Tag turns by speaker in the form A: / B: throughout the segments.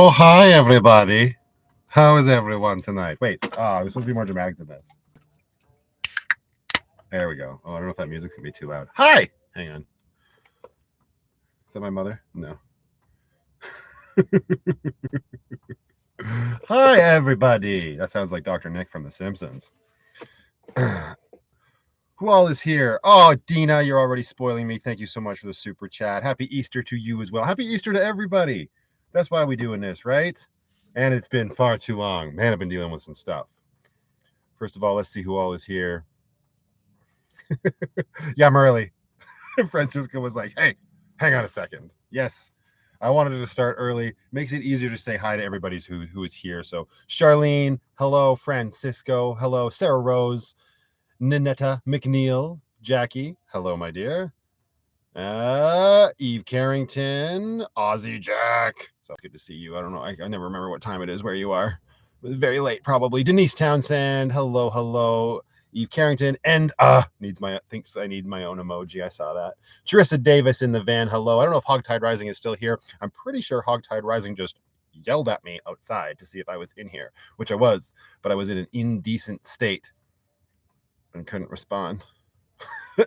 A: Oh, hi, everybody. How is everyone tonight? Wait, I was supposed to be more dramatic than this. There we go. Oh, I don't know if that music's going to be too loud. Hi! Hang on. Is that my mother? No. Hi, everybody. That sounds like Dr. Nick from The Simpsons. Who all is here? Oh, Dina, you're already spoiling me. Thank you so much for the super chat. Happy Easter to you as well. Happy Easter to everybody. That's why we're doing this, right? And it's been far too long. Man, I've been dealing with some stuff. First of all, let's see who all is here. Yeah, I'm early. Francisco was like, hey, hang on a second. Yes, I wanted to start early. Makes it easier to say hi to everybody who is here. So Charlene, hello. Francisco, hello. Sarah Rose, Ninetta McNeil, Jackie, hello, my dear. Eve Carrington, Aussie Jack. So good to see you. I don't know. I never remember what time it is where you are. It was very late, probably. Denise Townsend, hello, hello. Eve Carrington, and thinks I need my own emoji. I saw that. Charissa Davis in the van, hello. I don't know if Hogtide Rising is still here. I'm pretty sure Hogtide Rising just yelled at me outside to see if I was in here, which I was, but I was in an indecent state and couldn't respond.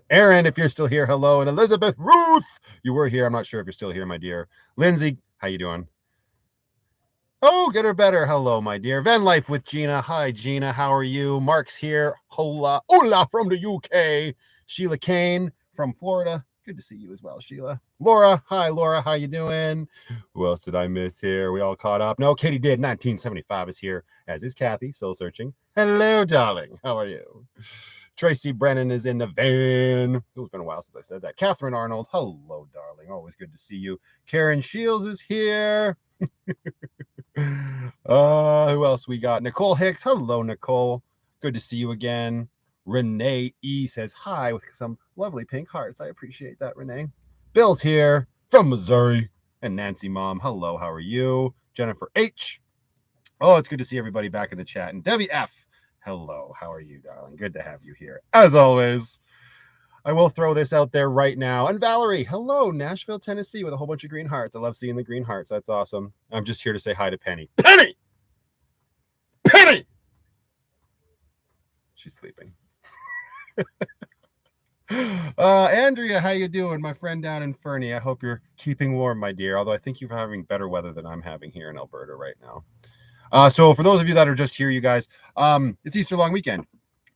A: Aaron, if you're still here, hello. And Elizabeth Ruth, you were here. I'm not sure if you're still here, my dear. Lindsay, how you doing? Oh, get her better. Hello, my dear. Van Life with Gina. Hi, Gina. How are you? Mark's here. Hola. Hola from the UK. Sheila Kane from Florida. Good to see you as well, Sheila. Laura. Hi, Laura. How you doing? Who else did I miss here? We all caught up. No, Katie did. 1975 is here, as is Kathy, soul searching. Hello, darling. How are you? Tracy Brennan is in the van. It's been a while since I said that. Catherine Arnold. Hello, darling. Always good to see you. Karen Shields is here. Who else we got? Nicole Hicks. Hello, Nicole. Good to see you again. Renee E says hi with some lovely pink hearts. I appreciate that, Renee. Bill's here from Missouri. And Nancy Mom. Hello, how are you? Jennifer H. Oh, it's good to see everybody back in the chat. And Debbie F. Hello, how are you, darling? Good to have you here, as always. I will throw this out there right now. And Valerie, hello, Nashville, Tennessee, with a whole bunch of green hearts. I love seeing the green hearts. That's awesome. I'm just here to say hi to Penny. Penny! Penny! She's sleeping. Andrea, how you doing? My friend down in Fernie. I hope you're keeping warm, my dear. Although I think you're having better weather than I'm having here in Alberta right now. So for those of you that are just here, you guys, it's Easter long weekend.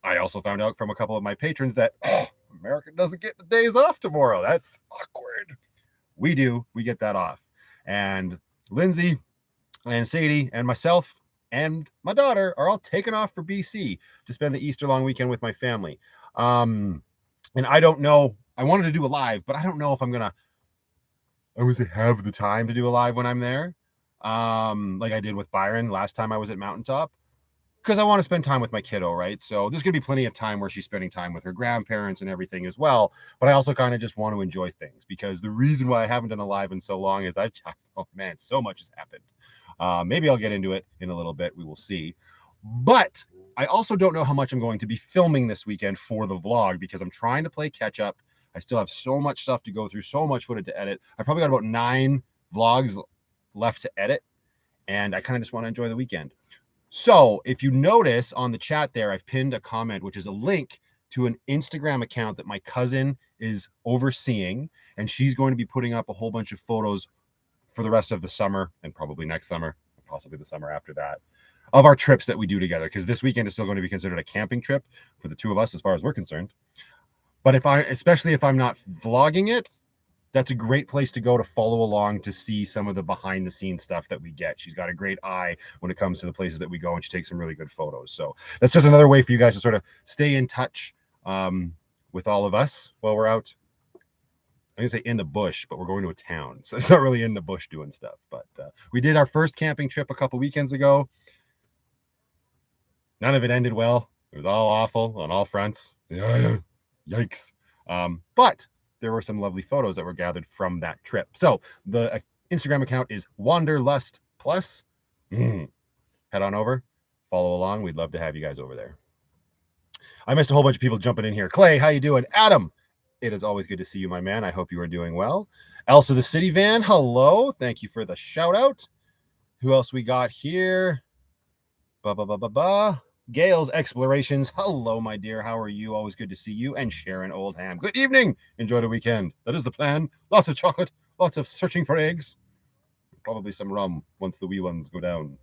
A: I also found out from a couple of my patrons that America doesn't get the days off tomorrow. That's awkward. We do. We get that off. And Lindsay and Sadie and myself and my daughter are all taken off for BC to spend the Easter long weekend with my family. And I don't know. I wanted to do a live, but I don't know if I'm going to have the time to do a live when I'm there. Like I did with Byron last time I was at Mountaintop, because I want to spend time with my kiddo, right? So there's going to be plenty of time where she's spending time with her grandparents and everything as well. But I also kind of just want to enjoy things, because the reason why I haven't done a live in so long is oh man, so much has happened. Maybe I'll get into it in a little bit. We will see. But I also don't know how much I'm going to be filming this weekend for the vlog, because I'm trying to play catch up. I still have so much stuff to go through, so much footage to edit. I probably got about 9 vlogs left to edit, and I kind of just want to enjoy the weekend. So if you notice on the chat there, I've pinned a comment, which is a link to an Instagram account that my cousin is overseeing, and she's going to be putting up a whole bunch of photos for the rest of the summer, and probably next summer, possibly the summer after that, of our trips that we do together, because this weekend is still going to be considered a camping trip for the two of us as far as we're concerned. But especially if I'm not vlogging it, that's a great place to go to follow along, to see some of the behind the scenes stuff that we get. She's got a great eye when it comes to the places that we go, and she takes some really good photos. So that's just another way for you guys to sort of stay in touch with all of us while we're out. I'm going to say in the bush, but we're going to a town. So it's not really in the bush doing stuff. But we did our first camping trip a couple weekends ago. None of it ended well. It was all awful on all fronts. Yikes. But there were some lovely photos that were gathered from that trip. So the Instagram account is Wanderlust Plus. Head on over, follow along. We'd love to have you guys over there. I missed a whole bunch of people jumping in here. Clay, how you doing? Adam, it is always good to see you, my man. I hope you are doing well. Elsa the City Van, hello. Thank you for the shout out. Who else we got here? Gail's Explorations. Hello, my dear. How are you? Always good to see you. And Sharon Oldham. Good evening. Enjoy the weekend. That is the plan. Lots of chocolate. Lots of searching for eggs. Probably some rum once the wee ones go down.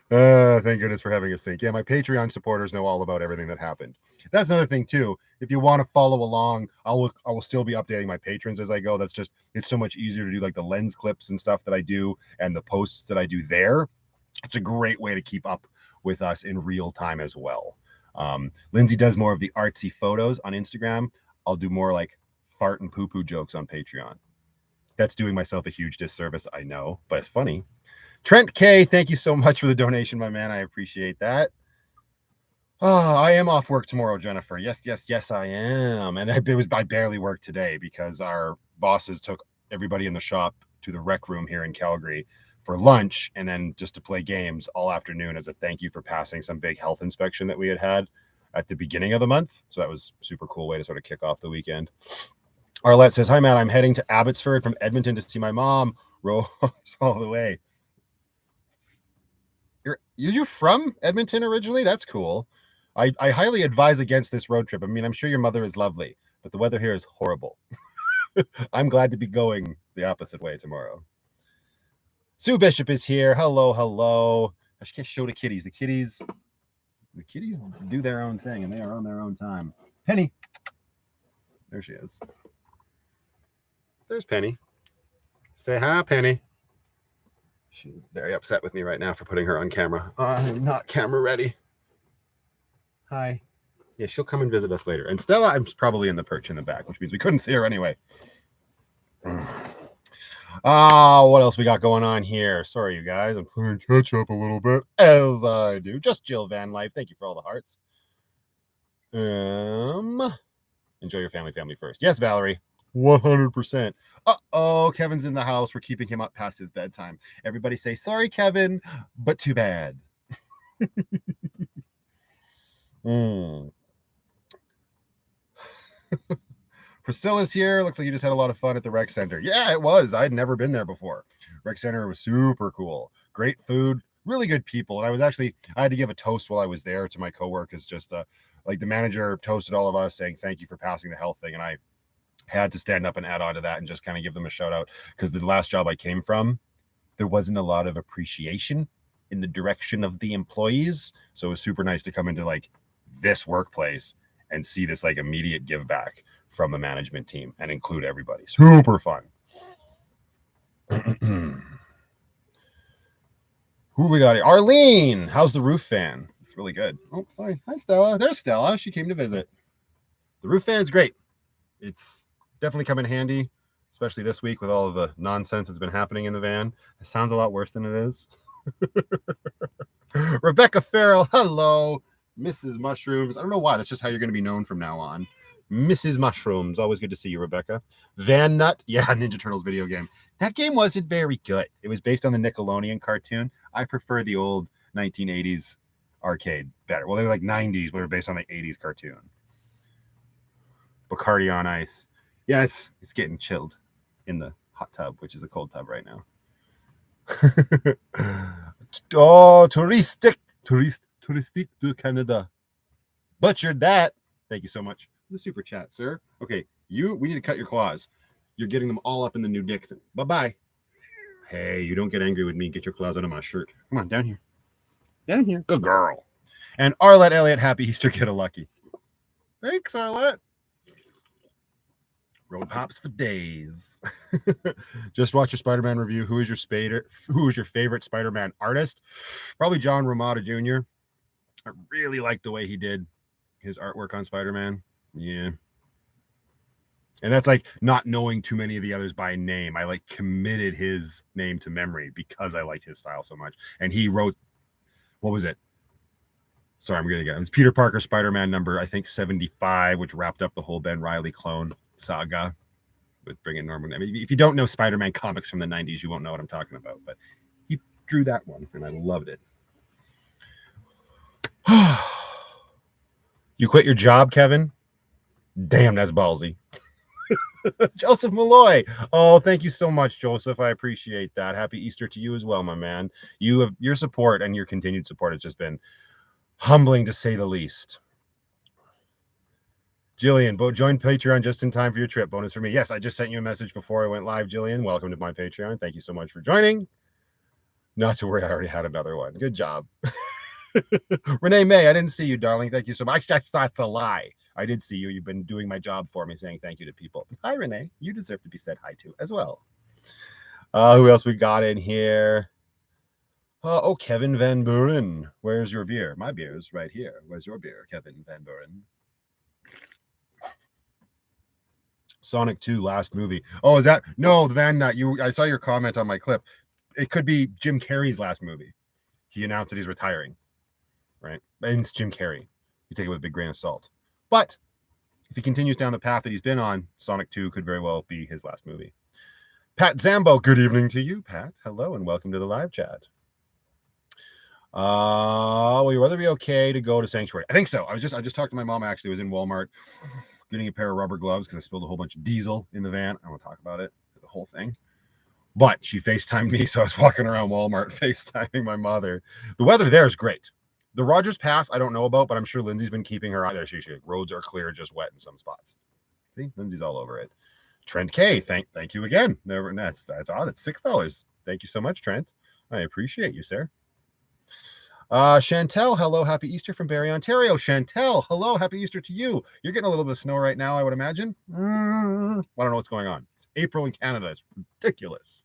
A: Thank goodness for having a sink. Yeah, my Patreon supporters know all about everything that happened. That's another thing too. If you want to follow along, I will still be updating my patrons as I go. That's just, it's so much easier to do like the lens clips and stuff that I do and the posts that I do there. It's a great way to keep up with us in real time as well. Lindsay does more of the artsy photos on Instagram. I'll do more like fart and poo-poo jokes on Patreon. That's doing myself a huge disservice, I know, but it's funny. Trent K, thank you so much for the donation, my man. I appreciate that. Oh, I am off work tomorrow, Jennifer. Yes, I am. And I barely worked today because our bosses took everybody in the shop to the rec room here in Calgary for lunch and then just to play games all afternoon as a thank you for passing some big health inspection that we had at the beginning of the month. So that was a super cool way to sort of kick off the weekend. Arlette says, hi, Matt. I'm heading to Abbotsford from Edmonton to see my mom. Rose all the way. You're from Edmonton originally? That's cool. I highly advise against this road trip. I mean, I'm sure your mother is lovely, but the weather here is horrible. I'm glad to be going the opposite way tomorrow. Sue Bishop is here. Hello. I should show the kitties. The kitties do their own thing, and they are on their own time. Penny. There she is. There's Penny. Say hi, Penny. She's very upset with me right now for putting her on camera. I'm not camera ready. Hi. Yeah, she'll come and visit us later. And Stella, I'm probably in the perch in the back, which means we couldn't see her anyway. What else we got going on here? Sorry, you guys. I'm playing catch up a little bit, as I do. Just Jill Van Life. Thank you for all the hearts. Enjoy your family first. Yes, Valerie. 100%. Uh-oh, Kevin's in the house. We're keeping him up past his bedtime. Everybody say, sorry, Kevin, but too bad. Priscilla's here. Looks like you just had a lot of fun at the rec center. Yeah, it was. I'd never been there before. Rec center was super cool. Great food, really good people. And I had to give a toast while I was there to my coworkers. Just like the manager toasted all of us saying, thank you for passing the health thing. And I had to stand up and add on to that and just kind of give them a shout out because the last job I came from, there wasn't a lot of appreciation in the direction of the employees. So it was super nice to come into like this workplace and see this like immediate give back from the management team and include everybody. Super fun. Who we got here? Arlene. How's the roof fan? It's really good. Oh, sorry. Hi, Stella. There's Stella. She came to visit. The roof fan's great. It's definitely come in handy, especially this week with all of the nonsense that's been happening in the van. It sounds a lot worse than it is. Rebecca Farrell, hello. Mrs. Mushrooms. I don't know why. That's just how you're going to be known from now on. Mrs. Mushrooms. Always good to see you, Rebecca. Van Nut. Yeah, Ninja Turtles video game. That game wasn't very good. It was based on the Nickelodeon cartoon. I prefer the old 1980s arcade better. Well, they were like 90s, but they were based on the 80s cartoon. Bacardi on ice. Yeah, it's getting chilled in the hot tub, which is a cold tub right now. Touristique du Canada. Butchered that. Thank you so much for the super chat, sir. Okay, we need to cut your claws. You're getting them all up in the new Dixon. Bye-bye. Hey, you don't get angry with me. Get your claws out of my shirt. Come on, down here. Down here. Good girl. And Arlette Elliott, happy Easter, get a lucky. Thanks, Arlette. Road pops for days. Just watch your Spider-Man review. Who is your favorite Spider-Man artist? Probably John Romita Jr. I really like the way he did his artwork on Spider-Man. Yeah. And that's like not knowing too many of the others by name. I like committed his name to memory because I liked his style so much. And he wrote, what was it? Sorry, I'm going to get it. It's Peter Parker Spider-Man number, I think 75, which wrapped up the whole Ben Reilly clone saga with bringing Norman. I mean, if you don't know Spider-Man comics from the 90s, you won't know what I'm talking about. But he drew that one, and I loved it. You quit your job, Kevin? Damn, that's ballsy. Joseph Malloy. Oh, thank you so much, Joseph. I appreciate that. Happy Easter to you as well, my man. You have your support and your continued support has just been humbling to say the least. Jillian, joined Patreon just in time for your trip. Bonus for me. Yes, I just sent you a message before I went live, Jillian. Welcome to my Patreon. Thank you so much for joining. Not to worry, I already had another one. Good job. Renee May, I didn't see you, darling. Thank you so much. That's a lie. I did see you. You've been doing my job for me, saying thank you to people. Hi, Renee. You deserve to be said hi to as well. Who else we got in here? Oh, Kevin Van Buren. Where's your beer? My beer is right here. Where's your beer, Kevin Van Buren? Sonic 2 last movie. Oh, is that? No, Van Nut. I saw your comment on my clip. It could be Jim Carrey's last movie. He announced that he's retiring, right? And it's Jim Carrey. You take it with a big grain of salt. But if he continues down the path that he's been on, Sonic 2 could very well be his last movie. Pat Zambo, good evening to you, Pat. Hello and welcome to the live chat. Will your weather be okay to go to Sanctuary? I think so. I just talked to my mom. Actually, I was in Walmart getting a pair of rubber gloves because I spilled a whole bunch of diesel in the van. I want to talk about it, the whole thing. But she FaceTimed me, so I was walking around Walmart FaceTiming my mother. The weather there is great. The Rogers Pass, I don't know about, but I'm sure Lindsay's been keeping her eye there. She roads are clear, just wet in some spots. See, Lindsay's all over it. Trent K, thank you again. Never, that's odd. It's $6. Thank you so much, Trent. I appreciate you, sir. Chantel, hello, happy Easter from Barrie, Ontario. Chantel, hello, happy Easter to you. You're getting a little bit of snow right now, I would imagine. I don't know what's going on. It's April in Canada. It's ridiculous.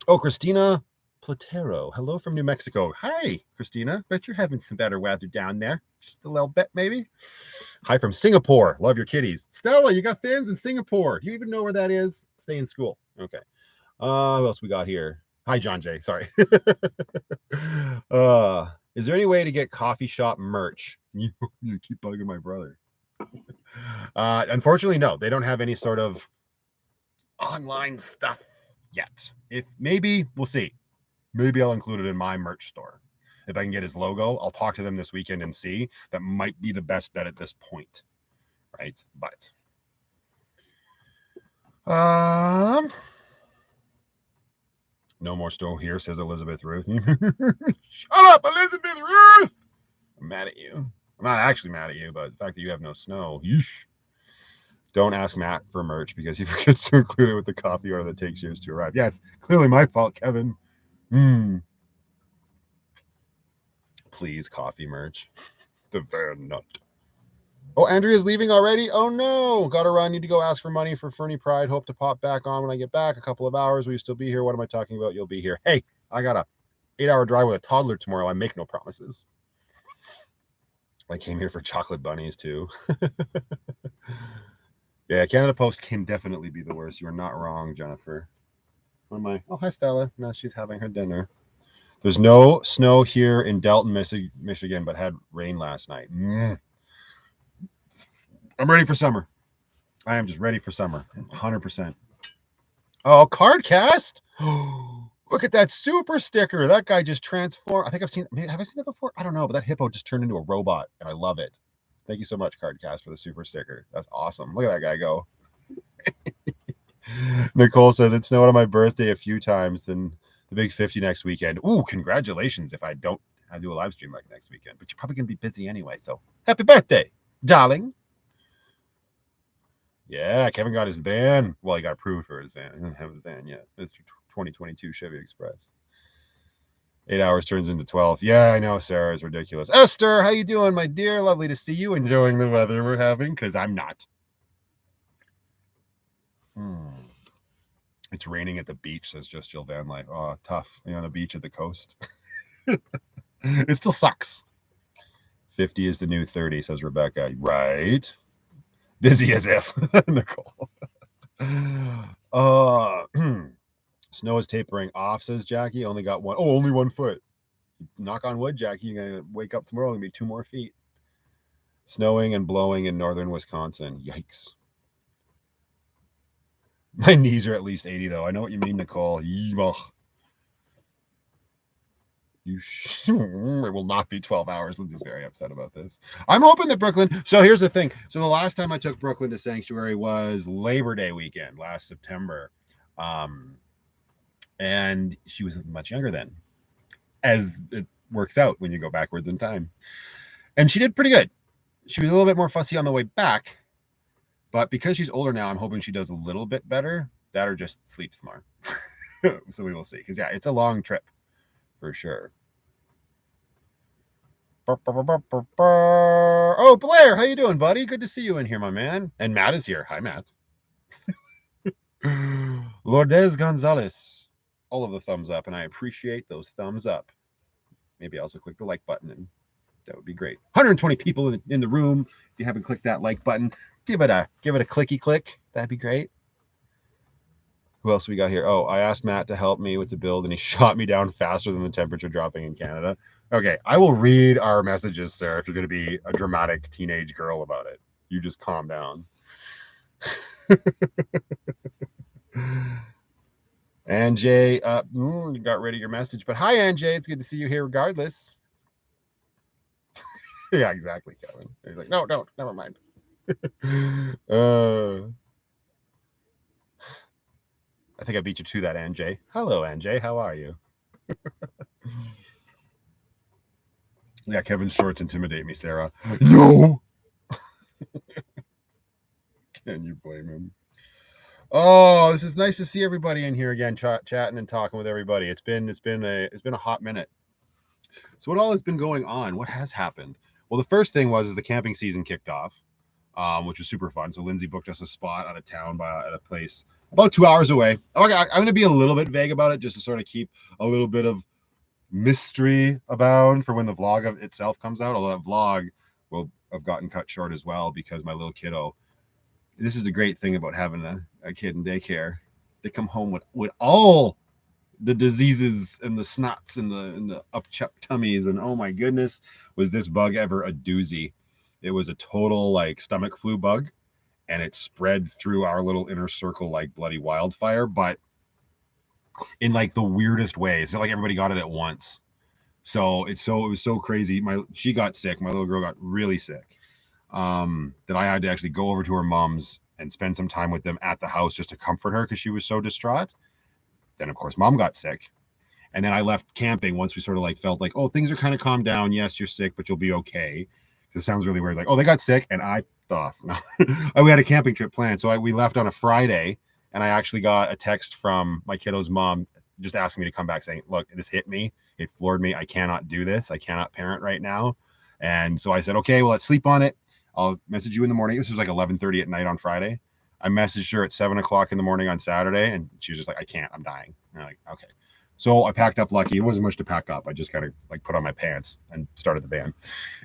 A: Christina Platero, hello from New Mexico. Hi, Christina. Bet you're having some better weather down there. Just a little bit, maybe. Hi from Singapore. Love your kitties. Stella, you got fans in Singapore. Do you even know where that is? Stay in school. Okay. Who else we got here? Hi, John Jay. Sorry. Is there any way to get coffee shop merch? You keep bugging my brother. Unfortunately, no. They don't have any sort of online stuff yet. If maybe we'll see. Maybe I'll include it in my merch store. If I can get his logo, I'll talk to them this weekend and see. That might be the best bet at this point. Right? But no more snow here, says Elizabeth Ruth. Shut up, Elizabeth Ruth! I'm mad at you. I'm not actually mad at you, but the fact that you have no snow. Yeesh. Don't ask Matt for merch because he forgets to include it with the coffee order that takes years to arrive. Yeah, it's clearly my fault, Kevin. Please, coffee merch. The Van Nut. Oh, Andrea's leaving already? Oh no, gotta run. Need to go ask for money for Fernie Pride. Hope to pop back on when I get back. A couple of hours. Will you still be here? What am I talking about? You'll be here. Hey, I got a 8-hour drive with a toddler tomorrow. I make no promises. I came here for chocolate bunnies too. Yeah, Canada Post can definitely be the worst. You are not wrong, Jennifer. What am I? Oh, hi, Stella. Now she's having her dinner. There's no snow here in Delton, Michigan, but had rain last night. I'm ready for summer. I am just ready for summer. 100%. Oh, Cardcast. Look at that super sticker. That guy just transformed. I think have I seen that before? I don't know, but that hippo just turned into a robot, and I love it. Thank you so much, Cardcast, for the super sticker. That's awesome. Look at that guy go. Nicole says it snowed on my birthday a few times, and the big 50 next weekend. Ooh, congratulations if I don't do a live stream like next weekend. But you're probably going to be busy anyway, so happy birthday, darling. Yeah, Kevin got his van. Well, he got approved for his van. He doesn't have his van yet. It's 2022 Chevy Express. 8 hours turns into 12. Yeah, I know, Sarah is ridiculous. Esther, how you doing, my dear? Lovely to see you. Enjoying the weather we're having, because I'm not. It's raining at the beach, says Just Jill Van Life. Oh, tough. You're on a beach at the coast. It still sucks. 50 is the new 30, says Rebecca. Right. Busy as if. Nicole. Snow is tapering off, says Jackie. Only got one. Oh, only 1 foot. Knock on wood, Jackie. You're going to wake up tomorrow and be 2 more feet. Snowing and blowing in northern Wisconsin. Yikes. My knees are at least 80, though. I know what you mean, Nicole. It will not be 12 hours. Lindsay's very upset about this. I'm hoping that Brooklyn. So here's the thing. So the last time I took Brooklyn to Sanctuary was Labor Day weekend last September. And she was much younger then, as it works out when you go backwards in time. And she did pretty good. She was a little bit more fussy on the way back, but because she's older now, I'm hoping she does a little bit better. That or just sleeps more. So we will see. Because, yeah, it's a long trip for sure. Oh, Blair, how you doing, buddy? Good to see you in here, my man. And Matt is here. Hi, Matt. Lourdes Gonzalez. All of the thumbs up, and I appreciate those thumbs up. Maybe also click the like button, and that would be great. 120 people in the room. If you haven't clicked that like button, give it a clicky click. That'd be great. Who else we got here? Oh, I asked Matt to help me with the build, and he shot me down faster than the temperature dropping in Canada. Okay, I will read our messages, sir, if you're going to be a dramatic teenage girl about it. You just calm down. Anjay, you got rid of your message, but hi, Anjay. It's good to see you here regardless. Yeah, exactly, Kevin. He's like, no, don't. Never mind. I think I beat you to that, Anjay. Hello, Anjay. How are you? Yeah, Kevin's shorts intimidate me, Sarah. No. Can you blame him? Oh, this is nice to see everybody in here again, chatting and talking with everybody. It's been a hot minute. So what all has been going on? What has happened? Well, the first thing was the camping season kicked off, which was super fun. So Lindsay booked us a spot out of town at a place about 2 hours away. I'm going to be a little bit vague about it just to sort of keep a little bit of mystery abound for when the vlog itself comes out. Although that vlog will have gotten cut short as well because my little kiddo. This is the great thing about having a kid in daycare. They come home with all the diseases and the snots and the upchuck tummies, and oh my goodness, was this bug ever a doozy. It was a total like stomach flu bug, and it spread through our little inner circle like bloody wildfire, but in like the weirdest ways. So like everybody got it at once. So it was so crazy. She got sick. My little girl got really sick. That I had to actually go over to her mom's and spend some time with them at the house just to comfort her because she was so distraught. Then of course mom got sick. And then I left camping once we sort of like felt like, oh, things are kind of calmed down. Yes, you're sick, but you'll be okay. It sounds really weird. Like, oh, they got sick and I off. No. We had a camping trip planned. So we left on a Friday, and I actually got a text from my kiddo's mom just asking me to come back saying, look, this hit me. It floored me. I cannot do this. I cannot parent right now. And so I said, okay, well, let's sleep on it. I'll message you in the morning. This was like 11:30 at night on Friday. I messaged her at 7 o'clock in the morning on Saturday, and she was just like, I can't, I'm dying. And I'm like, okay. So I packed up Lucky. It wasn't much to pack up. I just kind of like put on my pants and started the van.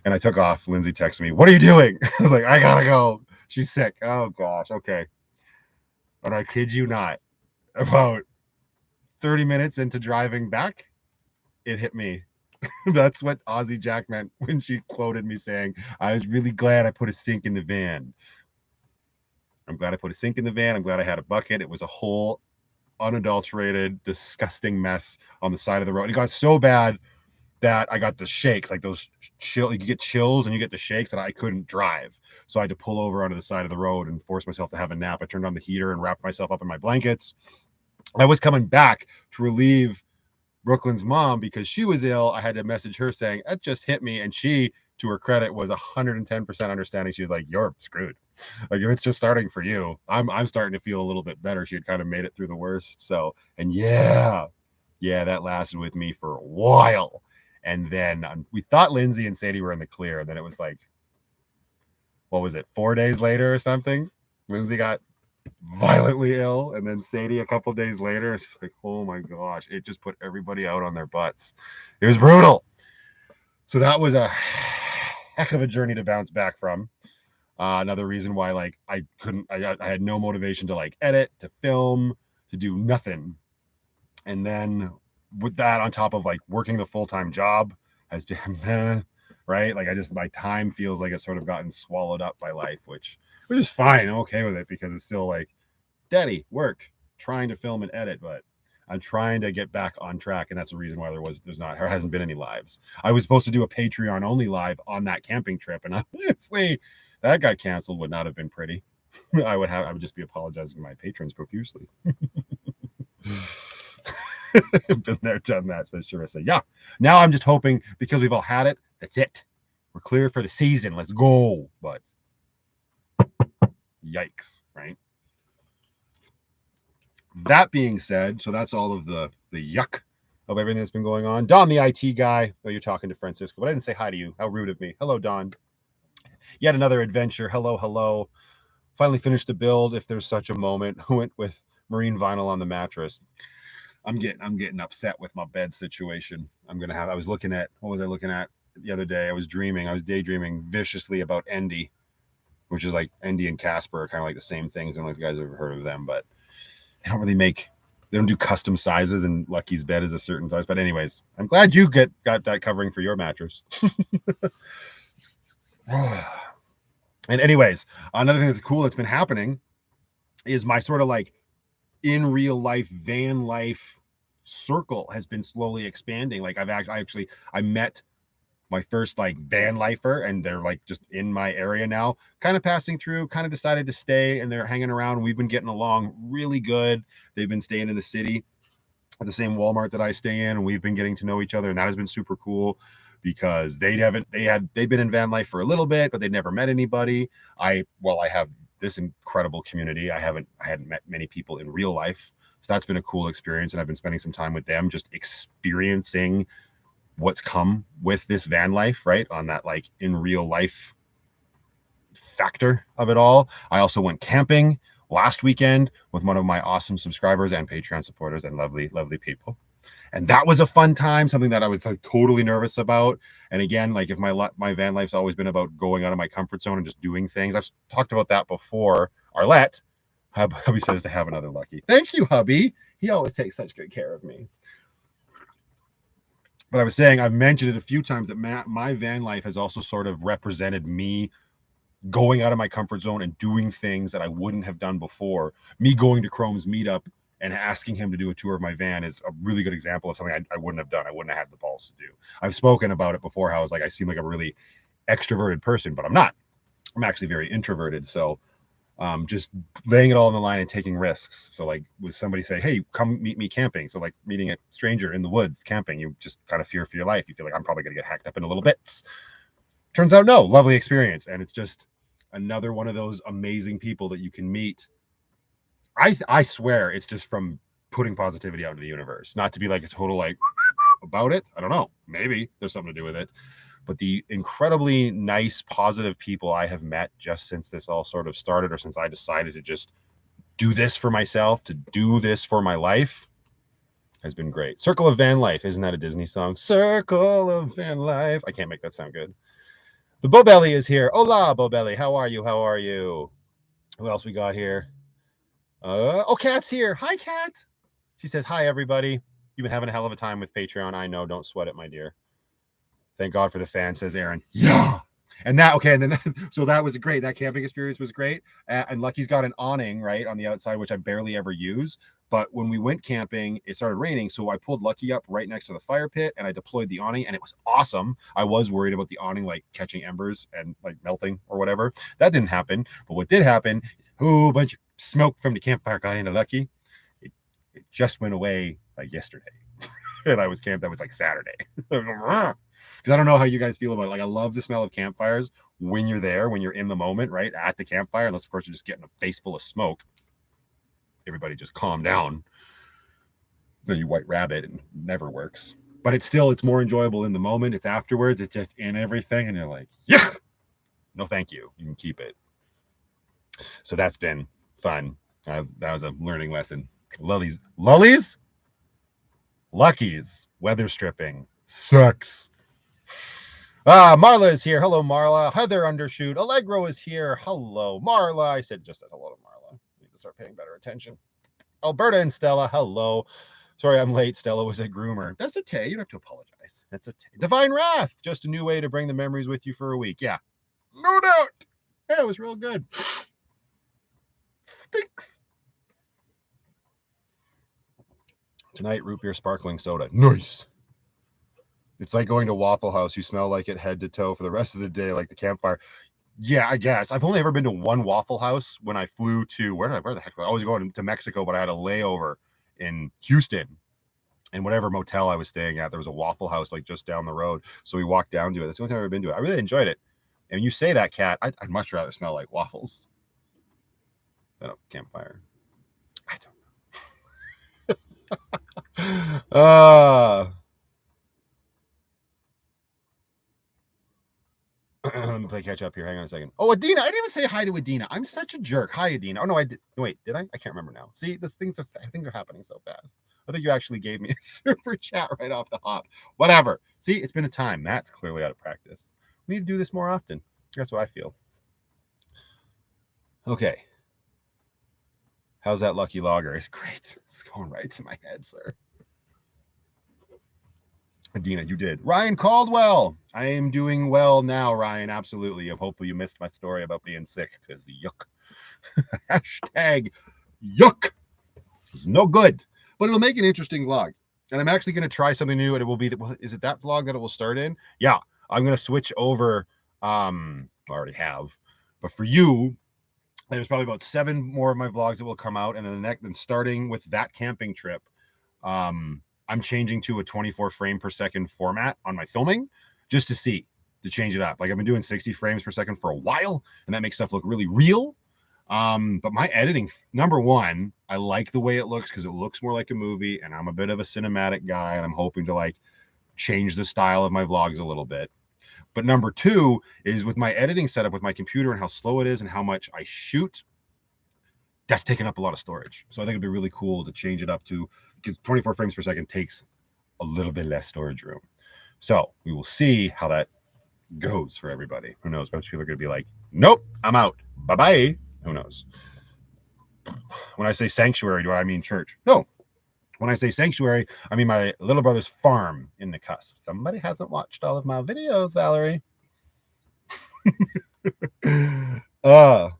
A: And I took off. Lindsay texted me, what are you doing? I was like, I gotta go. She's sick. Oh gosh, okay. But I kid you not, about 30 minutes into driving back, it hit me. That's what Aussie Jack meant when she quoted me saying, I was really glad I put a sink in the van. I'm glad I put a sink in the van. I'm glad I had a bucket. It was a whole unadulterated, disgusting mess on the side of the road. It got so bad that I got the shakes, like those chill. You get chills and you get the shakes, and I couldn't drive. So I had to pull over onto the side of the road and force myself to have a nap. I turned on the heater and wrapped myself up in my blankets. I was coming back to relieve Brooklyn's mom because she was ill. I had to message her saying, it just hit me. And she, to her credit, was 110% understanding. She was like, you're screwed. Like, if it's just starting for you, I'm starting to feel a little bit better. She had kind of made it through the worst. So, and yeah, that lasted with me for a while. And then we thought Lindsay and Sadie were in the clear. And then it was like, what was it, 4 days later or something? Lindsay got violently ill, and then Sadie a couple days later. It's just like, oh my gosh, it just put everybody out on their butts. It was brutal. So that was a heck of a journey to bounce back from. Another reason why like I had no motivation to like edit, to film, to do nothing. And then with that on top of like working the full-time job has been right, like my time feels like it's sort of gotten swallowed up by life, which is fine. I'm okay with it because it's still like daddy work, trying to film and edit. But I'm trying to get back on track, and that's the reason why there hasn't been any lives. I was supposed to do a Patreon only live on that camping trip, and obviously that got canceled. Would not have been pretty. I would just be apologizing to my patrons profusely. Been there, done that. So sure, I say, yeah. Now I'm just hoping, because we've all had it, that's it. We're clear for the season. Let's go. But yikes, right? That being said, so that's all of the yuck of everything that's been going on. Don, the IT guy. Oh, you're talking to Francisco, but I didn't say hi to you. How rude of me. Hello, Don. Yet another adventure. Hello, hello. Finally finished the build, if there's such a moment. Went with marine vinyl on the mattress. I'm getting upset with my bed situation. I was looking at, what was I looking at the other day? I was daydreaming viciously about Endy, which is like Endy and Casper are kind of like the same things. I don't know if you guys have ever heard of them, but they don't do custom sizes, and Lucky's bed is a certain size. But anyways, I'm glad you got that covering for your mattress. And anyways, another thing that's cool that's been happening is my sort of like in real life van life circle has been slowly expanding. Like I met my first like van lifer, and they're like just in my area now, kind of passing through, kind of decided to stay, and they're hanging around. We've been getting along really good. They've been staying in the city at the same Walmart that I stay in, and we've been getting to know each other, and that has been super cool, because they've been in van life for a little bit, but they'd never met anybody. I have this incredible community. I hadn't met many people in real life, so that's been a cool experience, and I've been spending some time with them, just experiencing what's come with this van life, right? On that like in real life factor of it all. I also went camping last weekend with one of my awesome subscribers and Patreon supporters, and lovely, lovely people. And that was a fun time, something that I was like totally nervous about. And again, like if my van life's always been about going out of my comfort zone and just doing things. I've talked about that before. Arlette, hubby says to have another Lucky. Thank you, hubby. He always takes such good care of me. But I was saying, I've mentioned it a few times that my van life has also sort of represented me going out of my comfort zone and doing things that I wouldn't have done before. Me going to Chrome's meetup and asking him to do a tour of my van is a really good example of something I wouldn't have done. I wouldn't have had the balls to do. I've spoken about it before, how I was like, I seem like a really extroverted person, but I'm not. I'm actually very introverted. So just laying it all on the line and taking risks. So like with somebody say, hey, come meet me camping. So like meeting a stranger in the woods camping, you just kind of fear for your life. You feel like I'm probably going to get hacked up into little bits. Turns out, no, lovely experience. And it's just another one of those amazing people that you can meet. I swear it's just from putting positivity out into the universe, not to be like a total like about it. I don't know. Maybe there's something to do with it. But the incredibly nice, positive people I have met just since this all sort of started, or since I decided to just do this for myself, to do this for my life, has been great. Circle of Van Life. Isn't that a Disney song? Circle of Van Life. I can't make that sound good. The Bobelli is here. Hola, Bobelli. How are you? How are you? Who else we got here? Kat's here. Hi, Kat. She says, hi, everybody. You've been having a hell of a time with Patreon. I know. Don't sweat it, my dear. Thank God for the fan, says Aaron. Yeah. And then so that was great. That camping experience was great. And Lucky's got an awning right on the outside, which I barely ever use. But when we went camping, it started raining. So I pulled Lucky up right next to the fire pit, and I deployed the awning, and it was awesome. I was worried about the awning like catching embers and like melting or whatever. That didn't happen. But what did happen is a whole bunch of smoke from the campfire got into Lucky. It just went away like yesterday. And I was camped. That was like Saturday. Because I don't know how you guys feel about it. Like, I love the smell of campfires when you're there, when you're in the moment, right, at the campfire, unless, of course, you're just getting a face full of smoke. Everybody just calm down. Then you white rabbit, and it never works. But it's more enjoyable in the moment. It's afterwards. It's just in everything, and you're like, yeah, no, thank you. You can keep it. So that's been fun. That was a learning lesson. Lullies. Luckies. Weather stripping. Sucks. Marla is here. Hello, Marla. Heather Undershoot. Allegro is here. Hello, Marla. I said hello to Marla. Need to start paying better attention. Alberta and Stella. Hello. Sorry, I'm late. Stella was a groomer. That's okay. You don't have to apologize. That's okay. Divine Wrath. Just a new way to bring the memories with you for a week. Yeah. No doubt. Yeah, it was real good. Stinks. Tonight, root beer sparkling soda. Nice. It's like going to Waffle House. You smell like it head to toe for the rest of the day, like the campfire. Yeah, I guess. I've only ever been to one Waffle House when I flew to where the heck? I always going to Mexico, but I had a layover in Houston. And whatever motel I was staying at, there was a Waffle House like just down the road. So we walked down to it. That's the only time I've ever been to it. I really enjoyed it. And you say that, Kat, I'd much rather smell like waffles than a campfire. I don't know. Let me play catch up here. Hang on a second. Oh, Adina. I didn't even say hi to Adina. I'm such a jerk. Hi, Adina. Oh, no, I did. Wait, did I? I can't remember now. See, things are happening so fast. I think you actually gave me a super chat right off the hop. Whatever. See, it's been a time. Matt's clearly out of practice. We need to do this more often. That's what I feel. Okay. How's that lucky lager? It's great. It's going right to my head, sir. Adina, you did. Ryan Caldwell. I am doing well now, Ryan. Absolutely. Hopefully you missed my story about being sick because yuck. Hashtag yuck. It's no good. But it'll make an interesting vlog. And I'm actually going to try something new. And it will be, is it that vlog that it will start in? Yeah. I'm going to switch over. I already have. But for you, there's probably about 7 more of my vlogs that will come out. And then starting with that camping trip, I'm changing to a 24 frame per second format on my filming just to change it up. Like I've been doing 60 frames per second for a while, and that makes stuff look really real. But my editing, number one, I like the way it looks because it looks more like a movie, and I'm a bit of a cinematic guy, and I'm hoping to like change the style of my vlogs a little bit. But number two is with my editing setup with my computer and how slow it is and how much I shoot, that's taking up a lot of storage. So I think it'd be really cool to change it up to, because 24 frames per second takes a little bit less storage room. So we will see how that goes for everybody. Who knows? Most people are going to be like, nope, I'm out. Bye-bye. Who knows? When I say sanctuary, do I mean church? No. When I say sanctuary, I mean my little brother's farm in the cusp. Somebody hasn't watched all of my videos, Valerie. Oh,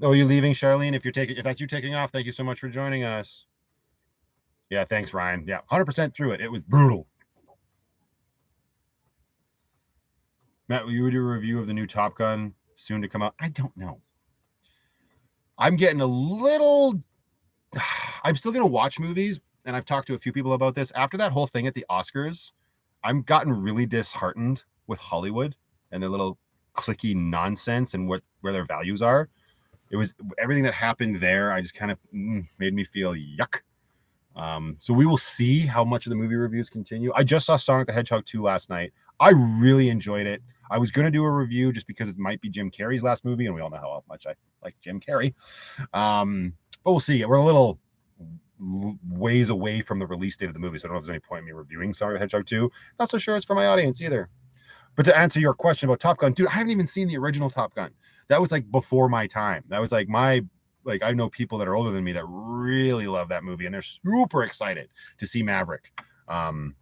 A: you leaving, Charlene? If that's you taking off, thank you so much for joining us. Yeah, thanks, Ryan. Yeah, 100% through it. It was brutal. Matt, will you do a review of the new Top Gun soon to come out? I don't know. I'm getting a little. I'm still going to watch movies, and I've talked to a few people about this. After that whole thing at the Oscars, I'm gotten really disheartened with Hollywood and their little cliquey nonsense and where their values are. It was everything that happened there. I just kind of made me feel yuck. So we will see how much of the movie reviews continue. I just saw Sonic the Hedgehog 2 last night. I really enjoyed it. I was going to do a review just because it might be Jim Carrey's last movie, and we all know how much I like Jim Carrey. But we'll see. We're a little ways away from the release date of the movie, so I don't know if there's any point in me reviewing Sonic the Hedgehog 2. Not so sure it's for my audience either. But to answer your question about Top Gun, dude, I haven't even seen the original Top Gun. That was like before my time. That was like I know people that are older than me that really love that movie, and they're super excited to see Maverick. But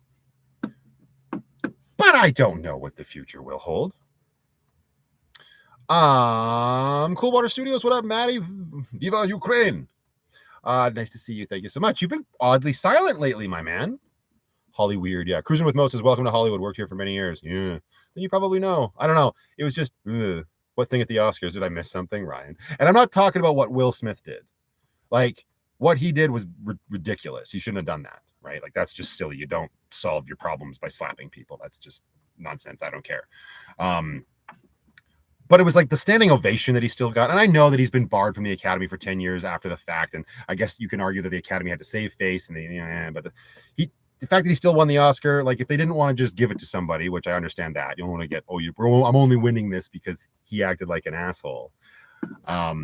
A: I don't know what the future will hold. Cool Water Studios, what up, Maddie? Viva Ukraine. Nice to see you. Thank you so much. You've been oddly silent lately, my man. Holly Weird, yeah. Cruising with Mo says, welcome to Hollywood. Worked here for many years. Yeah. Then you probably know. I don't know. It was just, what thing at the Oscars? Did I miss something, Ryan? And I'm not talking about what Will Smith did. Like, what he did was ridiculous. He shouldn't have done that, right? Like, that's just silly. You don't solve your problems by slapping people. That's just nonsense. I don't care. But it was like the standing ovation that he still got. And I know that he's been barred from the Academy for 10 years after the fact. And I guess you can argue that the Academy had to save face. And but the fact that he still won the Oscar, like if they didn't want to just give it to somebody, which I understand that. You don't want to get, I'm only winning this because he acted like an asshole. But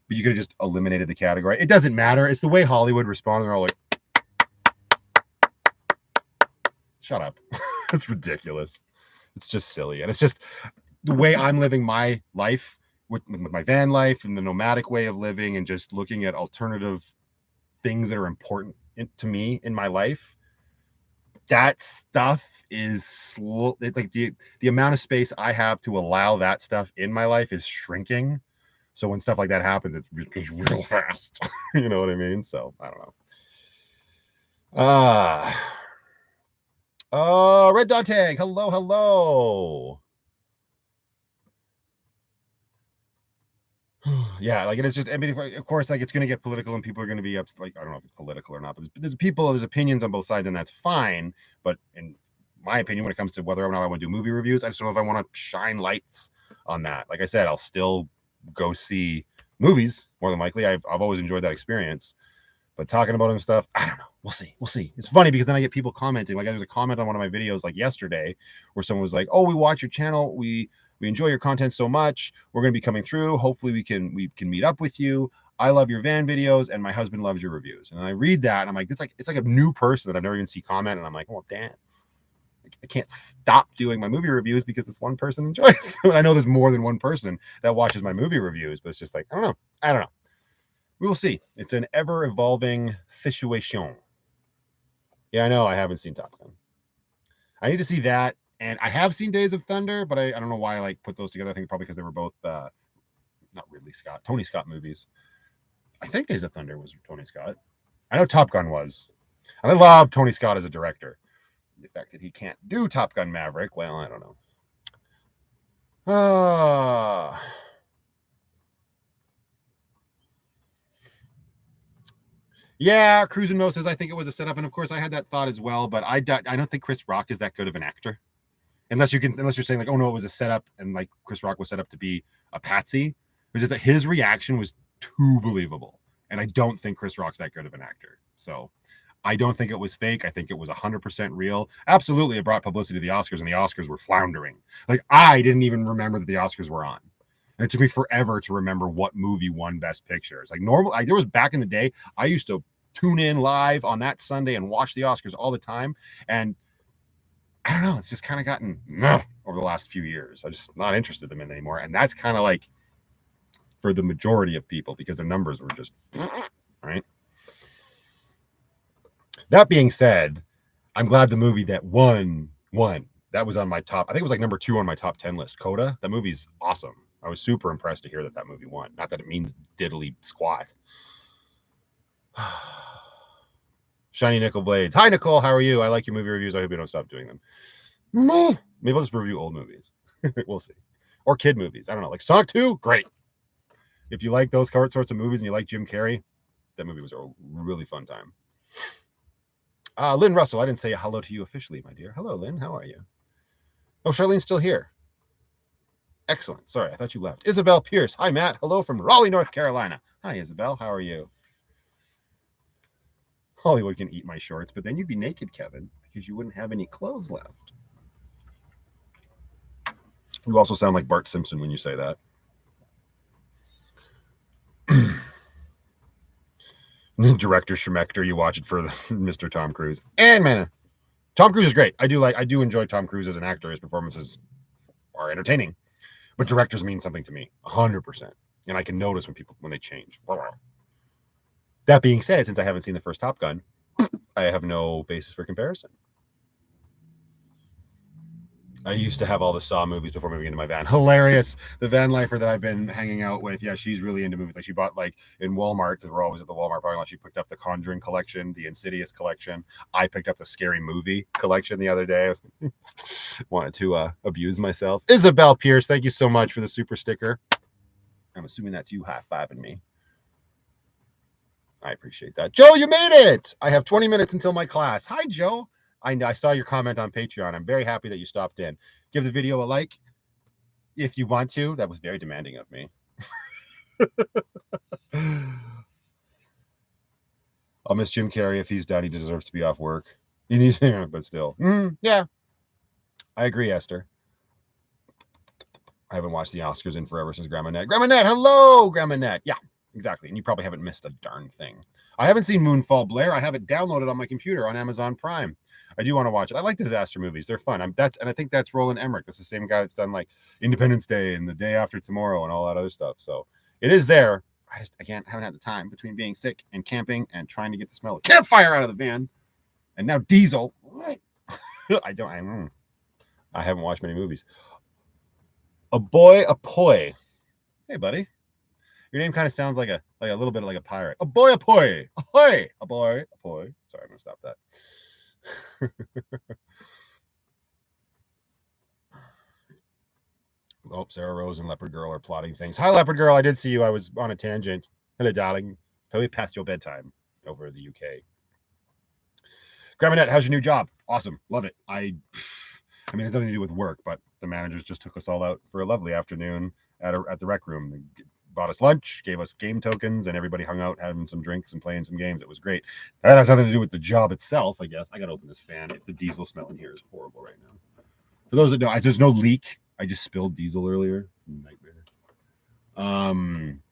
A: you could have just eliminated the category. It doesn't matter. It's the way Hollywood responded. They're all like, shut up. It's ridiculous. It's just silly. And it's just the way I'm living my life with my van life and the nomadic way of living and just looking at alternative things that are important to me in my life. That stuff is like the amount of space I have to allow that stuff in my life is shrinking. So when stuff like that happens, it goes real fast. You know what I mean? So I don't know. Red Dot Tag. Hello, hello. Yeah, like it is just. I mean, of course, like it's going to get political, and people are going to be up. Like I don't know if it's political or not, but there's opinions on both sides, and that's fine. But in my opinion, when it comes to whether or not I want to do movie reviews, I just don't know if I want to shine lights on that. Like I said, I'll still go see movies more than likely. I've always enjoyed that experience. But talking about them stuff, I don't know. We'll see. We'll see. It's funny because then I get people commenting. Like there was a comment on one of my videos like yesterday where someone was like, "Oh, we watch your channel. We enjoy your content so much. We're going to be coming through. Hopefully we can meet up with you. I love your van videos and my husband loves your reviews." And I read that and I'm like, it's like a new person that I've never even seen comment. And I'm like, well, damn. I can't stop doing my movie reviews because this one person enjoys them. I know there's more than one person that watches my movie reviews, but it's just like, I don't know. We will see. It's an ever-evolving situation. Yeah, I know. I haven't seen Top Gun. I need to see that. And I have seen Days of Thunder, but I don't know why I like put those together. I think probably because they were both not Ridley Scott, Tony Scott movies. I think Days of Thunder was Tony Scott. I know Top Gun was. And I love Tony Scott as a director. The fact that he can't do Top Gun Maverick, well, I don't know. Yeah, Cruising Mo says I think it was a setup, and of course I had that thought as well. But I don't think Chris Rock is that good of an actor, unless you're saying like, oh no, it was a setup, and like Chris Rock was set up to be a patsy. It's just that his reaction was too believable, and I don't think Chris Rock's that good of an actor. So I don't think it was fake. I think it was 100% real. Absolutely, it brought publicity to the Oscars, and the Oscars were floundering. Like I didn't even remember that the Oscars were on. And it took me forever to remember what movie won Best Picture. It's like normal. Like there was back in the day, I used to tune in live on that Sunday and watch the Oscars all the time. And I don't know, it's just kind of gotten over the last few years. I'm just not interested in them anymore. And that's kind of like for the majority of people because their numbers were just right. That being said, I'm glad the movie that won. That was on my top. I think it was like number 2 on my top 10 list. Coda. That movie's awesome. I was super impressed to hear that movie won. Not that it means diddly squat. Shiny Nickel Blades. Hi, Nicole. How are you? I like your movie reviews. I hope you don't stop doing them. Maybe I'll just review old movies. We'll see. Or kid movies. I don't know. Like Sonic 2, great. If you like those sorts of movies and you like Jim Carrey, that movie was a really fun time. Lynn Russell, I didn't say hello to you officially, my dear. Hello, Lynn. How are you? Oh, Charlene's still here. Excellent. Sorry, I thought you left. Isabel Pierce. Hi, Matt. Hello from Raleigh, North Carolina. Hi, Isabel. How are you? Hollywood can eat my shorts, but then you'd be naked, Kevin, because you wouldn't have any clothes left. You also sound like Bart Simpson when you say that. Director Schmector, you watch it for Mr. Tom Cruise. And man, Tom Cruise is great. I do enjoy Tom Cruise as an actor. His performances are entertaining. But directors mean something to me, 100%. And I can notice when they change. That being said, since I haven't seen the first Top Gun, I have no basis for comparison. I used to have all the Saw movies before moving into my van. Hilarious. The van lifer that I've been hanging out with, yeah, she's really into movies. Like she bought like in Walmart, because we're always at the Walmart parking lot. She picked up the Conjuring collection, the Insidious collection. I picked up the Scary Movie collection the other day. I wanted to abuse myself. Isabel Pierce, thank you so much for the super sticker. I'm assuming that's you high-fiving me. I appreciate that. Joe, you made it. I have 20 minutes until my class. Hi, Joe. I saw your comment on Patreon. I'm very happy that you stopped in. Give the video a like if you want to. That was very demanding of me. I'll miss Jim Carrey. If he's done, he deserves to be off work. He needs, but still. Yeah. I agree, Esther. I haven't watched the Oscars in forever since Grandma Net. Grandma Net, hello, Grandma Net. Yeah, exactly. And you probably haven't missed a darn thing. I haven't seen Moonfall Blair. I have it downloaded on my computer on Amazon Prime. I do want to watch it. I like disaster movies. They're fun. And I think that's Roland Emmerich. That's the same guy that's done like Independence Day and The Day After Tomorrow and all that other stuff. So it is there. I just, again, haven't had the time between being sick and camping and trying to get the smell of campfire out of the van. And now diesel. I haven't watched many movies. A boy. Hey, buddy. Your name kind of sounds like a little bit like a pirate. Ahoy, ahoy, ahoy, ahoy, ahoy. Sorry, I'm gonna stop that. Oh, Sarah Rose and Leopard Girl are plotting things. Hi, Leopard Girl. I did see you. I was on a tangent. Hello, darling. Probably past your bedtime over the UK. Grandma, how's your new job? Awesome. Love it. I mean, it has nothing to do with work, but the managers just took us all out for a lovely afternoon at the rec room. They bought us lunch, gave us game tokens, and everybody hung out having some drinks and playing some games. It was great. That has nothing to do with the job itself, I guess. I got to open this fan. The diesel smell in here is horrible right now. For those that know, there's no leak. I just spilled diesel earlier. It's a nightmare.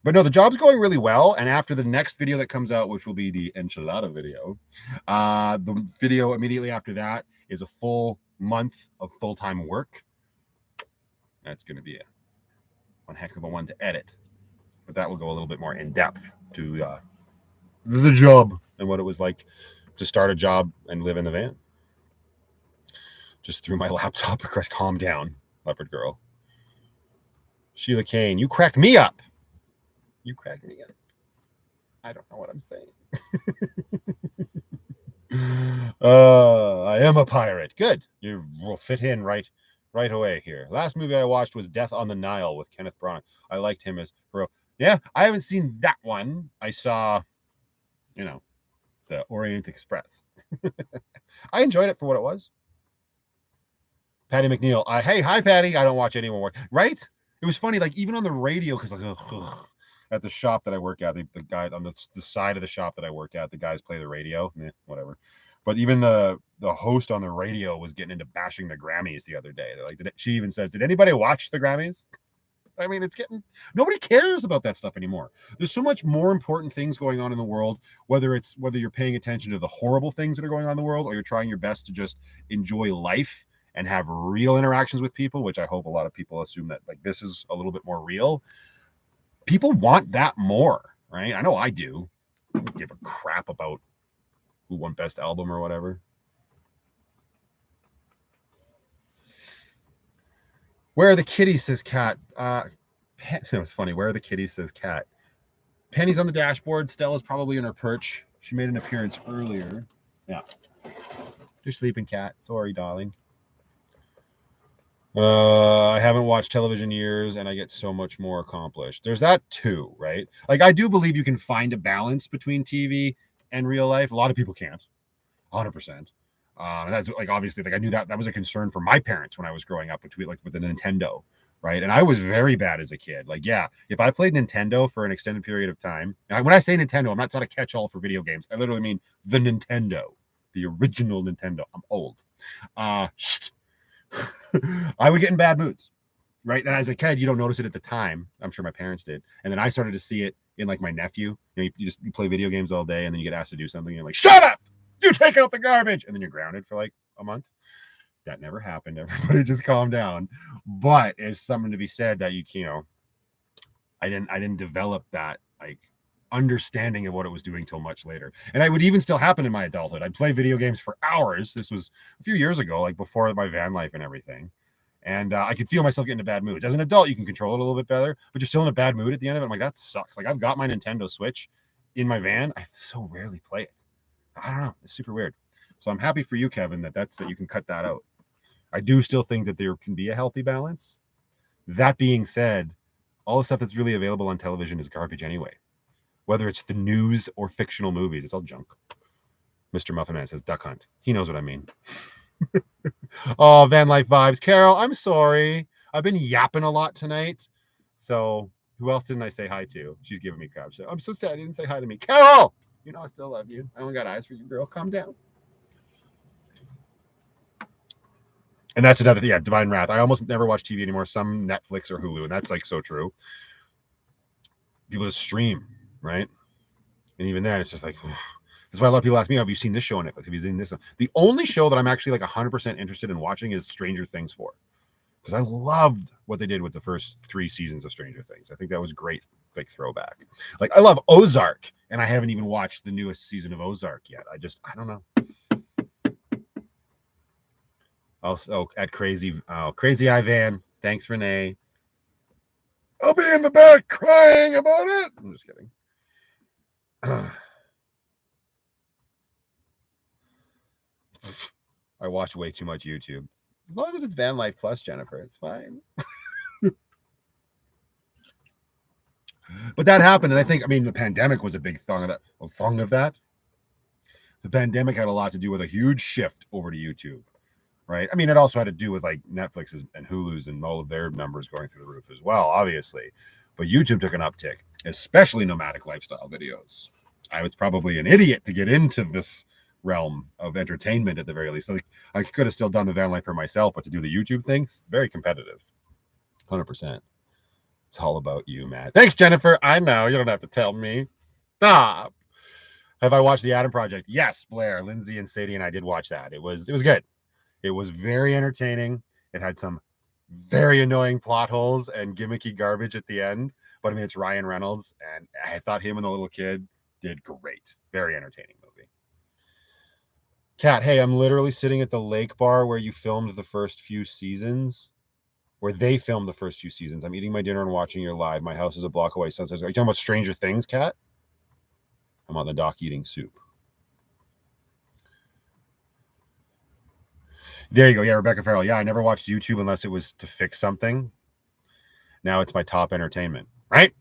A: But no, the job's going really well. And after the next video that comes out, which will be the enchilada video, the video immediately after that is a full month of full-time work. That's going to be one heck of a one to edit, but that will go a little bit more in depth to the job and what it was like to start a job and live in the van. Just threw my laptop across. Calm down, Leopard Girl. Sheila Kane, you crack me up. You crack me up. I don't know what I'm saying. I am a pirate. Good. You will fit in right away here. Last movie I watched was Death on the Nile with Kenneth Branagh. I liked him as hero. Yeah, I haven't seen that one. I saw, the Orient Express. I enjoyed it for what it was. Patty McNeil. Hi, Patty. I don't watch any more. Right? It was funny, like even on the radio, because at the shop that I work at, the guy on the side of the shop that I work at, the guys play the radio, whatever. But even the host on the radio was getting into bashing the Grammys the other day. They're like, she even says, "Did anybody watch the Grammys?" I mean, nobody cares about that stuff anymore. There's so much more important things going on in the world, whether you're paying attention to the horrible things that are going on in the world, or you're trying your best to just enjoy life and have real interactions with people, which I hope a lot of people assume that like this is a little bit more real. People want that more, right? I know I do. I don't give a crap about who won best album or whatever. Where are the kitties, says Cat. It was funny. Where are the kitties, says Cat. Penny's on the dashboard. Stella's probably in her perch. She made an appearance earlier. Yeah. You're sleeping, Cat. Sorry, darling. I haven't watched television years and I get so much more accomplished. There's that too, right? Like I do believe you can find a balance between TV and real life. A lot of people can't. 100%. And that's like obviously like I knew that was a concern for my parents when I was growing up with the Nintendo, right? And I was very bad as a kid. Like, yeah, if I played Nintendo for an extended period of time, and when I say Nintendo, I'm not trying to catch all for video games. I literally mean the Nintendo, the original Nintendo. I'm old. I would get in bad moods, right? And as a kid, you don't notice it at the time. I'm sure my parents did. And then I started to see it in like my nephew. You play video games all day and then you get asked to do something. And you're like, shut up! You take out the garbage. And then you're grounded for like a month. That never happened. Everybody just calm down. But it's something to be said that I didn't develop that like understanding of what it was doing till much later. And it would even still happen in my adulthood. I'd play video games for hours. This was a few years ago, like before my van life and everything. And I could feel myself getting into bad moods. As an adult, you can control it a little bit better, but you're still in a bad mood at the end of it. I'm like, that sucks. Like I've got my Nintendo Switch in my van. I so rarely play it. I don't know. It's super weird. So I'm happy for you, Kevin, that you can cut that out. I do still think that there can be a healthy balance. That being said, all the stuff that's really available on television is garbage anyway. Whether it's the news or fictional movies, it's all junk. Mr. Muffin Man says Duck Hunt. He knows what I mean. Oh, van life vibes. Carol, I'm sorry. I've been yapping a lot tonight. So who else didn't I say hi to? She's giving me crap. So I'm so sad you didn't say hi to me. Carol, I still love you. I only got eyes for you, girl. Calm down. And that's another thing. Yeah, Divine Wrath. I almost never watch TV anymore. Some Netflix or Hulu, and that's like so true. People just stream, right? And even then, it's just like, that's why a lot of people ask me, have you seen this show on Netflix? Have you seen this? The only show that I'm actually like 100% interested in watching is Stranger Things 4. Because I loved what they did with the first 3 seasons of Stranger Things. I think that was great, like throwback. Like I love Ozark, and I haven't even watched the newest season of Ozark yet. I don't know. Also at Crazy Ivan. Thanks, Renee. I'll be in the back crying about it. I'm just kidding. I watch way too much YouTube. As long as it's Van Life Plus, Jennifer, it's fine. But that happened, and I think, the pandemic was a big thing of that. The pandemic had a lot to do with a huge shift over to YouTube, right? It also had to do with like Netflix's and Hulu's and all of their numbers going through the roof as well, obviously. But YouTube took an uptick, especially nomadic lifestyle videos. I was probably an idiot to get into this realm of entertainment at the very least. Like, I could have still done the van life for myself, but to do the YouTube thing, it's very competitive. 100%. It's all about you, Matt. Thanks, Jennifer. I know. You don't have to tell me. Stop. Have I watched The Adam Project? Yes, Blair, Lindsay, and Sadie and I did watch that. It was good. It was very entertaining. It had some very annoying plot holes and gimmicky garbage at the end. But it's Ryan Reynolds, and I thought him and the little kid did great. Very entertaining movie. Kat, hey, I'm literally sitting at the lake bar where you filmed the first few seasons. Where they filmed the first few seasons. I'm eating my dinner and watching your live. My house is a block away. Sunset. Are you talking about Stranger Things, Kat? I'm on the dock eating soup. There you go. Yeah, Rebecca Farrell. Yeah, I never watched YouTube unless it was to fix something. Now it's my top entertainment, right?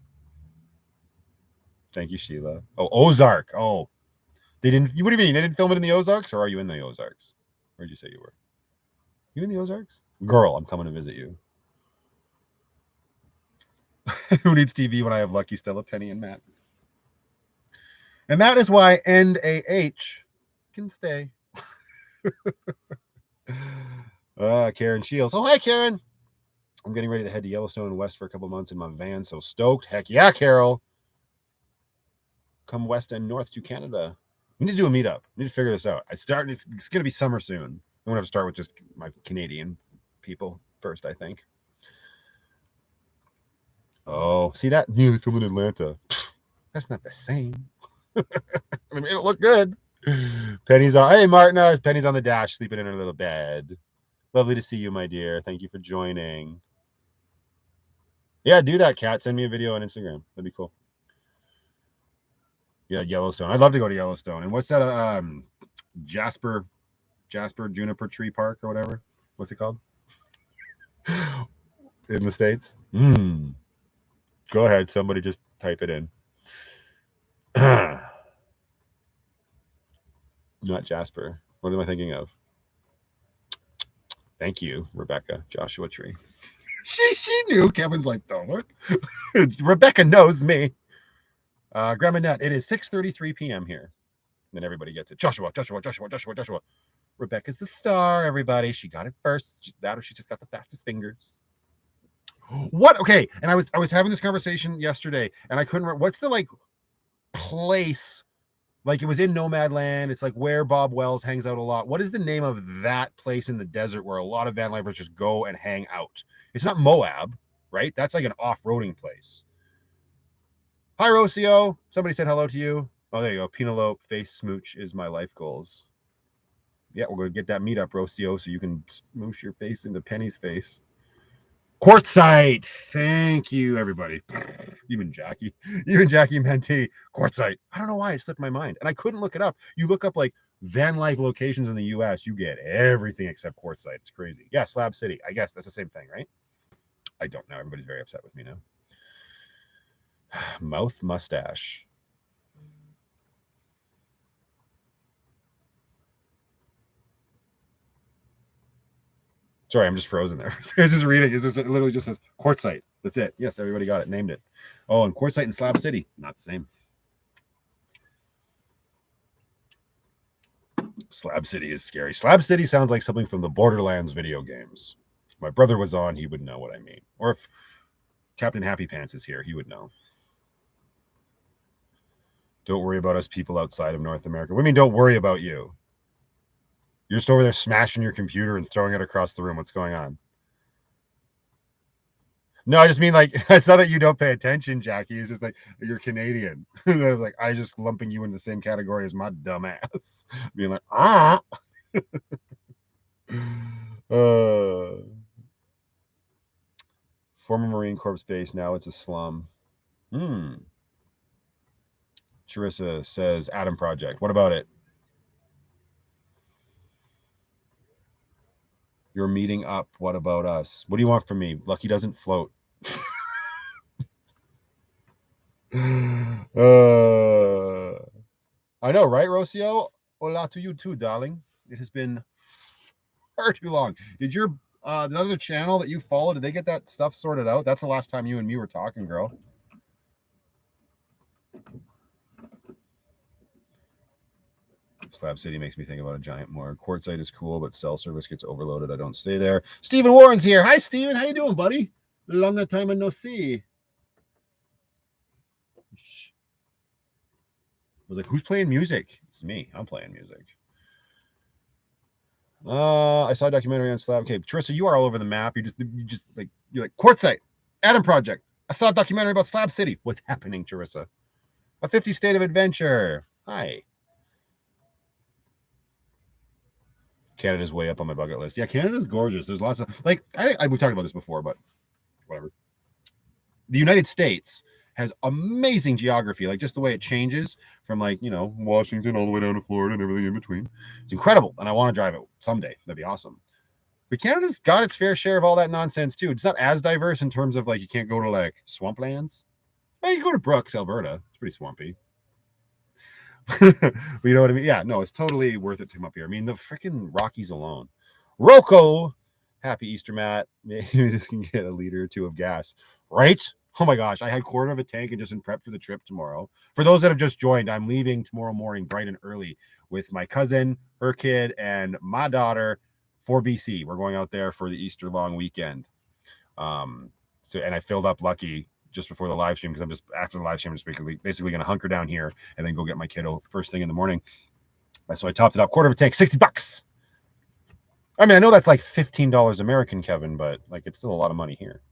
A: Thank you, Sheila. Oh, Ozark. Oh, they didn't. What do you mean? They didn't film it in the Ozarks, or are you in the Ozarks? Where'd you say you were? You in the Ozarks? Girl, I'm coming to visit you. Who needs TV when I have Lucky, Stella, Penny, and Matt? And that is why NAH can stay. Karen Shields. Oh, hi, Karen. I'm getting ready to head to Yellowstone and West for a couple months in my van. So stoked. Heck yeah, Carol. Come west and north to Canada. We need to do a meetup. We need to figure this out. It's going to be summer soon. I'm going to have to start with just my Canadian people first, I think. Oh, see that? Nearly from in Atlanta. That's not the same. It'll look good. Penny's on. Hey, Martina. Penny's on the dash, sleeping in her little bed. Lovely to see you, my dear. Thank you for joining. Yeah, do that, Kat. Send me a video on Instagram. That'd be cool. Yeah, Yellowstone. I'd love to go to Yellowstone. And what's that? Jasper Juniper Tree Park or whatever. What's it called? In the States? Go ahead. Somebody just type it in. Not Jasper. What am I thinking of? Thank you, Rebecca. Joshua Tree. She knew. Kevin's like, don't look. Rebecca knows me. Grandma Nut, it is 6:33 p.m. here. Then everybody gets it. Joshua. Rebecca's the star, everybody. She got it first. That or she just got the fastest fingers. What? Okay. And I was having this conversation yesterday, and I couldn't remember. What's the place? It was in Nomadland. It's where Bob Wells hangs out a lot. What is the name of that place in the desert where a lot of van lifers just go and hang out? It's not Moab, right? That's an off-roading place. Hi, Rocio. Somebody said hello to you. Oh, there you go. Penelope, face smooch is my life goals. Yeah, we're going to get that meetup, Rocio, so you can smoosh your face into Penny's face. Quartzite. Thank you, everybody. Even Jackie Mentee. Quartzite. I don't know why it slipped my mind. And I couldn't look it up. You look up van life locations in the US, you get everything except Quartzite. It's crazy. Yeah, Slab City. I guess that's the same thing, right? I don't know. Everybody's very upset with me now. Mouth mustache. Sorry, I'm just frozen there. I was just reading. It literally just says Quartzite. That's it. Yes, everybody got it. Named it. Oh, and Quartzite and Slab City. Not the same. Slab City is scary. Slab City sounds like something from the Borderlands video games. If my brother was on, he would know what I mean. Or if Captain Happy Pants is here, he would know. Don't worry about us people outside of North America. What do you mean, don't worry about you? You're just over there smashing your computer and throwing it across the room. What's going on? No, I just mean it's not that you don't pay attention, Jackie. It's just you're Canadian. I just lumping you in the same category as my dumb ass. Being Former Marine Corps base. Now it's a slum. Charissa says Adam Project. What about it? You're meeting up. What about us? What do you want from me? Lucky doesn't float. I know, right, Rocio? Hola to you too, darling. It has been far too long. Did your the other channel that you follow, did they get that stuff sorted out? That's the last time you and me were talking, girl. Slab City makes me think about a giant morgue. Quartzite is cool, but cell service gets overloaded. I don't stay there. Stephen Warren's here. Hi, Stephen. How you doing, buddy? Long time no see. I was like, who's playing music? It's me. I'm playing music. I saw a documentary on Slab. Okay, Teresa, you are all over the map. You're like Quartzite, Adam Project. I saw a documentary about Slab City. What's happening, Teresa? A 50 State of Adventure. Hi. Canada's way up on my bucket list. Yeah, Canada's gorgeous. There's lots of we've talked about this before, but whatever. The United States has amazing geography, like just the way it changes from Washington all the way down to Florida and everything in between. It's incredible, and I want to drive it someday. That'd be awesome. But Canada's got its fair share of all that nonsense too. It's not as diverse in terms of you can't go to swamplands. Well, you can go to Brooks, Alberta. It's pretty swampy. But you know what I mean? Yeah, no, it's totally worth it to come up here. I mean, the freaking Rockies alone. Rocco, happy Easter, Matt. Maybe this can get a liter or two of gas, right? Oh my gosh, I had a quarter of a tank and just in prep for the trip tomorrow. For those that have just joined, I'm leaving tomorrow morning bright and early with my cousin, her kid, and my daughter for BC. We're going out there for the Easter long weekend. And I filled up Lucky just before the live stream because I'm just after the live stream, I'm just basically going to hunker down here and then go get my kiddo first thing in the morning. So I topped it up, quarter of a tank, $60. I mean, I know that's like $15 American, Kevin, but it's still a lot of money here.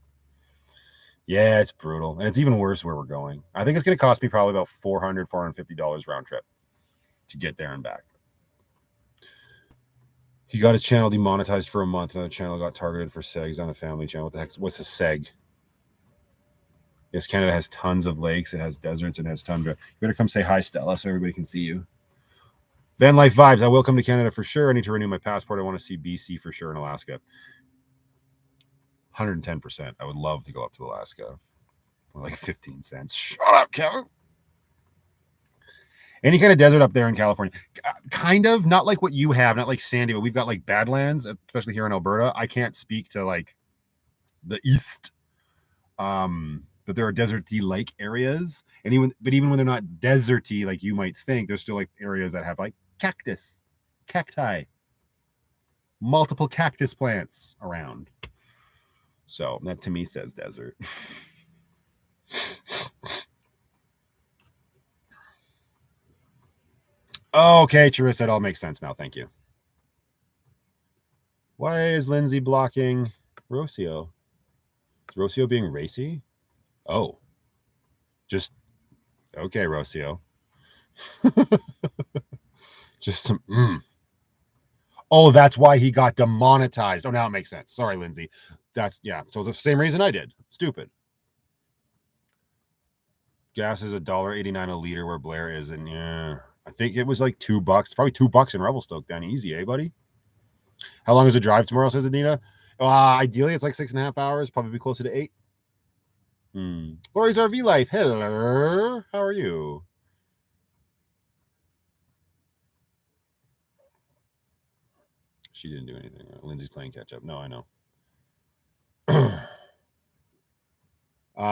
A: Yeah, it's brutal. And it's even worse where we're going. I think it's going to cost me probably about $450 round trip to get there and back. He got his channel demonetized for a month. Another channel got targeted for segs on a family channel. What the heck? What's a seg? Yes, Canada has tons of lakes. It has deserts. It has tundra. You better come say hi, Stella, so everybody can see you. Van Life vibes. I will come to Canada for sure. I need to renew my passport. I want to see BC for sure in Alaska. 110%. I would love to go up to Alaska for like 15 cents. Shut up, Kevin. Any kind of desert up there in California. Kind of. Not like what you have. Not like sandy, but we've got Badlands, especially here in Alberta. I can't speak to the east. But there are deserty like areas, and even when they're not deserty like you might think, there's still areas that have cacti, multiple cactus plants around. So that to me says desert. Okay, Charissa, it all makes sense now. Thank you. Why is Lindsay blocking Rocio? Is Rocio being racy? Oh, just okay, Rocio. Just some. Oh, that's why he got demonetized. Oh, now it makes sense. Sorry, Lindsay. So the same reason I did. Stupid. Gas is $1.89 a liter where Blair is, and I think it was like $2. Probably $2 in Revelstoke. Down easy, eh, buddy? How long is the drive tomorrow? Says Adina. Ideally, it's like 6.5 hours. Probably be closer to 8. Lori's RV Life. Hello. How are you? She didn't do anything. Lindsay's playing catch up. No, I know.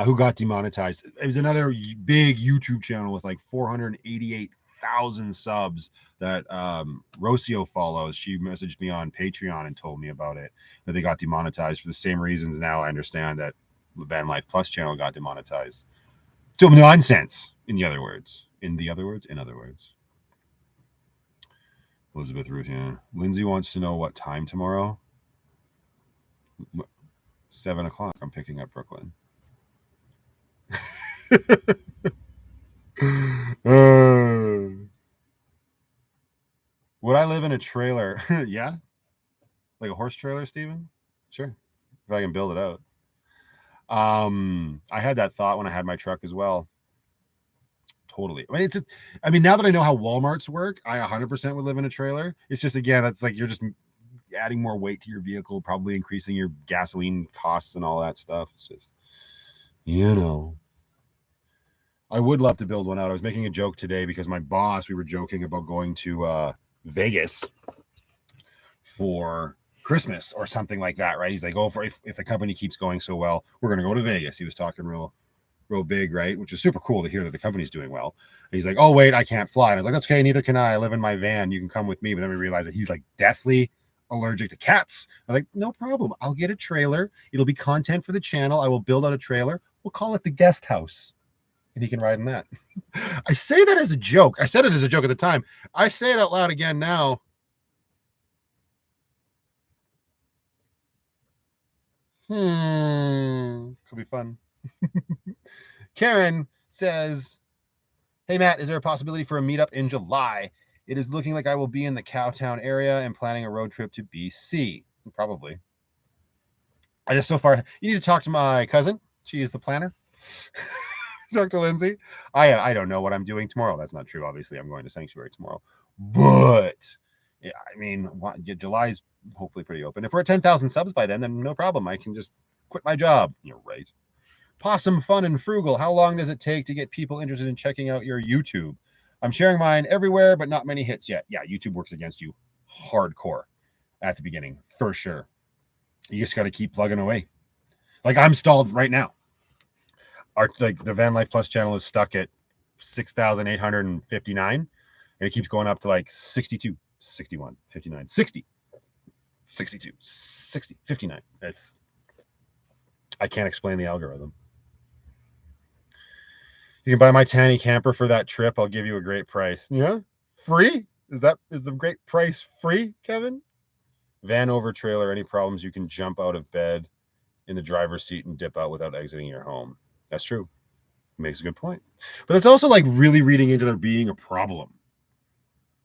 A: Who got demonetized? It was another big YouTube channel with 488,000 subs that Rocio follows. She messaged me on Patreon and told me about it, that they got demonetized for the same reasons. Now I understand that the Van Life Plus channel got demonetized. So nonsense, in other words. Elizabeth Ruth, yeah. Lindsay wants to know what time tomorrow. 7 o'clock. I'm picking up Brooklyn. Would I live in a trailer? Yeah. Like a horse trailer, Steven? Sure. If I can build it out. I had that thought when I had my truck as well. Totally. I mean, now that I know how Walmarts work, I 100% would live in a trailer. It's just, again, that's like you're just adding more weight to your vehicle, probably increasing your gasoline costs and all that stuff. It's just, I would love to build one out. I was making a joke today because my boss, we were joking about going to Vegas for Christmas or something like that, right? He's like, oh, if the company keeps going so well, we're going to go to Vegas. He was talking real big, right? Which is super cool to hear that the company's doing well. And he's like, oh, wait, I can't fly. And I was like, that's okay. Neither can I. I live in my van. You can come with me. But then we realized that he's like deathly allergic to cats. I'm like, no problem. I'll get a trailer. It'll be content for the channel. I will build out a trailer. We'll call it the guest house. And he can ride in that. I say that as a joke. I said it as a joke at the time. I say it out loud again now. Could be fun. Karen says, hey, Matt, is there a possibility for a meetup in July? It is looking like I will be in the Cowtown area and planning a road trip to BC. Probably. I just so far, you need to talk to my cousin. She is the planner. Talk to Lindsay. I don't know what I'm doing tomorrow. That's not true. Obviously, I'm going to Sanctuary tomorrow. But, yeah, I mean, July's hopefully pretty open. If we're at 10,000 subs by then no problem. I can just quit my job. You're right. Possum Fun and Frugal. How long does it take to get people interested in checking out your YouTube? I'm sharing mine everywhere, but not many hits yet. Yeah, YouTube works against you hardcore at the beginning, for sure. You just got to keep plugging away. Like, I'm stalled right now. The Van Life Plus channel is stuck at 6,859, and it keeps going up to like 62, 61, 59, 60, 62, 60, 59. I can't explain the algorithm. You can buy my Tanny camper for that trip. I'll give you a great price. Yeah, free? Is the great price free, Kevin? Van over trailer. Any problems? You can jump out of bed in the driver's seat and dip out without exiting your home. That's true. Makes a good point. But that's also like really reading into there being a problem.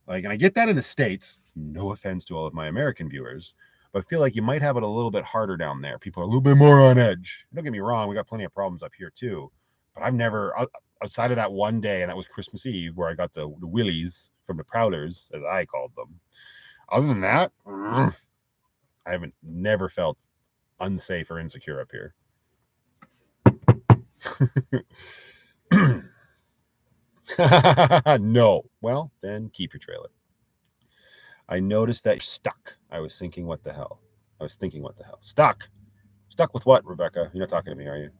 A: Like, and I get that in the States. No offense to all of my American viewers, but I feel like you might have it a little bit harder down there. People are a little bit more on edge. Don't get me wrong. We got plenty of problems up here too. But I've never, outside of that one day, and that was Christmas Eve, where I got the willies from the Prowlers, as I called them. Other than that, I haven't never felt unsafe or insecure up here. No. Well, then keep your trailer. I noticed that you're stuck. I was thinking, what the hell? Stuck. Stuck with what, Rebecca? You're not talking to me, are you?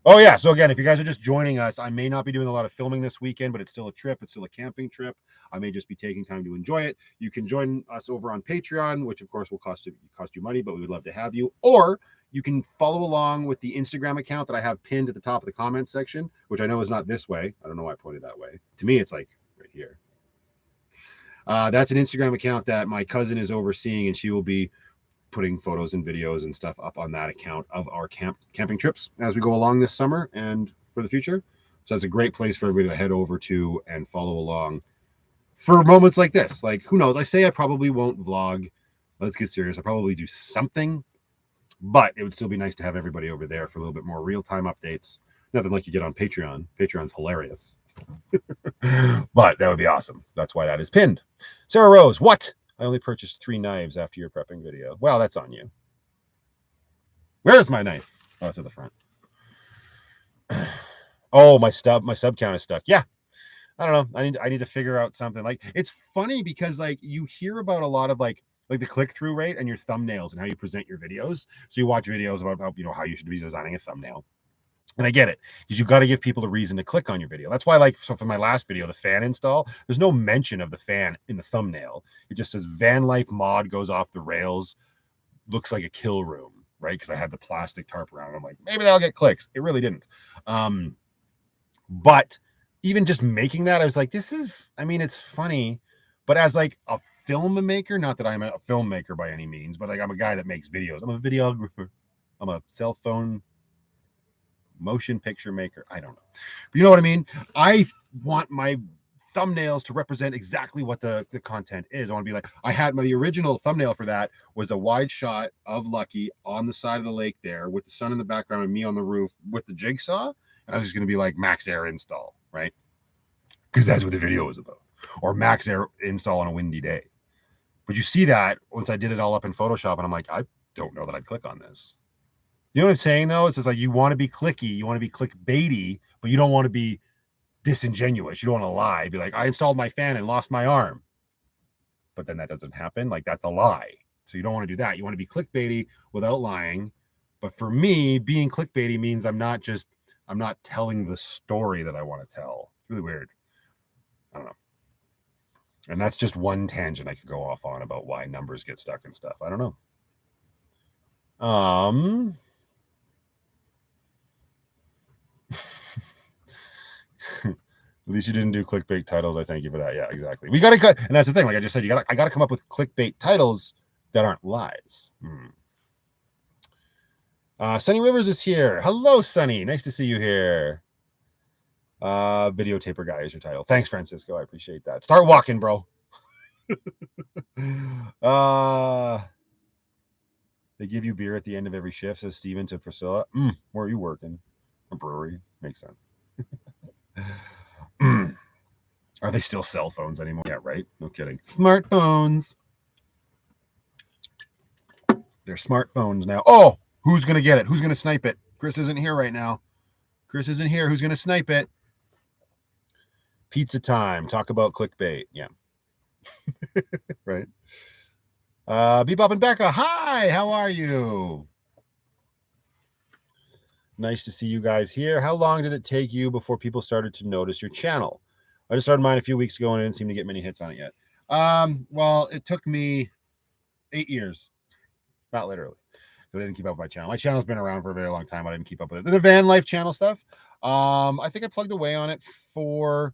A: Oh, yeah. So again, if you guys are just joining us, I may not be doing a lot of filming this weekend, but it's still a trip. It's still a camping trip. I may just be taking time to enjoy it. You can join us over on Patreon, which of course will cost you money, but we would love to have you. Or you can follow along with the Instagram account that I have pinned at the top of the comments section, which I know is not this way. I don't know why I pointed that way. To me, it's like right here. That's an Instagram account that my cousin is overseeing, and she will be putting photos and videos and stuff up on that account of our camping trips as we go along this summer and for the future. So that's a great place for everybody to head over to and follow along for moments like this. Like, who knows? I say I probably won't vlog. Let's get serious. I'll probably do something, but it would still be nice to have everybody over there for a little bit more real-time updates. Nothing like you get on Patreon. Patreon's hilarious. But that would be awesome. That's why that is pinned. Sarah Rose, what? I only purchased 3 knives after your prepping video. Well, that's on you. Where's my knife? Oh, it's at the front. Oh, my sub count is stuck. Yeah. I don't know. I need to figure out something. Like, it's funny because like you hear about a lot of like the click-through rate and your thumbnails and how you present your videos. So you watch videos about how you should be designing a thumbnail. And I get it, because you've got to give people a reason to click on your video. That's why, so for my last video, the fan install, there's no mention of the fan in the thumbnail. It just says van life mod goes off the rails, looks like a kill room, right? Because I had the plastic tarp around. I'm like, maybe that'll get clicks. It really didn't. But even just making that, I was like, it's funny. But as like a filmmaker, not that I'm a filmmaker by any means, but like I'm a guy that makes videos. I'm a videographer. I'm a cell phone motion picture maker. I don't know. But you know what I mean? I want my thumbnails to represent exactly what the content is. I want to be like, the original thumbnail for that was a wide shot of Lucky on the side of the lake there with the sun in the background and me on the roof with the jigsaw. And I was just going to be like Max Air install, right? Because that's what the video was about. Or Max Air install on a windy day. But you see that once I did it all up in Photoshop, and I'm like, I don't know that I'd click on this. You know what I'm saying, though? It's just like you want to be clicky, you want to be clickbaity, but you don't want to be disingenuous. You don't want to lie. Be like, I installed my fan and lost my arm. But then that doesn't happen. Like, that's a lie. So you don't want to do that. You want to be clickbaity without lying. But for me, being clickbaity means I'm not telling the story that I want to tell. It's really weird. I don't know. And that's just one tangent I could go off on about why numbers get stuck and stuff. I don't know. At least you didn't do clickbait titles. I thank you for that. Yeah, exactly. We got to cut, and that's the thing. Like I just said, I got to come up with clickbait titles that aren't lies. Sunny Rivers is here. Hello, Sunny. Nice to see you here. Videotaper guy is your title. Thanks, Francisco. I appreciate that. Start walking, bro. They give you beer at the end of every shift, says Steven to Priscilla. Where are you working? A brewery. Makes sense. Are they still cell phones anymore? Yeah, right? No kidding. Smartphones. They're smartphones now. Oh, who's going to get it? Who's going to snipe it? Chris isn't here right now. Chris isn't here. Who's going to snipe it? Pizza time. Talk about clickbait. Yeah. Right. Bebop and Becca. Hi, how are you? Nice to see you guys here. How long did it take you before people started to notice your channel? I just started mine a few weeks ago and I didn't seem to get many hits on it yet. Well, it took me 8 years. Not literally. Because I didn't keep up with my channel. My channel's been around for a very long time. I didn't keep up with it. The van life channel stuff. I think I plugged away on it from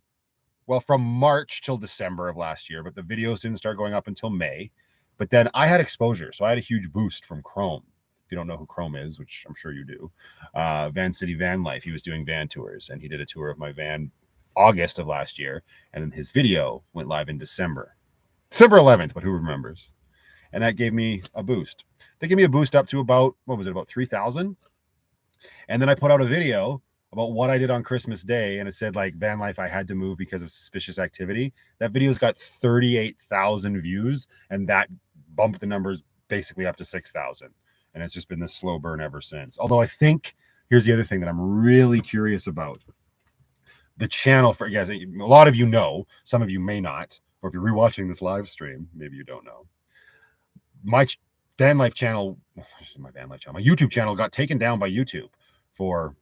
A: March till December of last year, but the videos didn't start going up until May. But then I had exposure. So I had a huge boost from Chrome. If you don't know who Chrome is, which I'm sure you do, Van City Van Life. He was doing van tours and he did a tour of my van August of last year. And then his video went live in December 11th, but who remembers? And that gave me a boost. They gave me a boost up to about 3,000. And then I put out a video about what I did on Christmas Day. And it said like van life, I had to move because of suspicious activity. That video's got 38,000 views and that bumped the numbers basically up to 6,000. And it's just been this slow burn ever since. Although I think here's the other thing that I'm really curious about. The channel, for you guys, a lot of you know, some of you may not, or if you're rewatching this live stream, maybe you don't know. My van life channel, my YouTube channel got taken down by YouTube for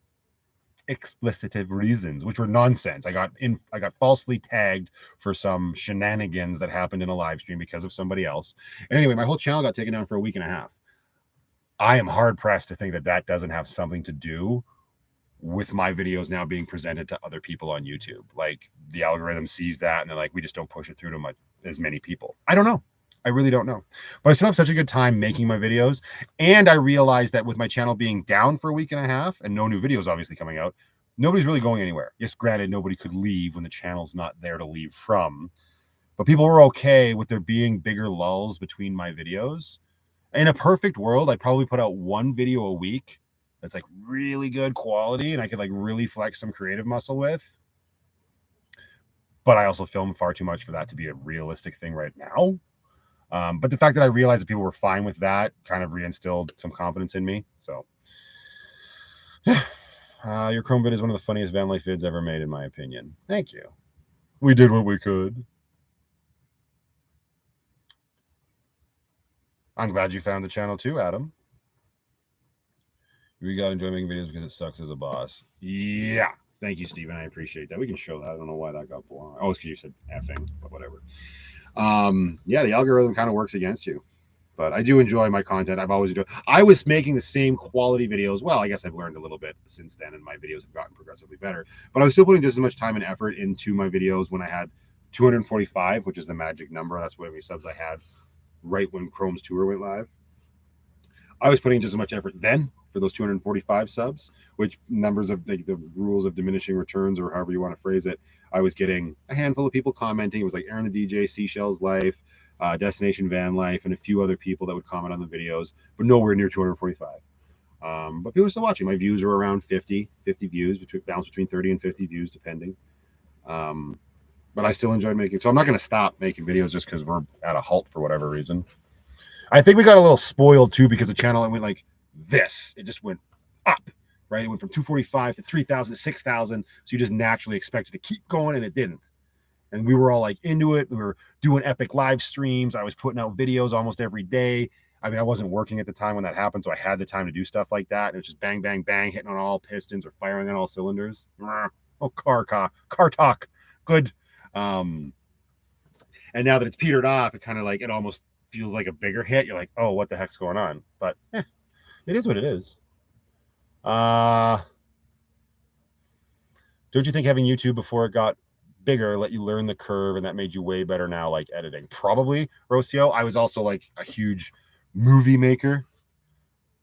A: explicitive reasons, which were nonsense. I got falsely tagged for some shenanigans that happened in a live stream because of somebody else. And anyway, my whole channel got taken down for a week and a half. I am hard pressed to think that doesn't have something to do with my videos now being presented to other people on YouTube. Like the algorithm sees that and they're like, we just don't push it through to as many people. I don't know. I really don't know. But I still have such a good time making my videos. And I realized that with my channel being down for a week and a half and no new videos obviously coming out, nobody's really going anywhere. Yes, granted, nobody could leave when the channel's not there to leave from. But people were okay with there being bigger lulls between my videos. In a perfect world, I'd probably put out one video a week that's like really good quality and I could like really flex some creative muscle with. But I also film far too much for that to be a realistic thing right now. But the fact that I realized that people were fine with that kind of reinstilled some confidence in me. So your Chrome vid is one of the funniest van life vids ever made, in my opinion. Thank you. We did what we could. I'm glad you found the channel too, Adam. We got to enjoy making videos because it sucks as a boss. Yeah. Thank you, Steven. I appreciate that. We can show that. I don't know why that got blown. Oh, it's because you said effing, but whatever. Yeah, the algorithm kind of works against you. But I do enjoy my content. I've always enjoyed. I was making the same quality videos. Well, I guess I've learned a little bit since then, and my videos have gotten progressively better. But I was still putting just as much time and effort into my videos when I had 245, which is the magic number. That's what many subs I had right when Chrome's tour went live. I was putting just as much effort then for those 245 subs, which numbers of like the rules of diminishing returns or however you want to phrase it. I was getting a handful of people commenting. It was like Aaron the DJ, Seashells Life, Destination Van Life, and a few other people that would comment on the videos, but nowhere near 245. But people are still watching. My views are around 50 views, bounce between 30 and 50 views, depending. But I still enjoyed making. So I'm not going to stop making videos just because we're at a halt for whatever reason. I think we got a little spoiled too because the channel went like this. It just went up, right? It went from 245 to 3,000 to 6,000. So you just naturally expected to keep going, and it didn't. And we were all like into it. We were doing epic live streams. I was putting out videos almost every day. I mean, I wasn't working at the time when that happened, so I had the time to do stuff like that. It was just bang, bang, bang, hitting on all pistons or firing on all cylinders. Oh, car talk. Good. And now that it's petered off, it kind of like, it almost feels like a bigger hit. You're like, oh, what the heck's going on? But it is what it is. Don't you think having YouTube before it got bigger let you learn the curve and that made you way better now, like editing? Probably, Rocio. I was also like a huge movie maker.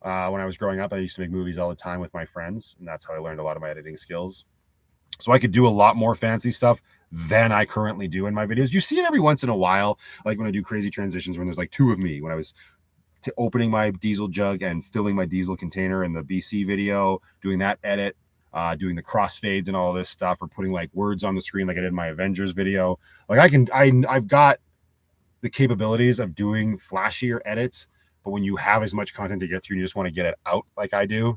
A: When I was growing up, I used to make movies all the time with my friends, and that's how I learned a lot of my editing skills. So I could do a lot more fancy stuff than I currently do in my videos. You see it every once in a while, like when I do crazy transitions when there's like two of me, when I was opening my diesel jug and filling my diesel container in the BC video, doing that edit, doing the crossfades and all this stuff, or putting like words on the screen like I did in my Avengers video. Like I've got the capabilities of doing flashier edits, but when you have as much content to get through and you just want to get it out like I do,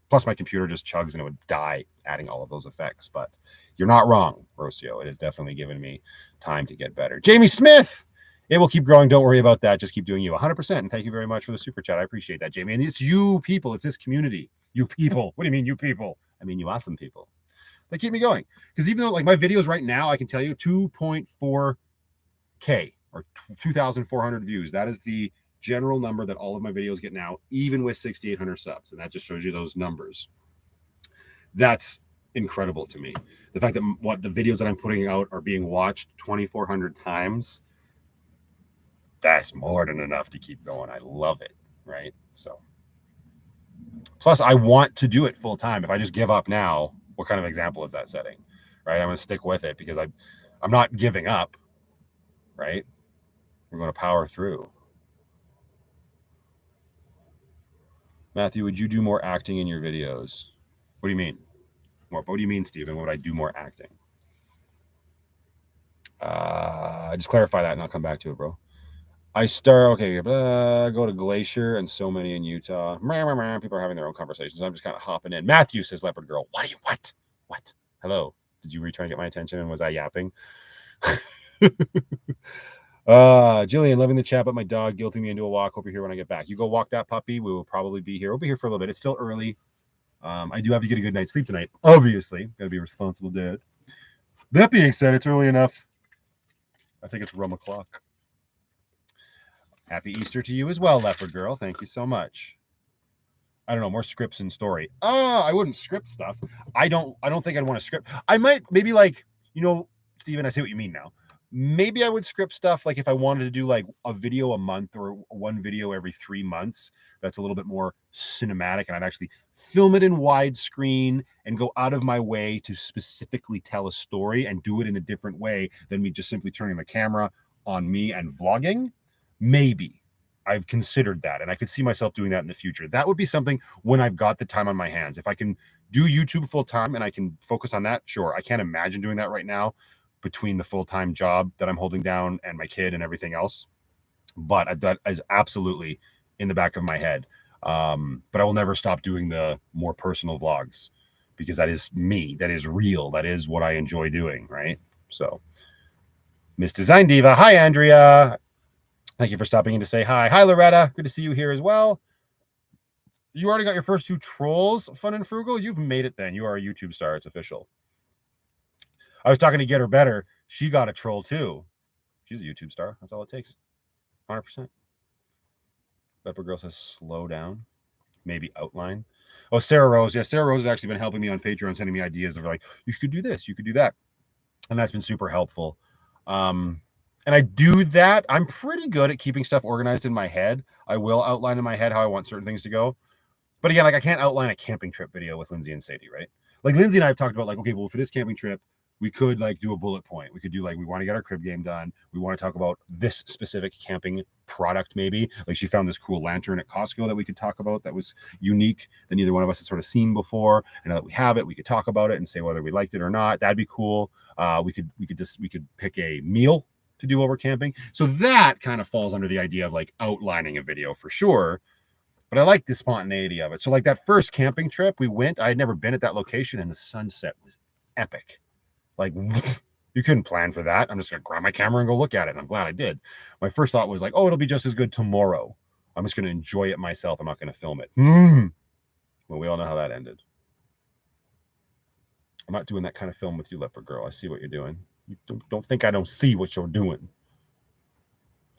A: plus my computer just chugs and it would die adding all of those effects. But you're not wrong, Rocio. It has definitely given me time to get better. Jamie Smith, it will keep growing. Don't worry about that. Just keep doing you 100%. And thank you very much for the super chat. I appreciate that, Jamie. And it's you people. It's this community. You people. What do you mean, you people? I mean, you awesome people. They keep me going. Because even though like my videos right now, I can tell you 2.4K or 2,400 views. That is the general number that all of my videos get now, even with 6,800 subs. And that just shows you those numbers. That's incredible to me. The fact that what the videos that I'm putting out are being watched 2,400 times, that's more than enough to keep going. I love it, right? So, plus I want to do it full time. If I just give up now, what kind of example is that setting, right? I'm going to stick with it because I'm not giving up, right? We're going to power through. Matthew, would you do more acting in your videos? What do you mean? What do you mean, Stephen? Would I do more acting? Just clarify that and I'll come back to it, bro. Okay, go to Glacier and so many in Utah. People are having their own conversations. I'm just kind of hopping in. Matthew says, Leopard Girl, what? Hello? Did you try to get my attention and was I yapping? Jillian, loving the chat, but my dog guilting me into a walk. Hope you're here when I get back. You go walk that puppy. We will probably be here. We'll be here for a little bit. It's still early. I do have to get a good night's sleep tonight. Obviously, gotta be a responsible dad. That being said, it's early enough. I think it's rum o'clock. Happy Easter to you as well, Leopard Girl. Thank you so much. I don't know, more scripts and story. I wouldn't script stuff. I don't think I'd want to script. I might maybe like, Steven, I see what you mean now. Maybe I would script stuff like if I wanted to do like a video a month or one video every 3 months. That's a little bit more cinematic, and I'd actually film it in widescreen and go out of my way to specifically tell a story and do it in a different way than me just simply turning the camera on me and vlogging. Maybe I've considered that, and I could see myself doing that in the future. That would be something when I've got the time on my hands. If I can do YouTube full time and I can focus on that, sure. I can't imagine doing that right now between the full-time job that I'm holding down and my kid and everything else. But that is absolutely in the back of my head. But I will never stop doing the more personal vlogs because that is me. That is real. That is what I enjoy doing, right? So, Miss Design Diva. Hi, Andrea. Thank you for stopping in to say hi. Hi, Loretta. Good to see you here as well. You already got your first 2 trolls, Fun and Frugal? You've made it then. You are a YouTube star. It's official. I was talking to Get Her Better. She got a troll too. She's a YouTube star. That's all it takes. 100%. Pepper Girl says slow down. Maybe outline. Oh, Sarah Rose. Yeah, Sarah Rose has actually been helping me on Patreon, sending me ideas of like, you could do this, you could do that. And that's been super helpful. And And I do that. I'm pretty good at keeping stuff organized in my head. I will outline in my head how I want certain things to go. But again, like I can't outline a camping trip video with Lindsay and Sadie, right? Like Lindsay and I have talked about like, okay, well, for this camping trip, we could like do a bullet point. We could do like, we want to get our crib game done. We want to talk about this specific camping product, maybe. Like she found this cool lantern at Costco that we could talk about that was unique that neither one of us had sort of seen before. And now that we have it, we could talk about it and say whether we liked it or not. That'd be cool. We could pick a meal to do while we're camping. So that kind of falls under the idea of like outlining a video for sure. But I like the spontaneity of it. So like that first camping trip we went, I had never been at that location and the sunset was epic. Like you couldn't plan for that. I'm just going to grab my camera and go look at it. And I'm glad I did. My first thought was like, oh, it'll be just as good tomorrow. I'm just going to enjoy it myself. I'm not going to film it. Well, we all know how that ended. I'm not doing that kind of film with you, leopard girl. I see what you're doing. You don't think I don't see what you're doing.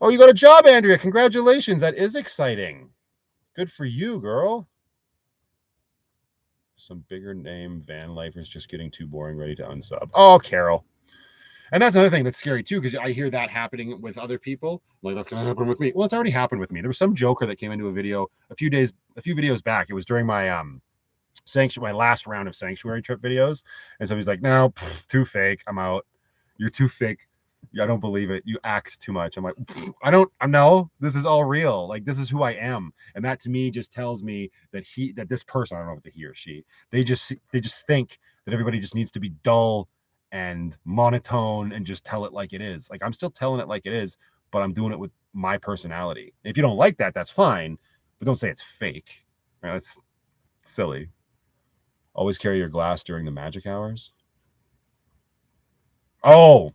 A: Oh, you got a job, Andrea. Congratulations. That is exciting. Good for you, girl. Some bigger name van lifers just getting too boring, ready to unsub. Oh, Carol. And that's another thing that's scary too, because I hear that happening with other people. Like that's gonna happen with me. Well, it's already happened with me. There was some joker that came into a video a few videos back. It was during my my last round of sanctuary trip videos. And so he's like, no, too fake. I'm out. You're too fake. I don't believe it. You act too much. I'm like, no, this is all real. Like, this is who I am. And that to me just tells me that this person, I don't know if it's a he or she, they just think that everybody just needs to be dull and monotone and just tell it like it is. Like, I'm still telling it like it is, but I'm doing it with my personality. If you don't like that, that's fine, but don't say it's fake. Right? That's silly. Always carry your glass during the magic hours. Oh,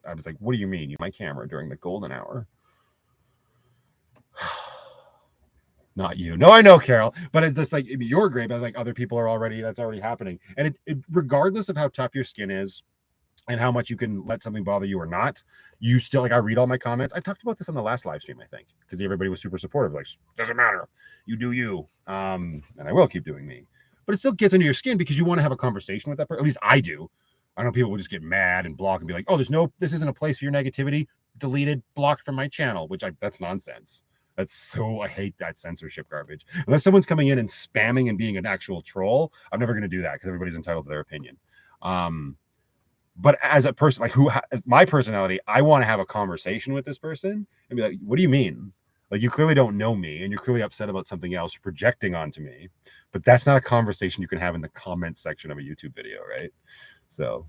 A: I was like, what do you mean? Use my camera during the golden hour. Not you. No, I know, Carol, but it's just like you're great, but like other people are already, that's already happening. And it regardless of how tough your skin is and how much you can let something bother you or not, you still, like, I read all my comments. I talked about this on the last live stream, I think, because everybody was super supportive. Like, doesn't matter. You do you. And I will keep doing me. But it still gets into your skin because you want to have a conversation with that person. At least I do. I know people will just get mad and block and be like, oh, this isn't a place for your negativity. Deleted, blocked from my channel, that's nonsense. I hate that censorship garbage. Unless someone's coming in and spamming and being an actual troll, I'm never going to do that because everybody's entitled to their opinion. But as a person, like my personality, I want to have a conversation with this person and be like, what do you mean? Like, you clearly don't know me and you're clearly upset about something else you're projecting onto me, but that's not a conversation you can have in the comments section of a YouTube video, right? So,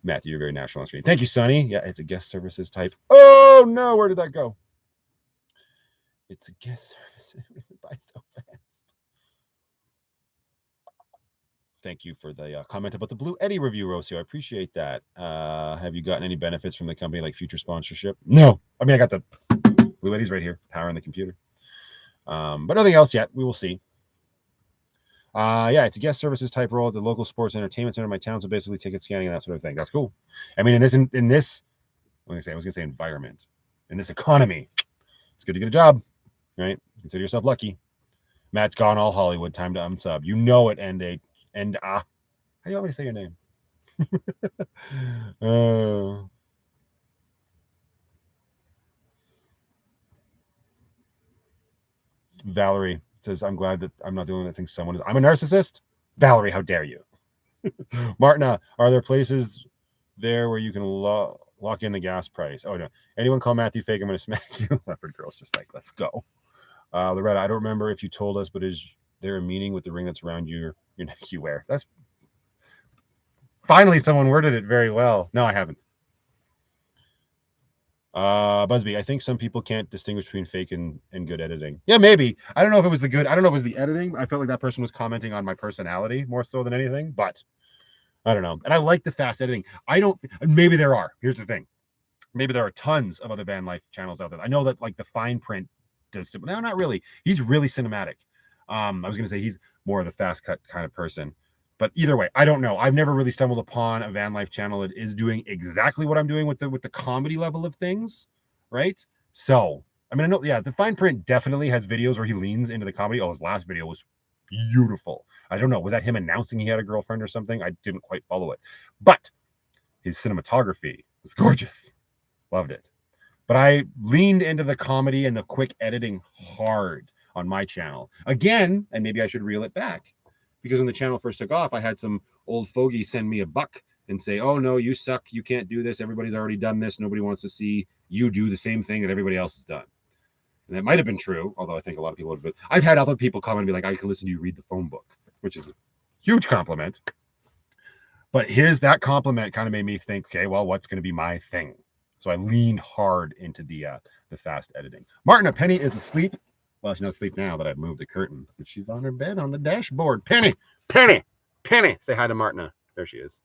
A: Matthew, you're very natural on screen. Thank you, Sonny. Yeah, it's a guest services type. Oh no, where did that go? It's a guest service. It went by so fast. Thank you for the comment about the Blue Eddie review, Rocio. I appreciate that. Have you gotten any benefits from the company, like future sponsorship? No. I mean, I got the Blue Eddie's right here, power on the computer. But nothing else yet. We will see. Yeah, it's a guest services type role at the local sports entertainment center in my town. So basically ticket scanning and that sort of thing. That's cool. I mean, in this, I was gonna say environment, in this economy, it's good to get a job, right? Consider yourself lucky. Matt's gone all Hollywood. Time to unsub. You know it. How do you want me to say your name? Valerie says, I'm glad that I'm not doing that thing someone is. I'm a narcissist? Valerie, how dare you? Martina, are there places there where you can lock in the gas price? Oh, no. Anyone call Matthew fake? I'm going to smack you. Leopard girl's just like, let's go. Loretta, I don't remember if you told us, but is there a meaning with the ring that's around your neck you wear? That's finally someone worded it very well. No, I haven't. Busby, I think some people can't distinguish between fake and good editing. Yeah, maybe. I don't know if it was the editing. I felt like that person was commenting on my personality more so than anything, but I don't know. And I like the fast editing. Maybe there are. Here's the thing. Maybe there are tons of other van life channels out there. I know that like the fine print does. No, not really. He's really cinematic. I was going to say he's more of the fast cut kind of person. But either way, I don't know. I've never really stumbled upon a van life channel that is doing exactly what I'm doing with the comedy level of things, right? So, I mean, I know, yeah, the fine print definitely has videos where he leans into the comedy. Oh, his last video was beautiful. I don't know. Was that him announcing he had a girlfriend or something? I didn't quite follow it. But his cinematography, was gorgeous. Loved it. But I leaned into the comedy and the quick editing hard on my channel. Again, and maybe I should reel it back. Because when the channel first took off, I had some old fogey send me a buck and say, oh no, you suck. You can't do this. Everybody's already done this. Nobody wants to see you do the same thing that everybody else has done. And that might have been true, although I think a lot of people would have been. I've had other people come and be like, I can listen to you read the phone book, which is a huge compliment. But that compliment kind of made me think, okay, well, what's going to be my thing? So I leaned hard into the fast editing. Martin, Penny is asleep. Well, she's not asleep now that I've moved the curtain, but she's on her bed on the dashboard. Penny. Say hi to Martina. There she is.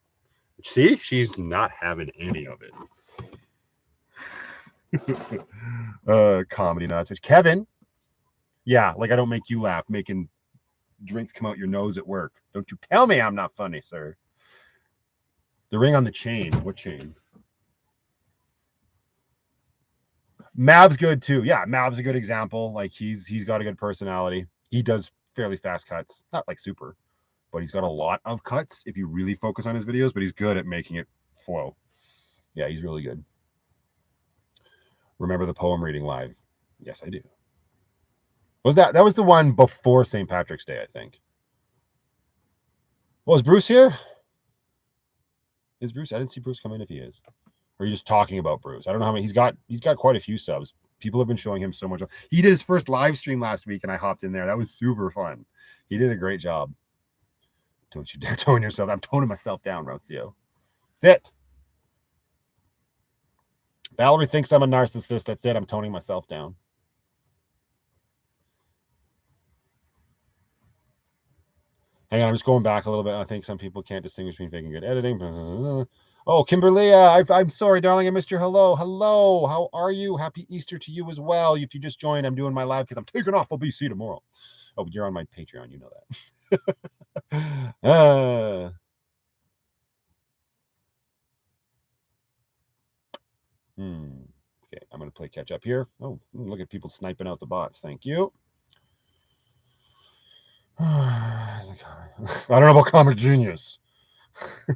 A: See, she's not having any of it. Comedy nuts. It's Kevin. Yeah, like I don't make you laugh, making drinks come out your nose at work. Don't you tell me I'm not funny, sir. The ring on the chain. What chain? Mav's good too. Yeah, Mav's a good example. Like he's got a good personality. He does fairly fast cuts. Not like super, but he's got a lot of cuts if you really focus on his videos, but he's good at making it flow. Yeah, he's really good. Remember the poem reading live? Yes, I do. That was the one before St. Patrick's Day, I think. Well, is Bruce here? Is Bruce? I didn't see Bruce come in if he is. Or are you just talking about Bruce? I don't know how many. He's got quite a few subs. People have been showing him so much. He did his first live stream last week, and I hopped in there. That was super fun. He did a great job. Don't you dare tone yourself. I'm toning myself down, Rocio. Sit. Valerie thinks I'm a narcissist. That's it. I'm toning myself down. Hang on, I'm just going back a little bit. I think some people can't distinguish between fake and good editing. Oh, Kimberly, I'm sorry, darling. I missed your hello. Hello, how are you? Happy Easter to you as well. If you just joined, I'm doing my live because I'm taking off BC tomorrow. Oh, but you're on my Patreon. You know that. Okay, I'm going to play catch up here. Oh, look at people sniping out the bots. Thank you. I don't know about Comic Genius,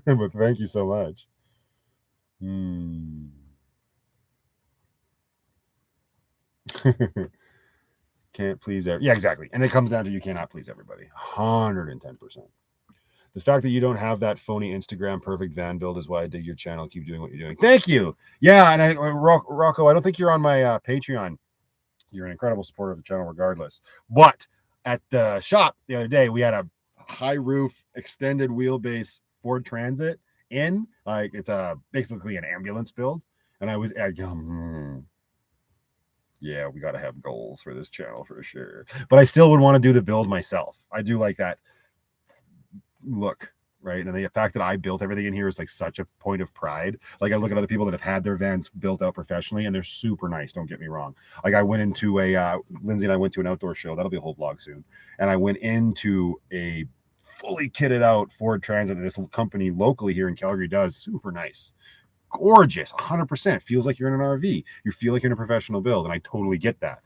A: but thank you so much. Can't please everybody. Yeah, exactly. And it comes down to you cannot please everybody. 110%. The fact that you don't have that phony Instagram perfect van build is why I dig your channel. Keep doing what you're doing. Thank you. Yeah, and Rocco, I don't think you're on my Patreon. You're an incredible supporter of the channel regardless. But at the shop the other day, we had a high roof, extended wheelbase Ford Transit in. Like it's basically an ambulance build. And I was yeah, we got to have goals for this channel for sure. But I still would want to do the build myself. I do like that look, right? And the fact that I built everything in here is like such a point of pride. Like I look at other people that have had their vans built out professionally and they're super nice. Don't get me wrong. Like I went into Lindsay and I went to an outdoor show. That'll be a whole vlog soon. And I went into a fully kitted out Ford Transit that this company locally here in Calgary does. Super nice. Gorgeous, 100%. Feels like you're in an RV. You feel like you're in a professional build, and I totally get that.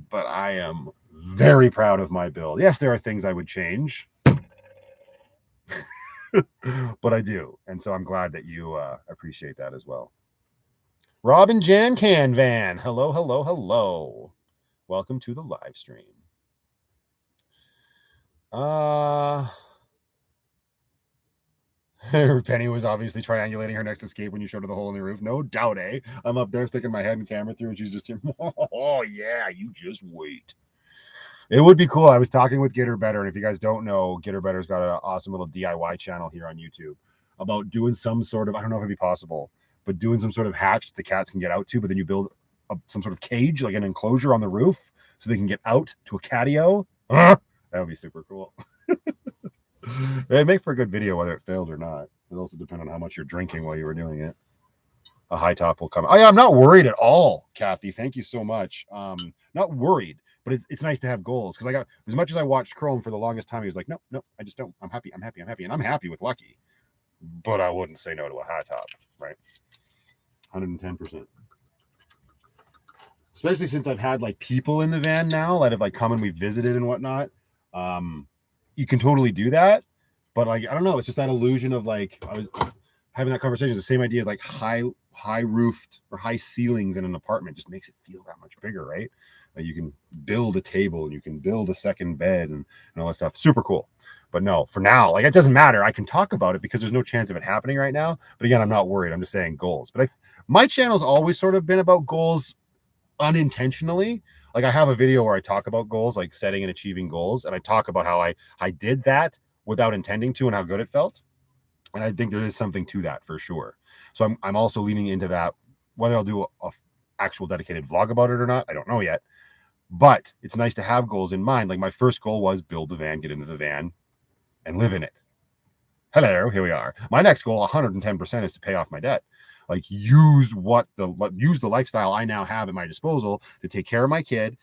A: But I am very proud of my build. Yes, there are things I would change, but I do, and so I'm glad that you appreciate that as well. Robin Jan Can Van, hello. Welcome to the live stream. Penny was obviously triangulating her next escape when you showed her the hole in the roof. No doubt, eh? I'm up there sticking my head and camera through, and she's just here. Oh, yeah, you just wait. It would be cool. I was talking with Get Her Better, and if you guys don't know, Get Her Better's got an awesome little DIY channel here on YouTube about doing some sort of, I don't know if it'd be possible, but doing some sort of hatch that the cats can get out to, but then you build some sort of cage, like an enclosure on the roof, so they can get out to a catio. That would be super cool. It'd make for a good video whether it failed or not. It also depends on how much you're drinking while you were doing it. A high top will come. Oh yeah, I'm not worried at all, Kathy. Thank you so much. Not worried, but it's nice to have goals because I got as much as I watched Chrome for the longest time. He was like, no, I just don't. I'm happy, and I'm happy with Lucky, but I wouldn't say no to a high top, right? 110%. Especially since I've had like people in the van now that have like come and we visited and whatnot. You can totally do that, but like I don't know, it's just that illusion of like having that conversation is the same idea as like high roofed or high ceilings in an apartment. Just makes it feel that much bigger, right? Like you can build a table and you can build a second bed and all that stuff. Super cool. But no, for now, like it doesn't matter. I can talk about it because there's no chance of it happening right now. But again, I'm not worried. I'm just saying goals. But my channel's always sort of been about goals unintentionally. Like I have a video where I talk about goals, like setting and achieving goals, and I talk about how I did that without intending to and how good it felt. And I think there is something to that for sure. So I'm also leaning into that. Whether I'll do a actual dedicated vlog about it or not, I don't know yet. But it's nice to have goals in mind. Like my first goal was build the van, get into the van, and live in it. Hello, here we are. My next goal, 110%, is to pay off my debt. Like use the lifestyle I now have at my disposal to take care of my kid,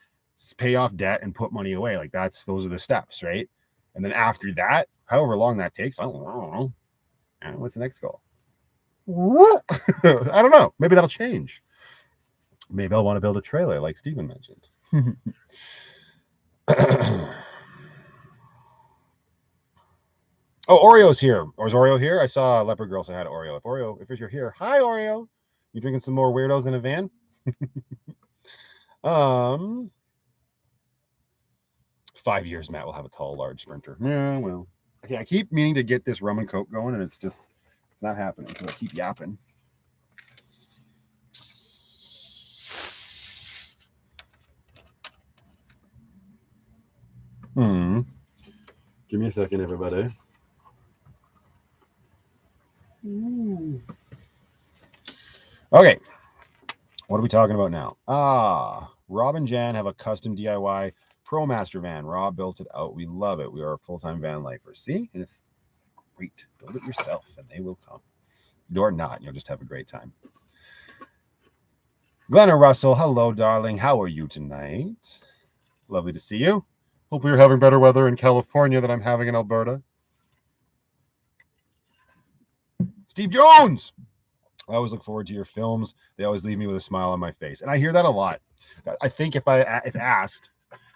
A: pay off debt, and put money away. Like those are the steps, right? And then after that, however long that takes, I don't know. What's the next goal? I don't know. Maybe that'll change. Maybe I'll want to build a trailer like Steven mentioned. Oh, Oreo's here. Or is Oreo here? I saw Leopard Girl say hi to Oreo. If you're here, hi Oreo. You drinking some more weirdos in a van? 5 years, Matt will have a tall, large sprinter. Yeah, well. Okay, I keep meaning to get this rum and coke going, and it's not happening because I keep yapping. Give me a second, everybody. Okay. What are we talking about now? Rob and Jan have a custom DIY ProMaster van. Rob built it out. We love it. We are full-time van lifers. See? And it's great. Build it yourself and they will come. You're not. You'll just have a great time. Glenna Russell. Hello, darling. How are you tonight? Lovely to see you. Hopefully you're having better weather in California than I'm having in Alberta. Steve Jones. I always look forward to your films. They always leave me with a smile on my face. And I hear that a lot. I think if asked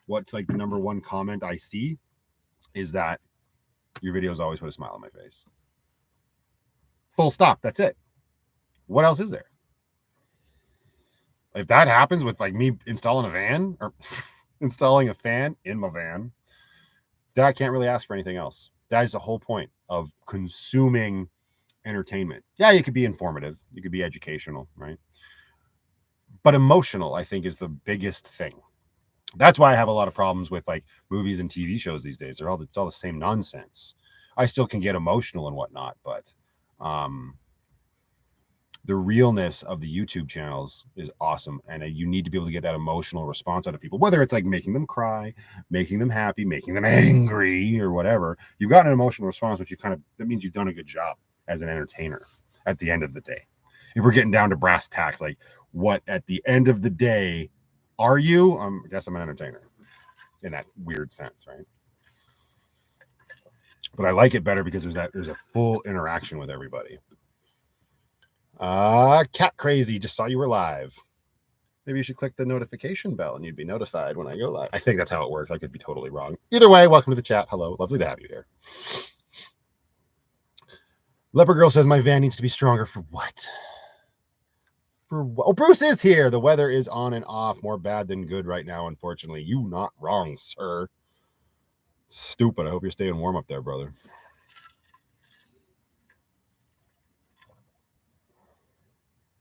A: what's like the number one comment I see is that your videos always put a smile on my face. Full stop. That's it. What else is there? If that happens with like me installing a van or installing a fan in my van, then I can't really ask for anything else. That is the whole point of consuming entertainment. Yeah, you could be informative, you could be educational, right? But emotional, I think, is the biggest thing. That's why I have a lot of problems with like movies and TV shows these days. It's all the same nonsense. I still can get emotional and whatnot, but the realness of the YouTube channels is awesome. And you need to be able to get that emotional response out of people, whether it's like making them cry, making them happy, making them angry or whatever. You've got an emotional response, which that means you've done a good job as an entertainer at the end of the day. If we're getting down to brass tacks, like what at the end of the day are you? I guess I'm an entertainer in that weird sense, right? But I like it better because there's a full interaction with everybody. Cat Crazy, just saw you were live. Maybe you should click the notification bell and you'd be notified when I go live. I think that's how it works. I could be totally wrong. Either way, welcome to the chat. Hello, lovely to have you here. Leopard Girl says my van needs to be stronger for what? Oh, Bruce is here. The weather is on and off, more bad than good right now, unfortunately. You not wrong, sir. Stupid. I hope you're staying warm up there, brother.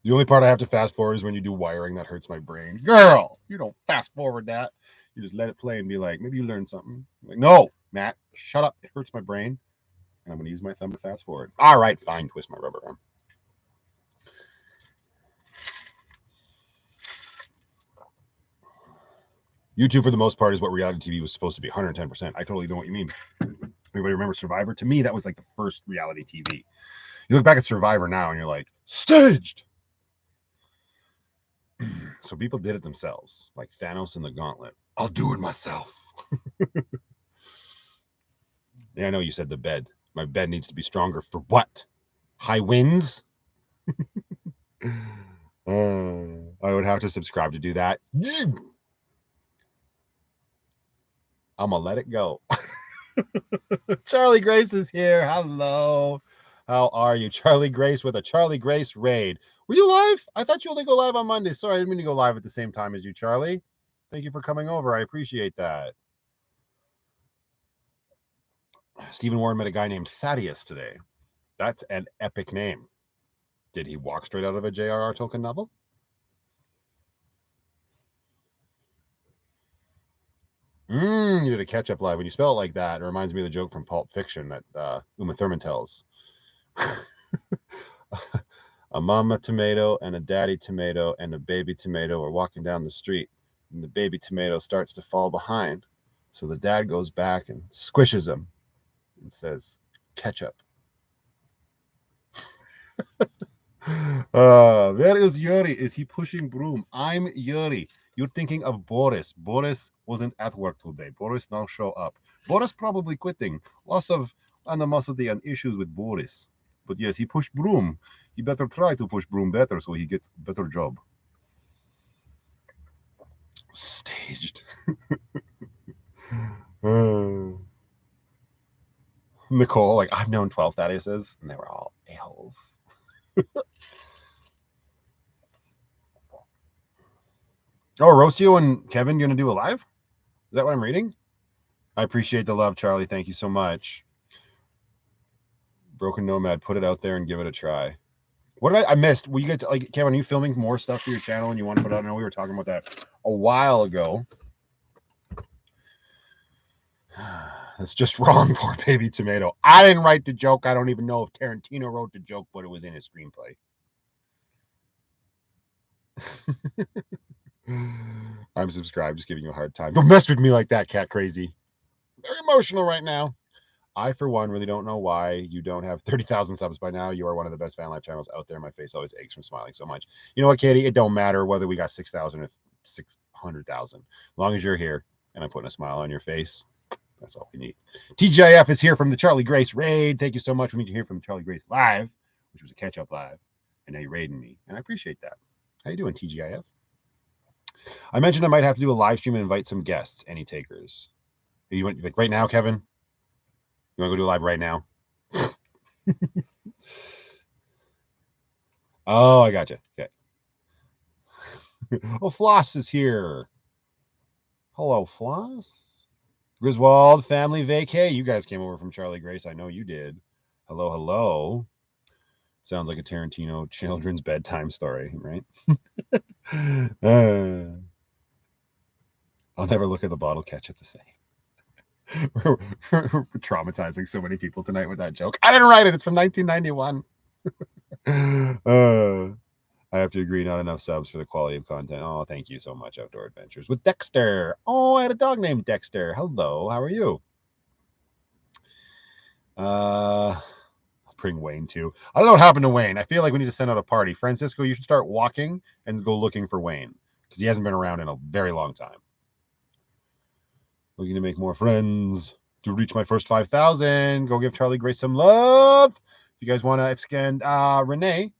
A: The only part I have to fast forward is when you do wiring. That hurts my brain. Girl, you don't fast forward that. You just let it play and be like, maybe you learned something. Like, no, Matt, shut up. It hurts my brain. And I'm going to use my thumb to fast forward. All right, fine. Twist my rubber arm. YouTube, for the most part, is what reality TV was supposed to be, 110%. I totally know what you mean. Everybody remember Survivor? To me, that was like the first reality TV. You look back at Survivor now and you're like, staged. So people did it themselves, like Thanos in the Gauntlet. I'll do it myself. Yeah, I know you said the bed. My bed needs to be stronger for what? High winds? I would have to subscribe to do that. I'm gonna let it go. Charlie Grace is here. Hello. How are you? Charlie Grace with a Charlie Grace raid. Were you live? I thought you only go live on Monday. Sorry, I didn't mean to go live at the same time as you, Charlie. Thank you for coming over. I appreciate that. Stephen Warren met a guy named Thaddeus today. That's an epic name. Did he walk straight out of a J.R.R. Tolkien novel? You did a catch-up live. When you spell it like that, it reminds me of the joke from Pulp Fiction that Uma Thurman tells. A mama tomato and a daddy tomato and a baby tomato are walking down the street, and the baby tomato starts to fall behind. So the dad goes back and squishes him and says, ketchup. Where is Yuri? Is he pushing broom? I'm Yuri. You're thinking of Boris. Boris wasn't at work today. Boris now show up. Boris probably quitting. Lots of animosity and issues with Boris. But yes, he pushed broom. He better try to push broom better so he gets better job. Staged. Nicole, like, I've known 12 Thaddeus's, and they were all a-holes. Oh, Rocio and Kevin, you going to do a live? Is that what I'm reading? I appreciate the love, Charlie. Thank you so much. Broken Nomad, put it out there and give it a try. What did I missed? Will you get to, like, Kevin, are you filming more stuff for your channel and you want to put it out? I know we were talking about that a while ago. That's just wrong, poor baby tomato. I didn't write the joke. I don't even know if Tarantino wrote the joke, but it was in his screenplay. I'm subscribed, just giving you a hard time. Don't mess with me like that, cat crazy. Very emotional right now. I, for one, really don't know why you don't have 30,000 subs by now. You are one of the best fan life channels out there. My face always aches from smiling so much. You know what, Katie? It don't matter whether we got 6,000 or 600,000. As long as you're here and I'm putting a smile on your face, that's all we need. TGIF is here from the Charlie Grace raid. Thank you so much. We need to hear from Charlie Grace live, which was a catch-up live. And now you're raiding me. And I appreciate that. How you doing, TGIF? I mentioned I might have to do a live stream and invite some guests. Any takers? You want, like, right now, Kevin? You want to go do a live right now? Oh, I gotcha. Okay. Oh, Floss is here. Hello, Floss. Griswold, family vacay. You guys came over from Charlie Grace. I know you did. Hello, hello. Sounds like a Tarantino children's bedtime story, right? I'll never look at the bottle ketchup the same. We're traumatizing so many people tonight with that joke. I didn't write it. It's from 1991. I have to agree, not enough subs for the quality of content. Oh, thank you so much, Outdoor Adventures with Dexter. Oh, I had a dog named Dexter. Hello, how are you? Bring Wayne too. I don't know what happened to Wayne. I feel like we need to send out a party. Francisco, you should start walking and go looking for Wayne because he hasn't been around in a very long time. Looking to make more friends to reach my first 5,000. Go give Charlie Grace some love. If you guys want to extend, Renee,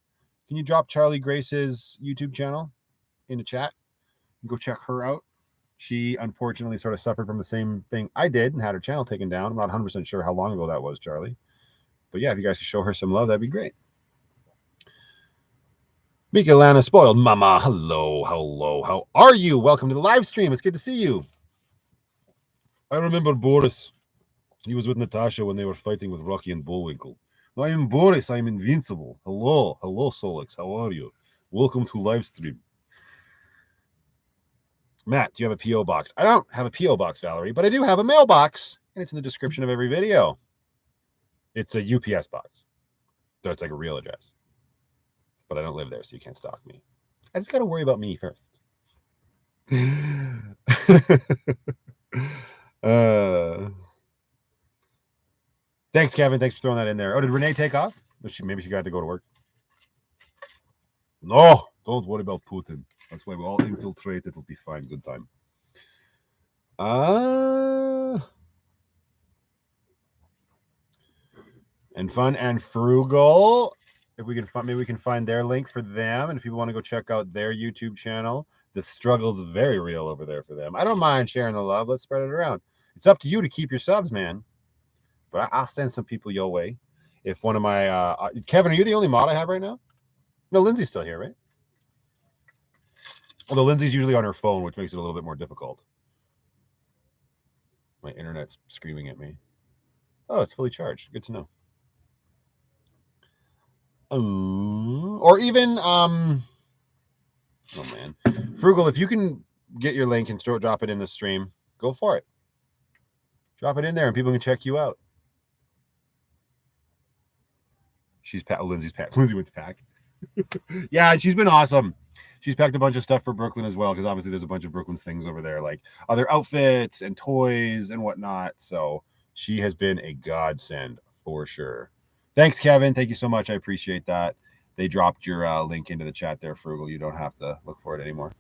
A: can you drop Charlie Grace's YouTube channel in the chat? Go check her out. She unfortunately sort of suffered from the same thing I did and had her channel taken down. I'm not 100% sure how long ago that was, Charlie. But yeah, if you guys could show her some love, that'd be great. Michelana Spoiled Mama. Hello, hello. How are you? Welcome to the live stream. It's good to see you. I remember Boris. He was with Natasha when they were fighting with Rocky and Bullwinkle. I am Boris. I'm invincible. Hello. Hello, Solix. How are you? Welcome to live stream. Matt, do you have a P.O. box? I don't have a P.O. box, Valerie, but I do have a mailbox, and it's in the description of every video. It's a UPS box. So it's like a real address. But I don't live there, so you can't stalk me. I just got to worry about me first. Thanks, Kevin. Thanks for throwing that in there. Oh, did Renee take off? Maybe she got to go to work. No, don't worry about Putin. That's why we all infiltrate. It'll be fine. Good time. And Fun and Frugal. If we can find, maybe we can find their link for them. And if people want to go check out their YouTube channel, the struggle's very real over there for them. I don't mind sharing the love. Let's spread it around. It's up to you to keep your subs, man. But I'll send some people your way. if one of my Kevin, are you the only mod I have right now? No, Lindsay's still here, right? Although Lindsay's usually on her phone, which makes it a little bit more difficult. My internet's screaming at me. Oh, it's fully charged. Good to know. Or even oh man, Frugal, if you can get your link and drop it in the stream, go for it. Drop it in there and people can check you out. She's Lindsay's packed. Lindsay went to pack. Yeah, she's been awesome. She's packed a bunch of stuff for Brooklyn as well, because obviously there's a bunch of Brooklyn's things over there, like other outfits and toys and whatnot. So she has been a godsend for sure. Thanks, Kevin. Thank you so much. I appreciate that. They dropped your link into the chat there, Frugal. You don't have to look for it anymore.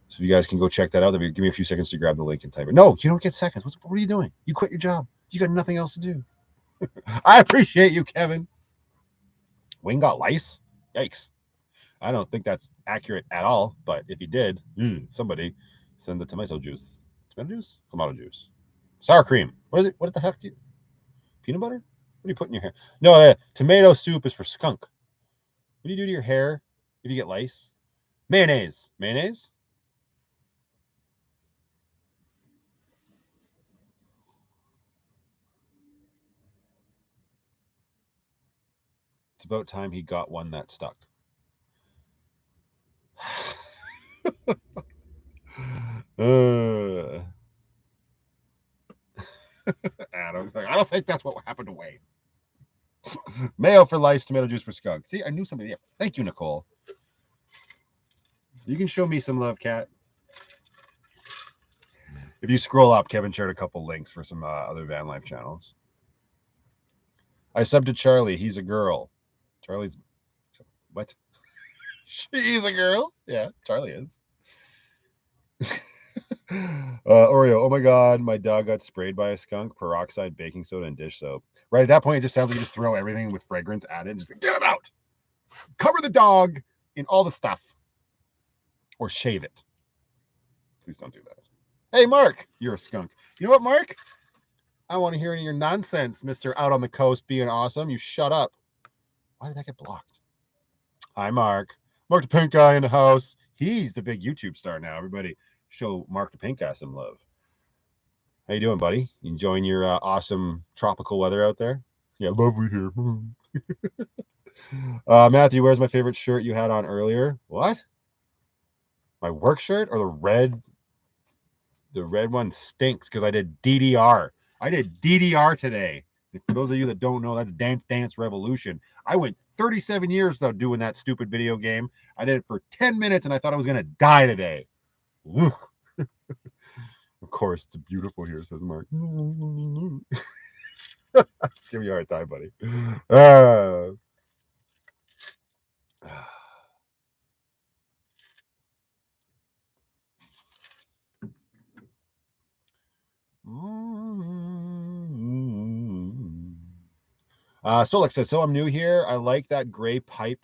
A: So if you guys can go check that out, give me a few seconds to grab the link and type it. No, you don't get seconds. What are you doing? You quit your job. You got nothing else to do. I appreciate you, Kevin. Wayne got lice? Yikes. I don't think that's accurate at all, but if he did, somebody send the tomato juice. Tomato juice? Tomato juice. Sour cream. What is it? What the heck do you... Peanut butter? What do you put in your hair? No, tomato soup is for skunk. What do you do to your hair if you get lice? Mayonnaise. Mayonnaise? It's about time he got one that stuck. Adam, I don't think that's what happened to Wayne. Mayo for lice, tomato juice for skunk. See, I knew somebody. Yeah. Thank you, Nicole. You can show me some love, Kat. If you scroll up, Kevin shared a couple links for some other van life channels. I subbed to Charlie. He's a girl. Charlie's what? She's a girl. Yeah, Charlie is. Oreo. Oh my god, my dog got sprayed by a skunk. Peroxide, baking soda, and dish soap. Right at that point, it just sounds like you just throw everything with fragrance at it and just get it out. Cover the dog in all the stuff, or shave it. Please don't do that. Hey, Mark, you're a skunk. You know what, Mark? I don't want to hear any of your nonsense, Mr. Out on the Coast being awesome. You shut up. Why did that get blocked? Hi, Mark. Mark the Pink Guy in the house. He's the big YouTube star now. Everybody show Mark the Pink Guy some love. How you doing, buddy? You enjoying your awesome tropical weather out there? Yeah, lovely here. Matthew, where's my favorite shirt you had on earlier? What? My work shirt or the red? The red one stinks because I did DDR. I did DDR today. And for those of you that don't know, that's Dance Dance Revolution. I went 37 years without doing that stupid video game. I did it for 10 minutes and I thought I was going to die today. Of course, it's beautiful here, says Mark. I'm just giving you a hard time, buddy. Solix says, so I'm new here. I like that gray pipe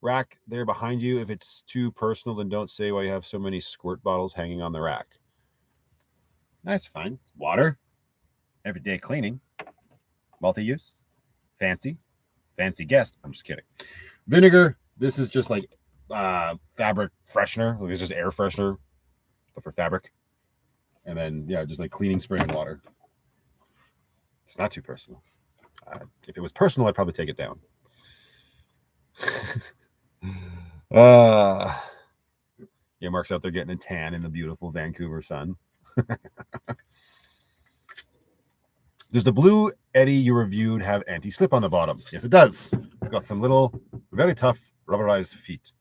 A: rack there behind you. If it's too personal, then don't say why you have so many squirt bottles hanging on the rack. That's fine. Water, everyday cleaning, multi-use, fancy guest. I'm just kidding. Vinegar. This is just like fabric freshener. Like it's just air freshener, but for fabric. And then yeah, just like cleaning spray and water. It's not too personal. If it was personal, I'd probably take it down. Yeah, Mark's out there getting a tan in the beautiful Vancouver sun. Does the blue Eddie you reviewed have anti-slip on the bottom? Yes, it does. It's got some little, very tough rubberized feet.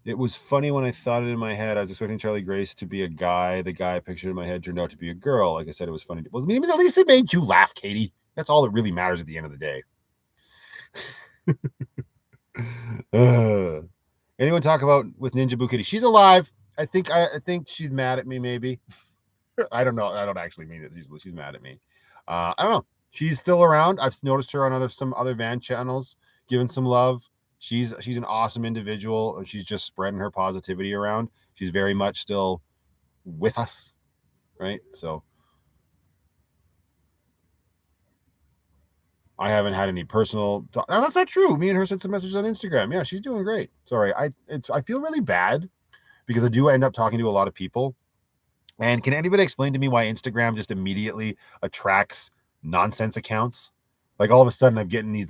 A: It was funny when I thought it in my head. I was expecting Charlie Grace to be a guy. The guy I pictured in my head turned out to be a girl. Like I said, it was funny. Well, I mean, at least it made you laugh, Katie. That's all that really matters at the end of the day. Anyone talk about with Ninja Boo Kitty? She's alive. I think she's mad at me. Maybe. I don't know. I don't actually mean it. She's mad at me. I don't know. She's still around. I've noticed her on some other van channels, giving some love. She's an awesome individual, and she's just spreading her positivity around. She's very much still with us. right? So I haven't had any personal talk. No, that's not true. Me and her sent some messages on Instagram. Yeah, she's doing great. Sorry, I feel really bad because I do end up talking to a lot of people. And can anybody explain to me why Instagram just immediately attracts nonsense accounts? Like all of a sudden, I'm getting these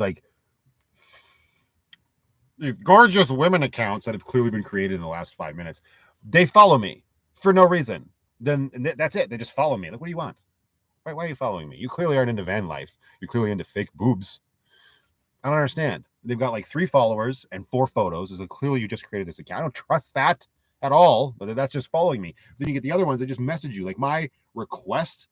A: gorgeous women accounts that have clearly been created in the last 5 minutes. They follow me for no reason. Then that's it. They just follow me. Like, what do you want? Why are you following me? You clearly aren't into van life. You're clearly into fake boobs. I don't understand. They've got like 3 followers and 4 photos. So clearly you just created this account. I don't trust that at all, but that's just following me. Then you get the other ones that just message you. Like my request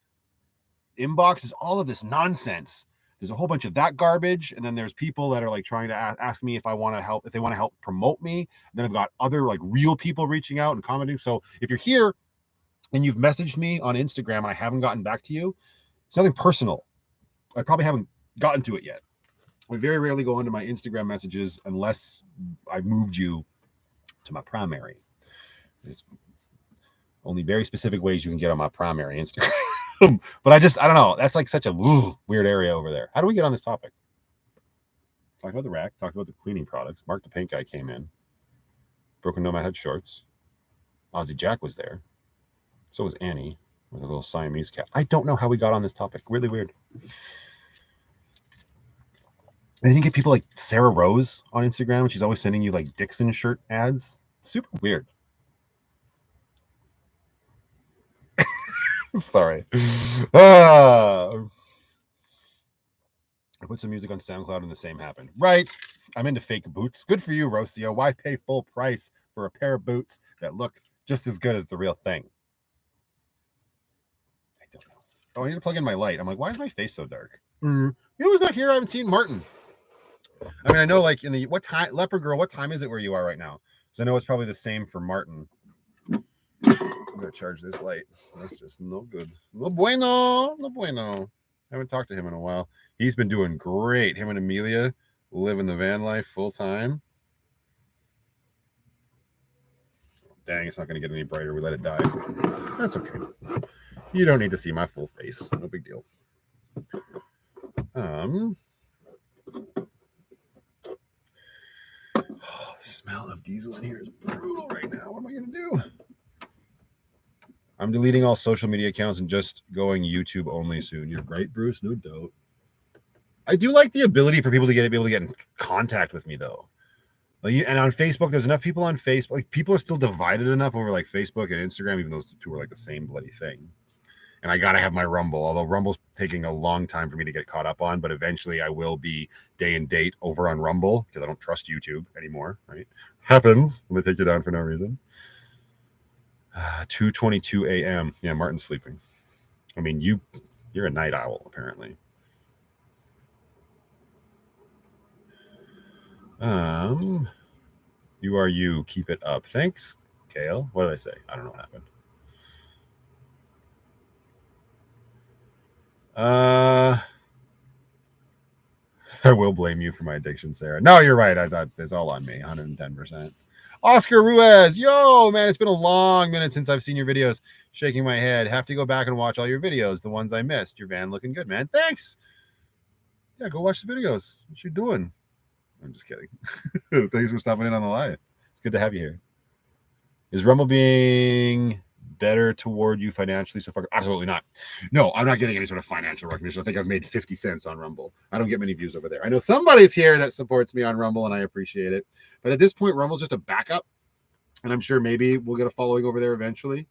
A: inbox is all of this nonsense. There's a whole bunch of that garbage, and then there's people that are like trying to ask me if I want to help, if they want to help promote me. And then I've got other like real people reaching out and commenting. So if you're here and you've messaged me on Instagram and I haven't gotten back to you, it's nothing personal. I probably haven't gotten to it yet. I very rarely go into my Instagram messages unless I've moved you to my primary. There's only very specific ways you can get on my primary Instagram. But I don't know. That's like such a weird area over there. How do we get on this topic? Talked about the rack, talked about the cleaning products. Mark the paint guy came in. Broken Nomad had shorts. Aussie Jack was there. So was Annie with a little Siamese cat. I don't know how we got on this topic. Really weird. And then you get people like Sarah Rose on Instagram. She's always sending you like Dixon shirt ads. Super weird. Sorry. I put some music on SoundCloud and the same happened. Right. I'm into fake boots. Good for you, Rocio. Why pay full price for a pair of boots that look just as good as the real thing? I don't know. Oh, I need to plug in my light. I'm like, why is my face so dark? You know who's not here? I haven't seen Martin. I mean, I know like in the what time, Leopard Girl, what time is it where you are right now? Because I know it's probably the same for Martin. I'm gonna charge this light. That's just no good. No bueno. No bueno. I haven't talked to him in a while. He's been doing great. Him and Amelia living the van life full time. Dang, it's not gonna get any brighter. We let it die. That's okay. You don't need to see my full face. No big deal. Oh, the smell of diesel in here is brutal right now. What am I gonna do? I'm deleting all social media accounts and just going YouTube only soon. You're right, Bruce. No doubt. I do like the ability for people to be able to get in contact with me though. Like, and on Facebook, there's enough people on Facebook. Like people are still divided enough over like Facebook and Instagram, even though those two are like the same bloody thing. And I gotta have my Rumble, although Rumble's taking a long time for me to get caught up on. But eventually, I will be day and date over on Rumble because I don't trust YouTube anymore. Right? Happens. I'm gonna take you down for no reason. 2:22 a.m. Yeah, Martin's sleeping. I mean, you're a night owl apparently. You are you. Keep it up. Thanks, Kale. What did I say? I don't know what happened. I will blame you for my addiction, Sarah. No, you're right. I thought it's all on me, 110%. Oscar Ruiz, yo, man, it's been a long minute since I've seen your videos. Shaking my head. Have to go back and watch all your videos, the ones I missed. Your van looking good, man. Thanks. Yeah, go watch the videos. What you doing? I'm just kidding. Thanks for stopping in on the live. It's good to have you here. Is Rumble being better toward you financially so far? Absolutely not. No, I'm not getting any sort of financial recognition. I think I've made 50 cents on Rumble. I don't get many views over there. I know somebody's here that supports me on Rumble, and I appreciate it. But at this point, Rumble's just a backup, and I'm sure maybe we'll get a following over there eventually.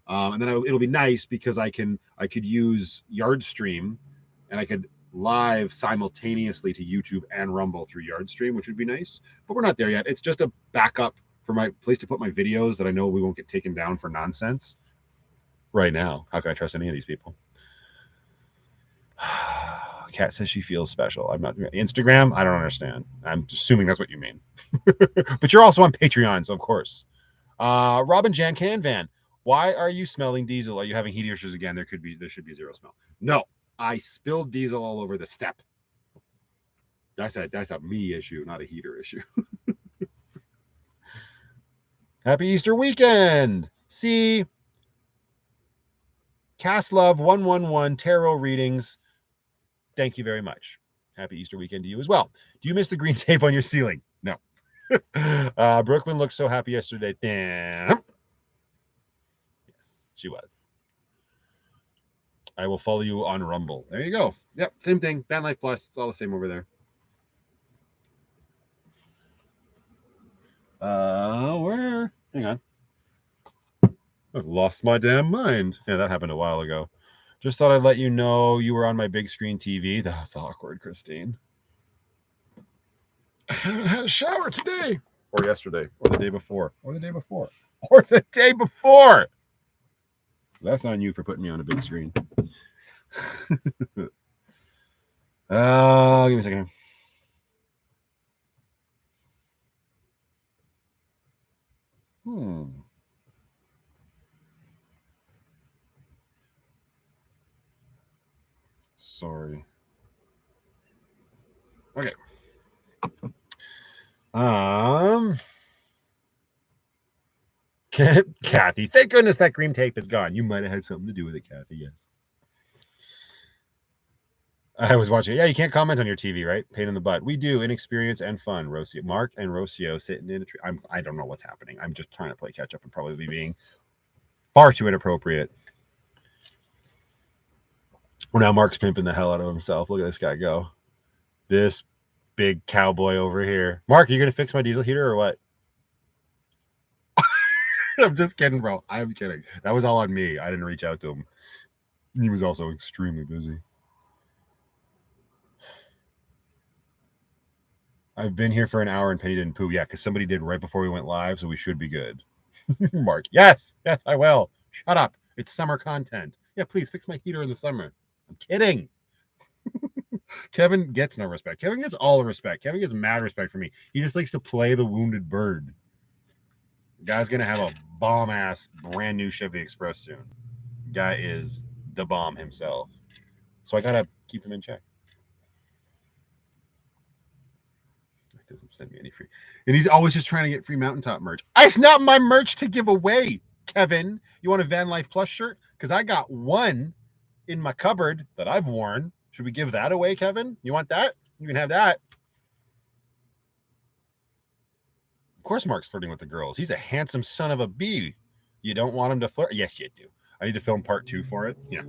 A: And then it'll be nice because I could use Yardstream, and I could live simultaneously to YouTube and Rumble through Yardstream, which would be nice. But we're not there yet. It's just a backup for my place to put my videos that I know we won't get taken down for nonsense. Right now, how can I trust any of these people? Kat says she feels special. I'm not Instagram. I don't understand. I'm assuming that's what you mean. But you're also on Patreon, so of course. Robin Jan Canvan. Why are you smelling diesel? Are you having heat issues again? There should be zero smell. No, I spilled diesel all over the step. That's a me issue, not a heater issue. Happy Easter weekend. See, Cast Love 111 Tarot Readings. Thank you very much. Happy Easter weekend to you as well. Do you miss the green tape on your ceiling? No. Brooklyn looked so happy yesterday. Damn. Yes, she was. I will follow you on Rumble. There you go. Yep, same thing. Van Life Plus. It's all the same over there. Where? Hang on. I've lost my damn mind. Yeah, that happened a while ago. Just thought I'd let you know you were on my big screen TV. That's awkward, Christine. I haven't had a shower today. Or yesterday. Or the day before. Or the day before. Or the day before. That's on you for putting me on a big screen. Give me a second. Sorry. Okay. Kathy, thank goodness that green tape is gone. You might have had something to do with it, Kathy. Yes. I was watching. Yeah, you can't comment on your TV, right? Pain in the butt. We do inexperience and fun. Rocio, Mark and Rocio sitting in a tree. I don't know what's happening. I'm just trying to play catch up and probably being far too inappropriate. Well, now Mark's pimping the hell out of himself. Look at this guy go. This big cowboy over here. Mark, are you gonna fix my diesel heater or what? I'm just kidding, bro. I'm kidding. That was all on me. I didn't reach out to him. He was also extremely busy. I've been here for an hour and Penny didn't poo. Yeah, because somebody did right before we went live, so we should be good. Mark, yes, I will. Shut up. It's summer content. Yeah, please fix my heater in the summer. I'm kidding. Kevin gets no respect. Kevin gets all the respect. Kevin gets mad respect for me. He just likes to play the wounded bird. The guy's going to have a bomb-ass brand new Chevy Express soon. The guy is the bomb himself. So I got to keep him in check. He doesn't send me any free. And he's always just trying to get free mountaintop merch. It's not my merch to give away, Kevin. You want a Van Life Plus shirt? Because I got one in my cupboard that I've worn. Should we give that away, Kevin? You want that? You can have that. Of course Mark's flirting with the girls. He's a handsome son of a bee. You don't want him to flirt? Yes, you do. I need to film part 2 for it. Yeah.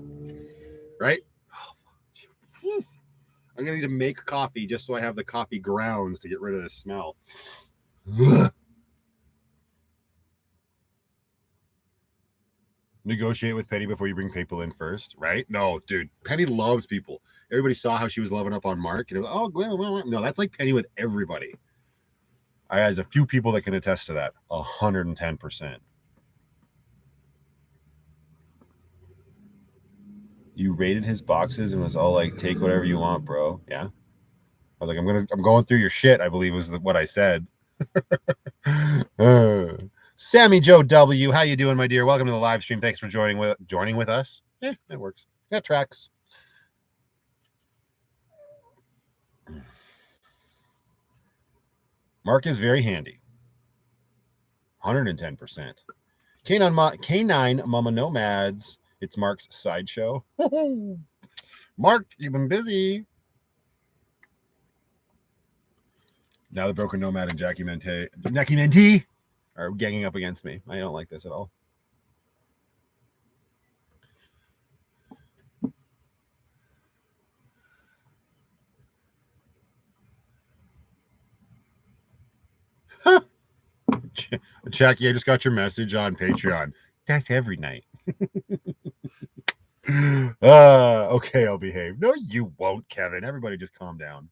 A: Right? I'm going to need to make coffee just so I have the coffee grounds to get rid of this smell. Negotiate with Penny before you bring people in first, right? No, dude. Penny loves people. Everybody saw how she was loving up on Mark. And it was, oh, no, that's like Penny with everybody. There's a few people that can attest to that. 110%. You rated his boxes and was all like, take whatever you want, bro. Yeah. I was like, I'm going through your shit, I believe was what I said. Sammy Joe W, how you doing, my dear? Welcome to the live stream. Thanks for joining with us. Yeah, it works. That tracks. Mark is very handy. 110%. Canine Mama Nomads. It's Mark's sideshow. Mark, you've been busy. Now the Broken Nomad and Jackie Mentee are ganging up against me. I don't like this at all. Jackie, I just got your message on Patreon. That's every night. Okay, I'll behave. No, you won't, Kevin. Everybody just calm down.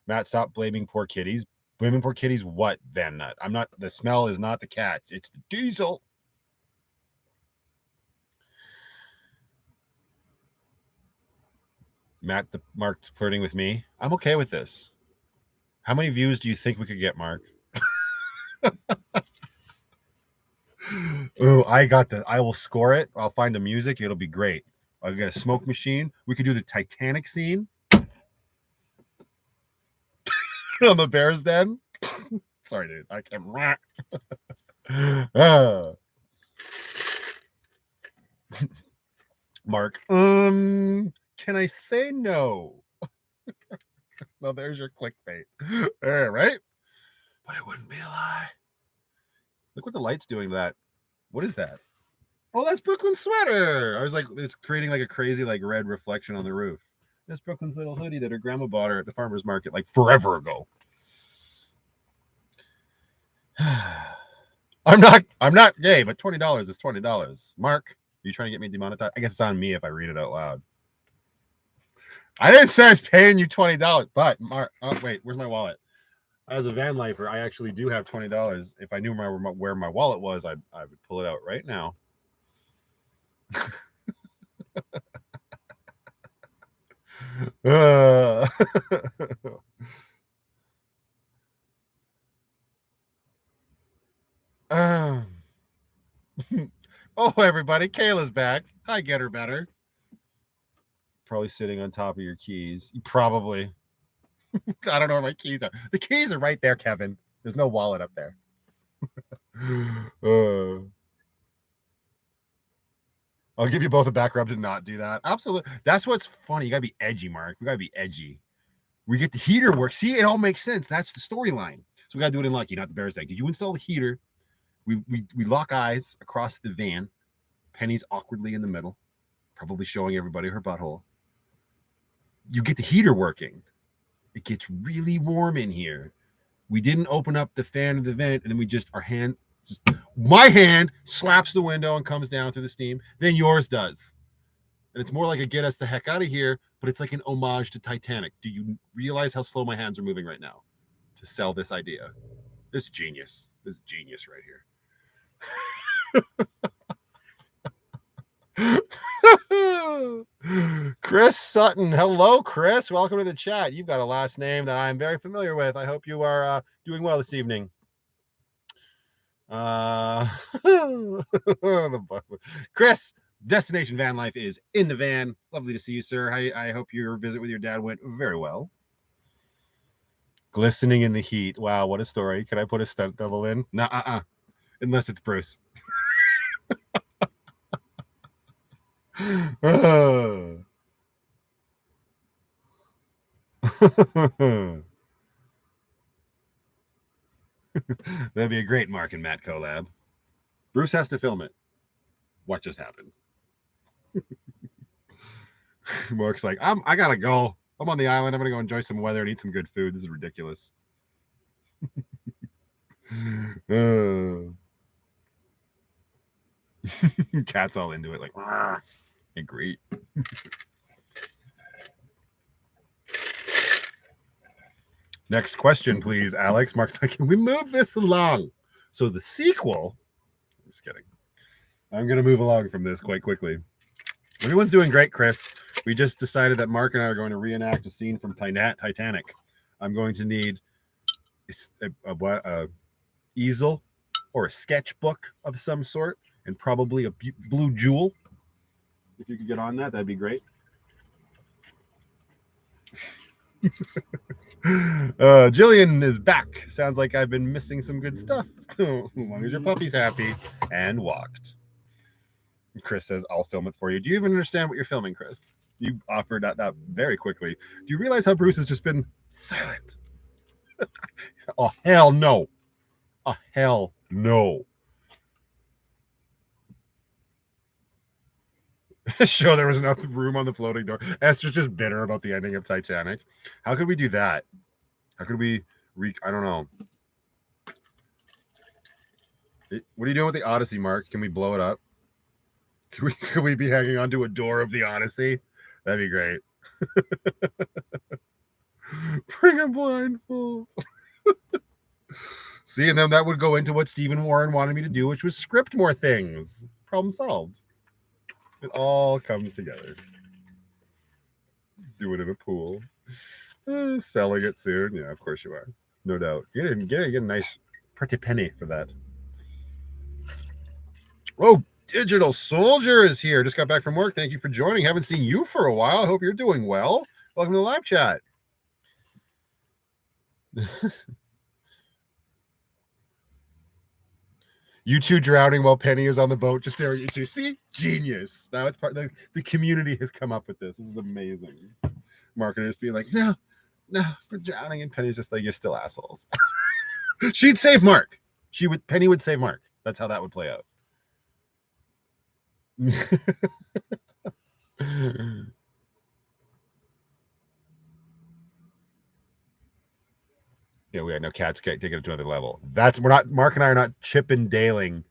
A: Matt, stop blaming poor kitties. Blaming poor kitties what, Van Nut? I'm not, the smell is not the cats. It's the diesel. Mark's flirting with me. I'm okay with this. How many views do you think we could get, Mark? Oh, I got this. I will score it. I'll find the music. It'll be great. I'll get a smoke machine. We could do the Titanic scene on the Bears Den. Sorry, dude. I can't. Mark, can I say no? Well, there's your clickbait. All right. But it wouldn't be a lie. Look what the light's doing to that. What is that? Oh, that's Brooklyn's sweater. I was like, it's creating like a crazy like red reflection on the roof. That's Brooklyn's little hoodie that her grandma bought her at the farmer's market like forever ago. I'm not gay, but $20 is $20. Mark, are you trying to get me demonetized? I guess it's on me if I read it out loud. I didn't say I was paying you $20, but Mark, oh wait, where's my wallet? As a van lifer, I actually do have $20. If I knew where my wallet was, I would pull it out right now. Oh, everybody, Kayla's back. Hi, get her better. Probably sitting on top of your keys. Probably. I don't know where my keys are. The keys are right there, Kevin. There's no wallet up there. I'll give you both a back rub to not do that. Absolutely. That's what's funny. You gotta be edgy, Mark. We gotta be edgy. We get the heater work. See, it all makes sense. That's the storyline. So we gotta do it in Lucky, not the Bears egg. Did you install the heater? We lock eyes across the van. Penny's awkwardly in the middle, probably showing everybody her butthole. You get the heater working. It gets really warm in here. We didn't open up the fan of the vent, and then we just my hand slaps the window and comes down through the steam. Then yours does. And it's more like a get us the heck out of here, but it's like an homage to Titanic. Do you realize how slow my hands are moving right now to sell this idea? This is genius. This is genius right here. Chris Sutton. Hello, Chris. Welcome to the chat. You've got a last name that I'm very familiar with. I hope you are doing well this evening. Chris, Destination Van Life is in the van. Lovely to see you, sir. I hope your visit with your dad went very well. Glistening in the heat. Wow, what a story. Can I put a stunt double in? No, unless it's Bruce. That'd be a great Mark and Matt collab. Bruce has to film it. What just happened? Mark's like, I gotta go. I'm on the island. I'm gonna go enjoy some weather and eat some good food. This is ridiculous. Cat's all into it, like, great. Next question, please, Alex. Mark's like, can we move this along? So the sequel, I'm just kidding. I'm going to move along from this quite quickly. Everyone's doing great, Chris. We just decided that Mark and I are going to reenact a scene from Titanic. I'm going to need a easel or a sketchbook of some sort and probably a blue jewel. If you could get on that, that'd be great. Jillian is back. Sounds like I've been missing some good stuff. As long as your puppy's happy and walked. Chris says, I'll film it for you. Do you even understand what you're filming, Chris? You offered that very quickly. Do you realize how Bruce has just been silent? Oh, hell no. Oh, hell no. Show there was enough room on the floating door. Esther's just bitter about the ending of Titanic. How could we do that? How could we I don't know. What are you doing with the Odyssey, Mark? Can we blow it up? Could we be hanging onto a door of the Odyssey? That'd be great. Bring a blindfold. See, and then that would go into what Stephen Warren wanted me to do, which was script more things. Problem solved. It all comes together. Do it in a pool. Selling it soon. Yeah, of course you are. No doubt. Get a nice pretty penny for that. Oh, Digital Soldier is here. Just got back from work. Thank you for joining. Haven't seen you for a while. I hope you're doing well. Welcome to the live chat. You two drowning while Penny is on the boat, just staring at you. See, genius. Now it's part of the community has come up with this. This is amazing. Marketers being like, no, we're drowning, and Penny's just like, you're still assholes. She'd save Mark. Penny would save Mark. That's how that would play out. Yeah, we had no cats taking it to another level. Mark and I are not chippendailing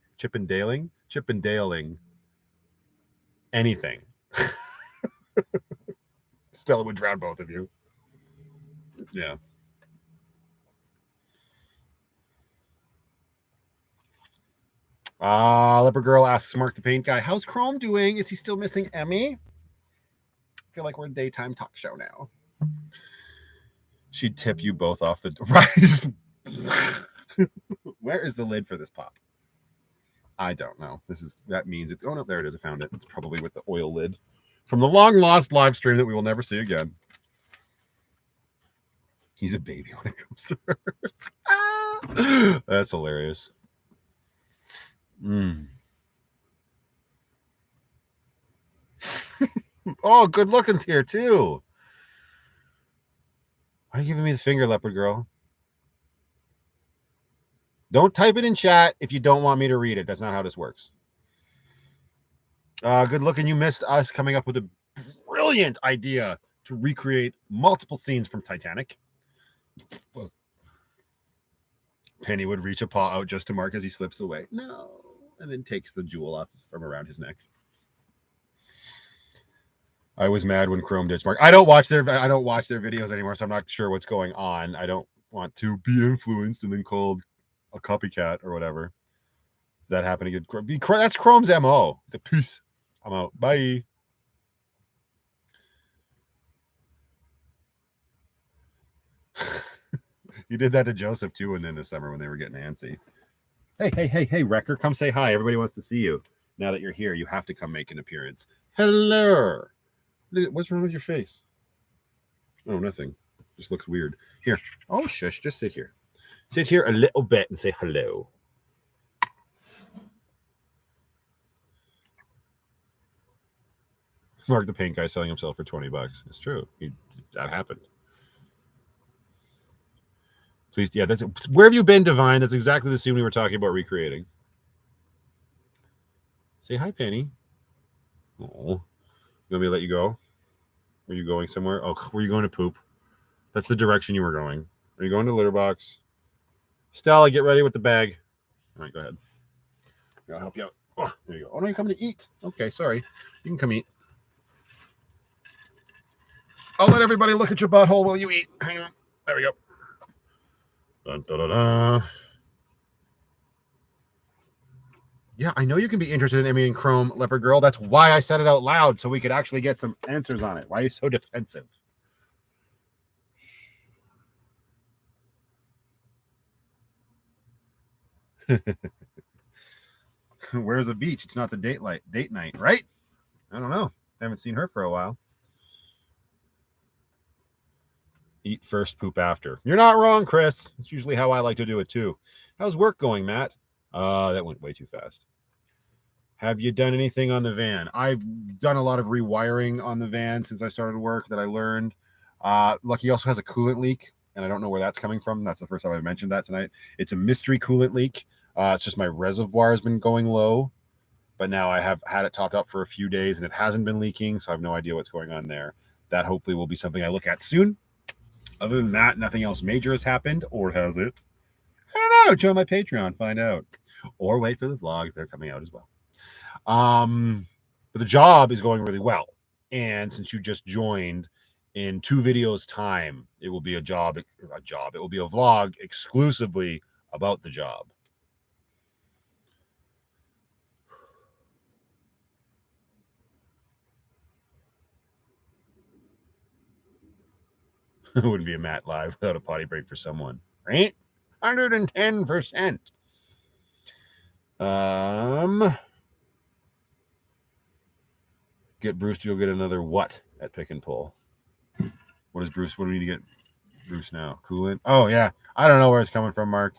A: anything. Stella would drown both of you. Yeah. Leopard Girl asks Mark the Paint Guy, how's Chrome doing? Is he still missing Emmy? I feel like we're a daytime talk show now. She'd tip you both off the right. Where is the lid for this pop? I don't know. That means it's, oh no, there it is. I found it. It's probably with the oil lid from the long lost live stream that we will never see again. He's a baby when it comes to her. That's hilarious. Oh, good looking's here too. Why are you giving me the finger, Leopard Girl? Don't type it in chat if you don't want me to read it. That's not how this works. Good looking. You missed us coming up with a brilliant idea to recreate multiple scenes from Titanic. Penny would reach a paw out just to Mark as he slips away. No. And then takes the jewel off from around his neck. I was mad when Chrome ditched Mark. I don't watch their videos anymore, so I'm not sure what's going on. I don't want to be influenced and then called a copycat or whatever. That happened again. That's Chrome's MO. It's a peace. I'm out. Bye. You did that to Joseph too, and then this summer when they were getting antsy. Hey, Wrecker, come say hi. Everybody wants to see you. Now that you're here, you have to come make an appearance. Hello. What's wrong with your face? Oh, nothing. Just looks weird. Here. Oh, shush. Just sit here. Sit here a little bit and say hello. Mark the Paint Guy selling himself for $20. It's true. That happened. Please, yeah, that's where have you been, Divine? That's exactly the scene we were talking about recreating. Say hi, Penny. Oh, you want me to let you go? Are you going somewhere? Oh, were you going to poop? That's the direction you were going. Are you going to the litter box? Stella, get ready with the bag. All right, go ahead. I'll help you out. Oh, there you go. Oh, no, you're coming to eat. Okay, sorry. You can come eat. I'll let everybody look at your butthole while you eat. Hang on. There we go. Dun, dun, dun, dun. Yeah, I know you can be interested in Emmy and Chrome, Leopard Girl. That's why I said it out loud, so we could actually get some answers on it. Why are you so defensive? Where's the beach? It's not the date night, right? I don't know. I haven't seen her for a while. Eat first, poop after. You're not wrong, Chris. It's usually how I like to do it too. How's work going, Matt? That went way too fast. Have you done anything on the van? I've done a lot of rewiring on the van since I started work that I learned. Lucky also has a coolant leak, and I don't know where that's coming from. That's the first time I've mentioned that tonight. It's a mystery coolant leak. It's just my reservoir has been going low, but now I have had it topped up for a few days, and it hasn't been leaking, so I have no idea what's going on there. That hopefully will be something I look at soon. Other than that, nothing else major has happened, or has it? I don't know. Join my Patreon, find out. Or wait for the vlogs. They're coming out as well. But the job is going really well. And since you just joined, in 2 videos time, it will be it will be a vlog exclusively about the job. It wouldn't be a Matt live without a potty break for someone, right? 110%. Get Bruce to go get another what at Pick and Pull? What is Bruce? What do we need to get Bruce now? Coolant? Oh, yeah. I don't know where it's coming from, Mark.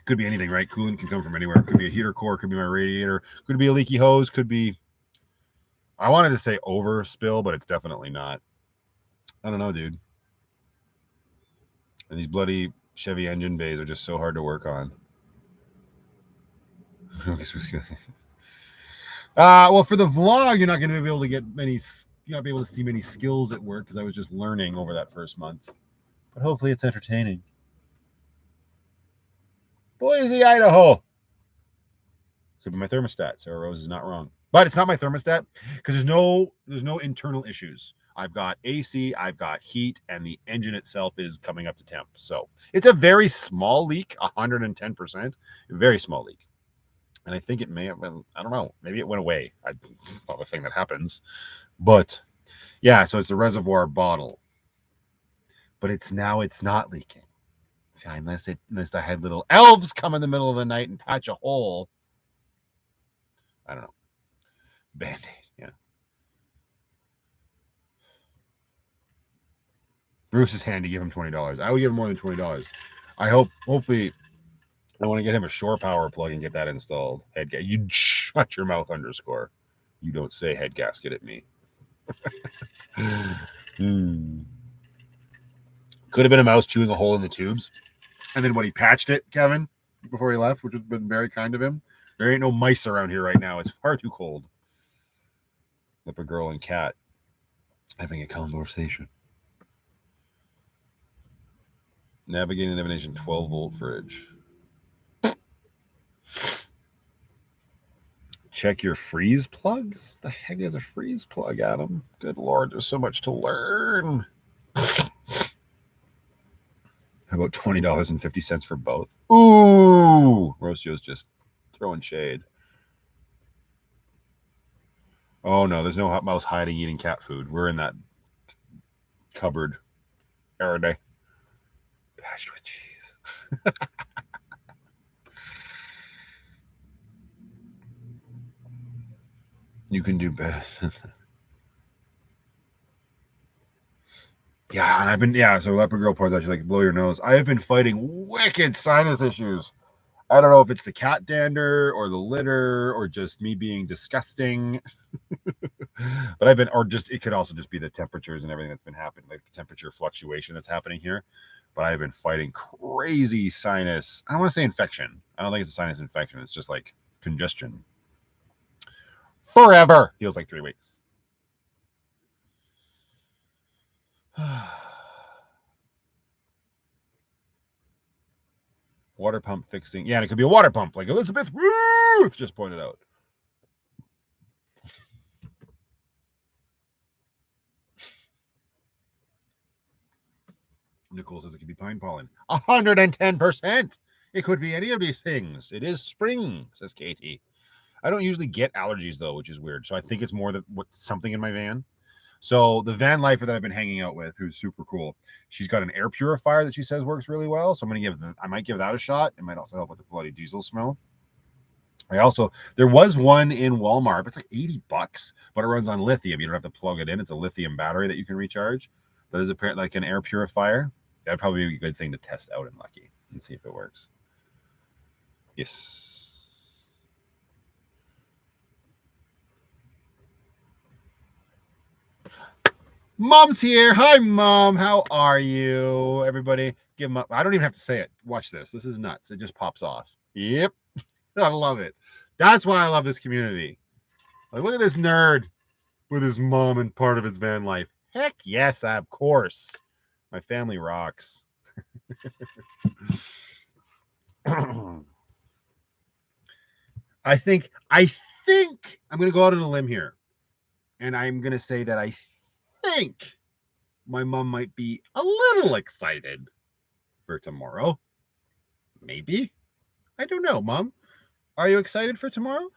A: Good Could be anything, right? Coolant can come from anywhere. Could be a heater core, could be my radiator, could be a leaky hose, could be, I wanted to say overspill, but it's definitely not. I don't know, dude. And these bloody Chevy engine bays are just so hard to work on. Well, for the vlog, you're not going to be able to get many, you're not be able to see many skills at work because I was just learning over that first month. But hopefully it's entertaining. Boise, Idaho. Could be my thermostat. Sarah Rose is not wrong. But it's not my thermostat because there's no internal issues. I've got AC, I've got heat, and the engine itself is coming up to temp. So it's a very small leak, 110%, very small leak. And I think it may have been, I don't know, maybe it went away. It's not a thing that happens. But yeah, so it's a reservoir bottle. But it's not leaking. See, unless I had little elves come in the middle of the night and patch a hole. I don't know. Band-Aid, yeah. Bruce's handy, give him $20. I would give him more than $20. Hopefully, I want to get him a shore power plug and get that installed. You shut your mouth _. You don't say head gasket at me. Could have been a mouse chewing a hole in the tubes. And then when he patched it, Kevin, before he left, which has been very kind of him, there ain't no mice around here right now. It's far too cold. Leopard girl and cat having a conversation. Navigating navigation 12-volt fridge. Check your freeze plugs? The heck is a freeze plug, Adam? Good Lord, there's so much to learn. How about $20.50 for both? Ooh! Rocio's just throwing shade. Oh no, there's no mouse hiding eating cat food. We're in that cupboard every day. Patched with cheese. You can do better. Yeah, and I've been, so Leopard Girl points out, she's like, blow your nose. I have been fighting wicked sinus issues. I don't know if it's the cat dander or the litter or just me being disgusting. But it could also just be the temperatures and everything that's been happening, like the temperature fluctuation that's happening here. But I've been fighting crazy sinus. I don't want to say infection. I don't think it's a sinus infection. It's just like congestion. Forever. Feels like 3 weeks. Water pump fixing. Yeah, and it could be a water pump, like Elizabeth Ruth just pointed out. Nicole says it could be pine pollen. 110%. It could be any of these things. It is spring, says Katie. I don't usually get allergies, though, which is weird. So I think it's more something in my van. So the van lifer that I've been hanging out with, who's super cool, she's got an air purifier that she says works really well. So I might give that a shot. It might also help with the bloody diesel smell. There was one in Walmart. It's like $80, but it runs on lithium. You don't have to plug it in. It's a lithium battery that you can recharge. That is apparently like an air purifier. That'd probably be a good thing to test out in Lucky and see if it works. Yes. Mom's here. Hi, Mom. How are you? Everybody, give him up. I don't even have to say it. Watch this. This is nuts. It just pops off. Yep. I love it. That's why I love this community. Like, look at this nerd with his mom and part of his van life. Heck yes, of course. My family rocks. I think I'm going to go out on a limb here. And I'm going to say that I think my mom might be a little excited for tomorrow. Maybe. I don't know, Mom. Are you excited for tomorrow?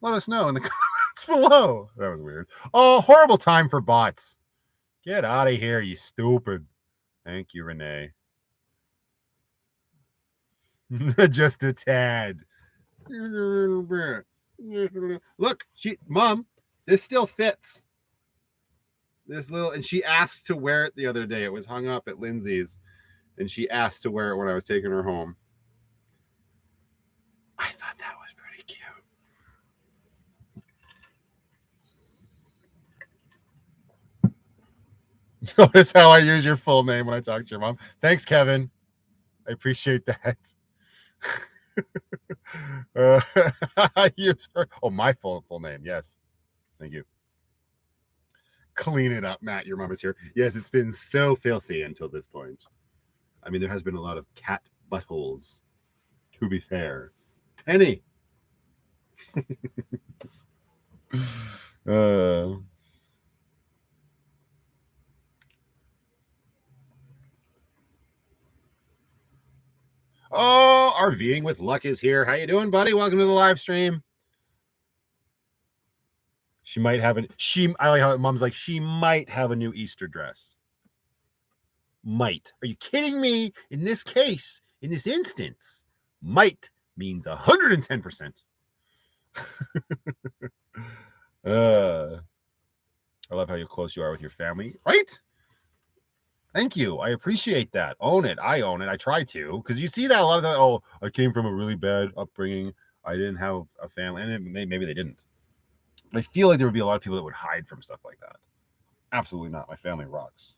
A: Let us know in the comments below. That was weird. Oh, horrible time for bots. Get out of here, you stupid. Thank you, Renee. Just a tad. Look, Mom, this still fits. And she asked to wear it the other day. It was hung up at Lindsay's, and she asked to wear it when I was taking her home. Notice how I use your full name when I talk to your mom. Thanks, Kevin. I appreciate that. I use her. Oh, my full name. Yes. Thank you. Clean it up, Matt. Your mom is here. Yes, it's been so filthy until this point. I mean, there has been a lot of cat buttholes, to be fair. Penny. uh, oh, RVing with Luck is here. How you doing, buddy? Welcome to the live stream. She might have an I like how mom's like, she might have a new Easter dress. Might. Are you kidding me? In this case, in this instance, might means 110%. I love how close you are with your family, right? Thank you. I appreciate that. Own it. I own it. I try to, because you see that a lot of that. Oh, I came from a really bad upbringing. I didn't have a family, and maybe they didn't. But I feel like there would be a lot of people that would hide from stuff like that. Absolutely not. My family rocks.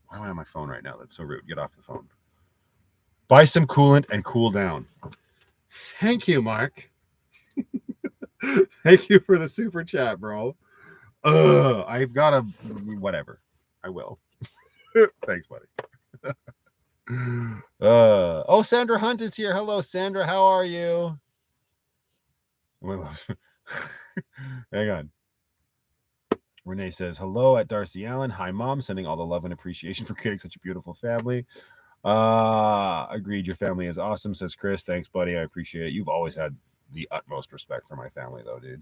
A: Why am I on my phone right now? That's so rude. Get off the phone. Buy some coolant and cool down. Thank you, Mark. Thank you for the super chat, bro. I've got a whatever. I will. Thanks, buddy. Oh, Sandra Hunt is here. Hello, Sandra. How are you? Hang on. Renee says hello at Darcy Allen. Hi, mom. Sending all the love and appreciation for creating such a beautiful family. Agreed. Your family is awesome, says Chris. Thanks, buddy. I appreciate it. You've always had the utmost respect for my family, though, dude.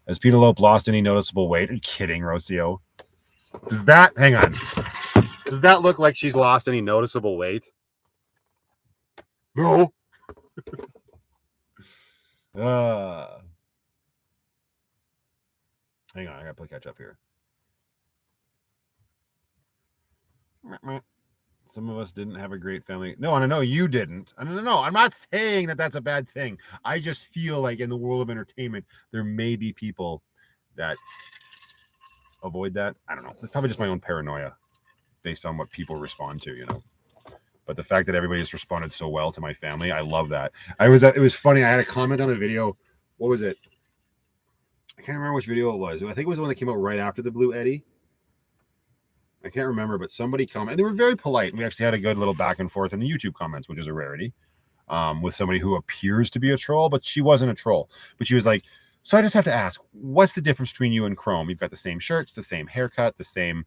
A: Has Penelope lost any noticeable weight? Are you kidding, Rocio? Does that hang on? Does that look like she's lost any noticeable weight? No. Hang on, I gotta play catch up here. Some of us didn't have a great family. No, I know you didn't. No, I'm not saying that that's a bad thing. I just feel like in the world of entertainment, there may be people that avoid that. I don't know. It's probably just my own paranoia based on what people respond to, you know. But the fact that everybody just responded so well to my family, I love that. It was funny. I had a comment on a video. What was it? I can't remember which video it was. I think it was the one that came out right after the Blue Eddie. I can't remember, but somebody commented. They were very polite. We actually had a good little back and forth in the YouTube comments, which is a rarity, with somebody who appears to be a troll, but she wasn't a troll. But she was like, so I just have to ask, what's the difference between you and Chrome? You've got the same shirts, the same haircut, the same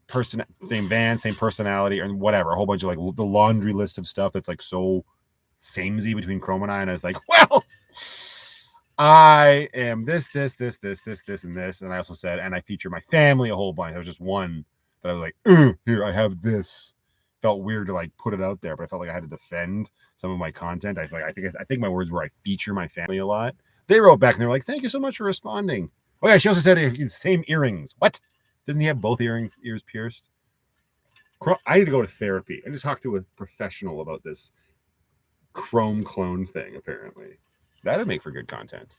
A: person, same van, same personality, and whatever. A whole bunch of like the laundry list of stuff that's like so samey between Chrome and I. And I was like, well, I am this, and this. And I also said, and I feature my family a whole bunch. There was just one that I was like, here, I have this. Felt weird to like put it out there, but I felt like I had to defend some of my content. I think my words were I feature my family a lot. They wrote back and they were like, thank you so much for responding. Oh yeah, she also said same earrings. What? Doesn't he have both ears pierced? I need to go to therapy. I need to talk to a professional about this Chrome clone thing, apparently. That'd make for good content.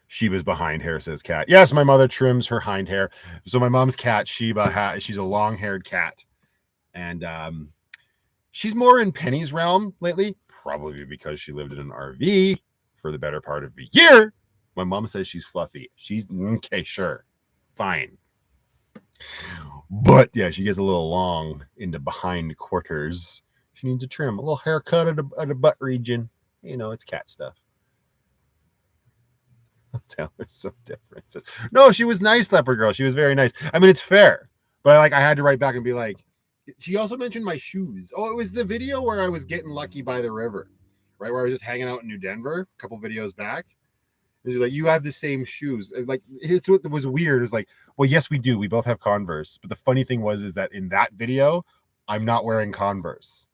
A: Sheba's behind hair, says Cat. Yes, my mother trims her hind hair. So my mom's cat, Sheba, she's a long-haired cat. And she's more in Penny's realm lately, probably because she lived in an RV for the better part of the year. My mom says she's fluffy. She's okay, sure. Fine. But yeah, she gets a little long into behind quarters. She needs a trim, a little haircut at the butt region. You know, it's cat stuff. Taylor's so different. No, she was nice, Leopard Girl. She was very nice. I mean, it's fair. But like I had to write back and be like, she also mentioned my shoes. Oh, it was the video where I was getting lucky by the river, right? Where I was just hanging out in New Denver a couple videos back. She's like, you have the same shoes. Like, it's what was weird. It's like, well, yes, we do. We both have Converse. But the funny thing is that in that video, I'm not wearing Converse.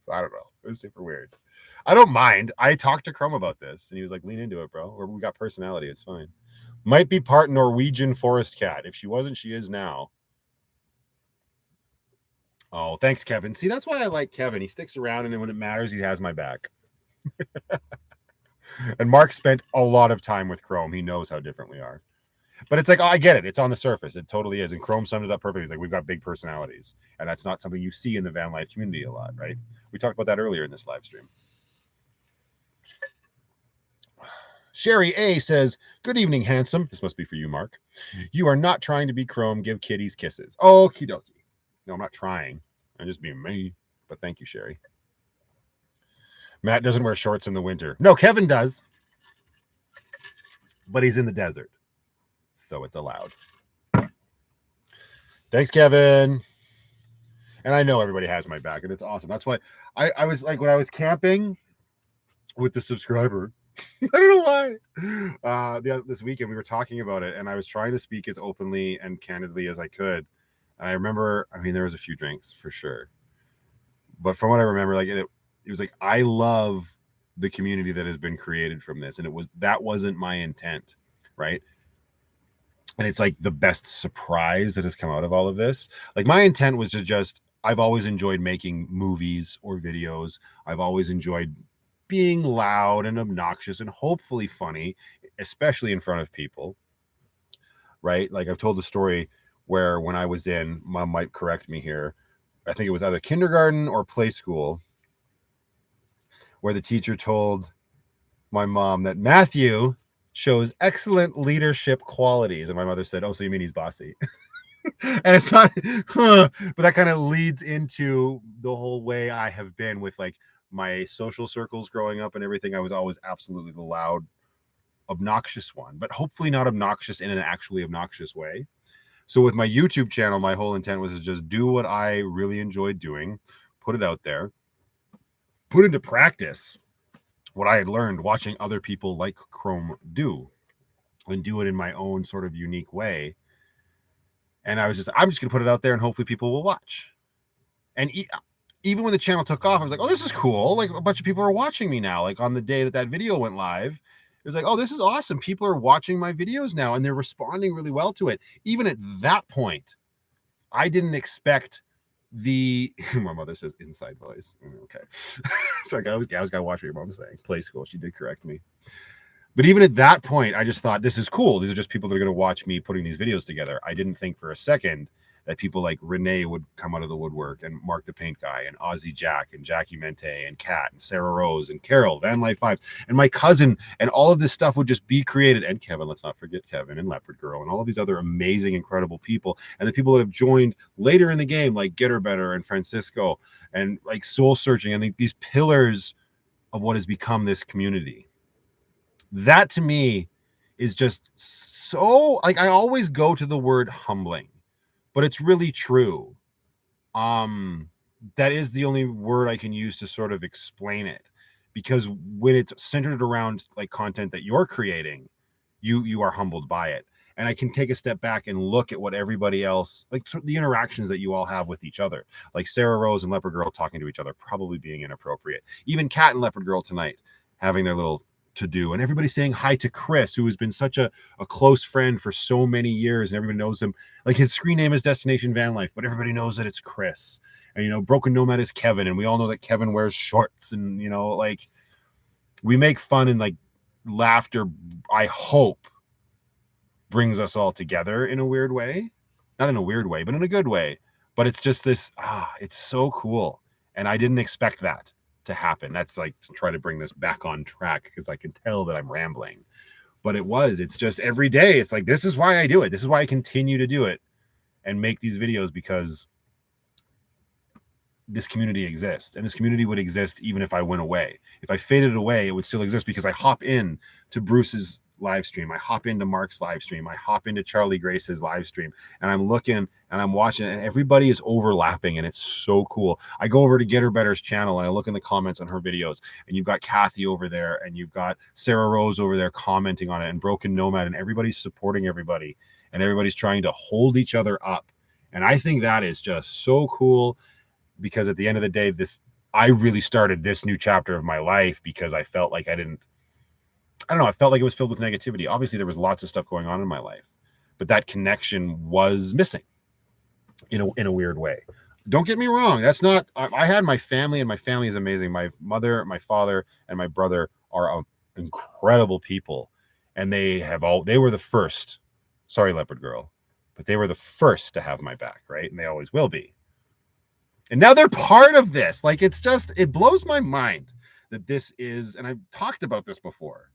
A: So I don't know. It was super weird. I don't mind. I talked to Chrome about this, and he was like, lean into it, bro. Or we got personality. It's fine. Might be part Norwegian forest cat. If she wasn't, she is now. Oh, thanks, Kevin. See, that's why I like Kevin. He sticks around, and then when it matters, he has my back. And Mark spent a lot of time with Chrome. He knows how different we are. But it's like, oh, I get it. It's on the surface. It totally is. And Chrome summed it up perfectly. It's like, we've got big personalities. And that's not something you see in the van life community a lot, right? We talked about that earlier in this live stream. Sherry A says, good evening, handsome. This must be for you, Mark. You are not trying to be Chrome. Give kitties kisses. Okie dokie. No, I'm not trying. I'm just being me. But thank you, Sherry. Matt doesn't wear shorts in the winter. No, Kevin does. But he's in the desert. So it's allowed. Thanks, Kevin. And I know everybody has my back, and it's awesome. That's why I was like, when I was camping with the subscriber, I don't know why. This weekend we were talking about it, and I was trying to speak as openly and candidly as I could. And I remember, I mean, there was a few drinks for sure, but from what I remember, like it was like, I love the community that has been created from this, and that wasn't my intent, right? And it's like the best surprise that has come out of all of this. Like, my intent was to just, I've always enjoyed making movies or videos. I've always enjoyed being loud and obnoxious and hopefully funny, especially in front of people, right? Like, I've told the story where when I was in, Mom might correct me here, I think it was either kindergarten or play school, where the teacher told my mom that Matthew shows excellent leadership qualities. And my mother said, oh, so you mean he's bossy? And it's not, but that kind of leads into the whole way I have been with like my social circles growing up and everything. I was always absolutely the loud, obnoxious one, but hopefully not obnoxious in an actually obnoxious way. So with my YouTube channel, my whole intent was to just do what I really enjoyed doing, put it out there, put into practice what I had learned watching other people like Chrome do, and do it in my own sort of unique way. And I'm just going to put it out there and hopefully people will watch. And even when the channel took off, I was like, oh, this is cool. Like, a bunch of people are watching me now. Like, on the day that video went live, it was like, oh, this is awesome. People are watching my videos now and they're responding really well to it. Even at that point, I didn't expect my mother says inside voice. Okay. So I was gotta watch what your mom's saying. Play school. She did correct me. But even at that point, I just thought, this is cool. These are just people that are going to watch me putting these videos together. I didn't think for a second that people like Renee would come out of the woodwork, and Mark the Paint Guy, and Aussie Jack, and Jackie Mente, and Kat, and Sarah Rose, and Carol, Van Life Vibes, and my cousin, and all of this stuff would just be created. And Kevin, let's not forget Kevin, and Leopard Girl, and all of these other amazing, incredible people. And the people that have joined later in the game, like Get Her Better, and Francisco, and like Soul Searching, and these pillars of what has become this community. That to me is just so, like, I always go to the word humbling, but it's really true. That is the only word I can use to sort of explain it, because when it's centered around like content that you're creating, you are humbled by it. And I can take a step back and look at what everybody else, like the interactions that you all have with each other, like Sarah Rose and Leopard Girl talking to each other, probably being inappropriate. Even Kat and Leopard Girl tonight having their little to do, and everybody saying hi to Chris, who has been such a close friend for so many years, and everybody knows him. Like, his screen name is Destination Van Life, but everybody knows that it's Chris. And, you know, Broken Nomad is Kevin, and we all know that Kevin wears shorts, and, you know, like, we make fun, and like laughter, I hope, brings us all together in a weird way. Not in a weird way, but in a good way. But it's just this, it's so cool. And I didn't expect that to happen. That's like to try to bring this back on track, because I can tell that I'm rambling. But it's just every day, it's like, this is why I do it. This is why I continue to do it and make these videos, because this community exists, and this community would exist even if I went away. If I faded away, it would still exist, because I hop in to Bruce's live stream, I hop into Mark's live stream, I hop into Charlie Grace's live stream, and I'm looking and I'm watching, and everybody is overlapping, and it's so cool. I go over to Get Her Better's channel and I look in the comments on her videos, and you've got Kathy over there, and you've got Sarah Rose over there commenting on it, and Broken Nomad, and everybody's supporting everybody, and everybody's trying to hold each other up. And I think that is just so cool, because at the end of the day, I really started this new chapter of my life because I felt like I don't know, I felt like it was filled with negativity. Obviously, there was lots of stuff going on in my life, but that connection was missing in a weird way. Don't get me wrong. That's not, I had my family, and my family is amazing. My mother, my father, and my brother are incredible people, and they were the first. Sorry, Leopard Girl, but they were the first to have my back, right? And they always will be. And now they're part of this. Like, it blows my mind that this is, and I've talked about this before.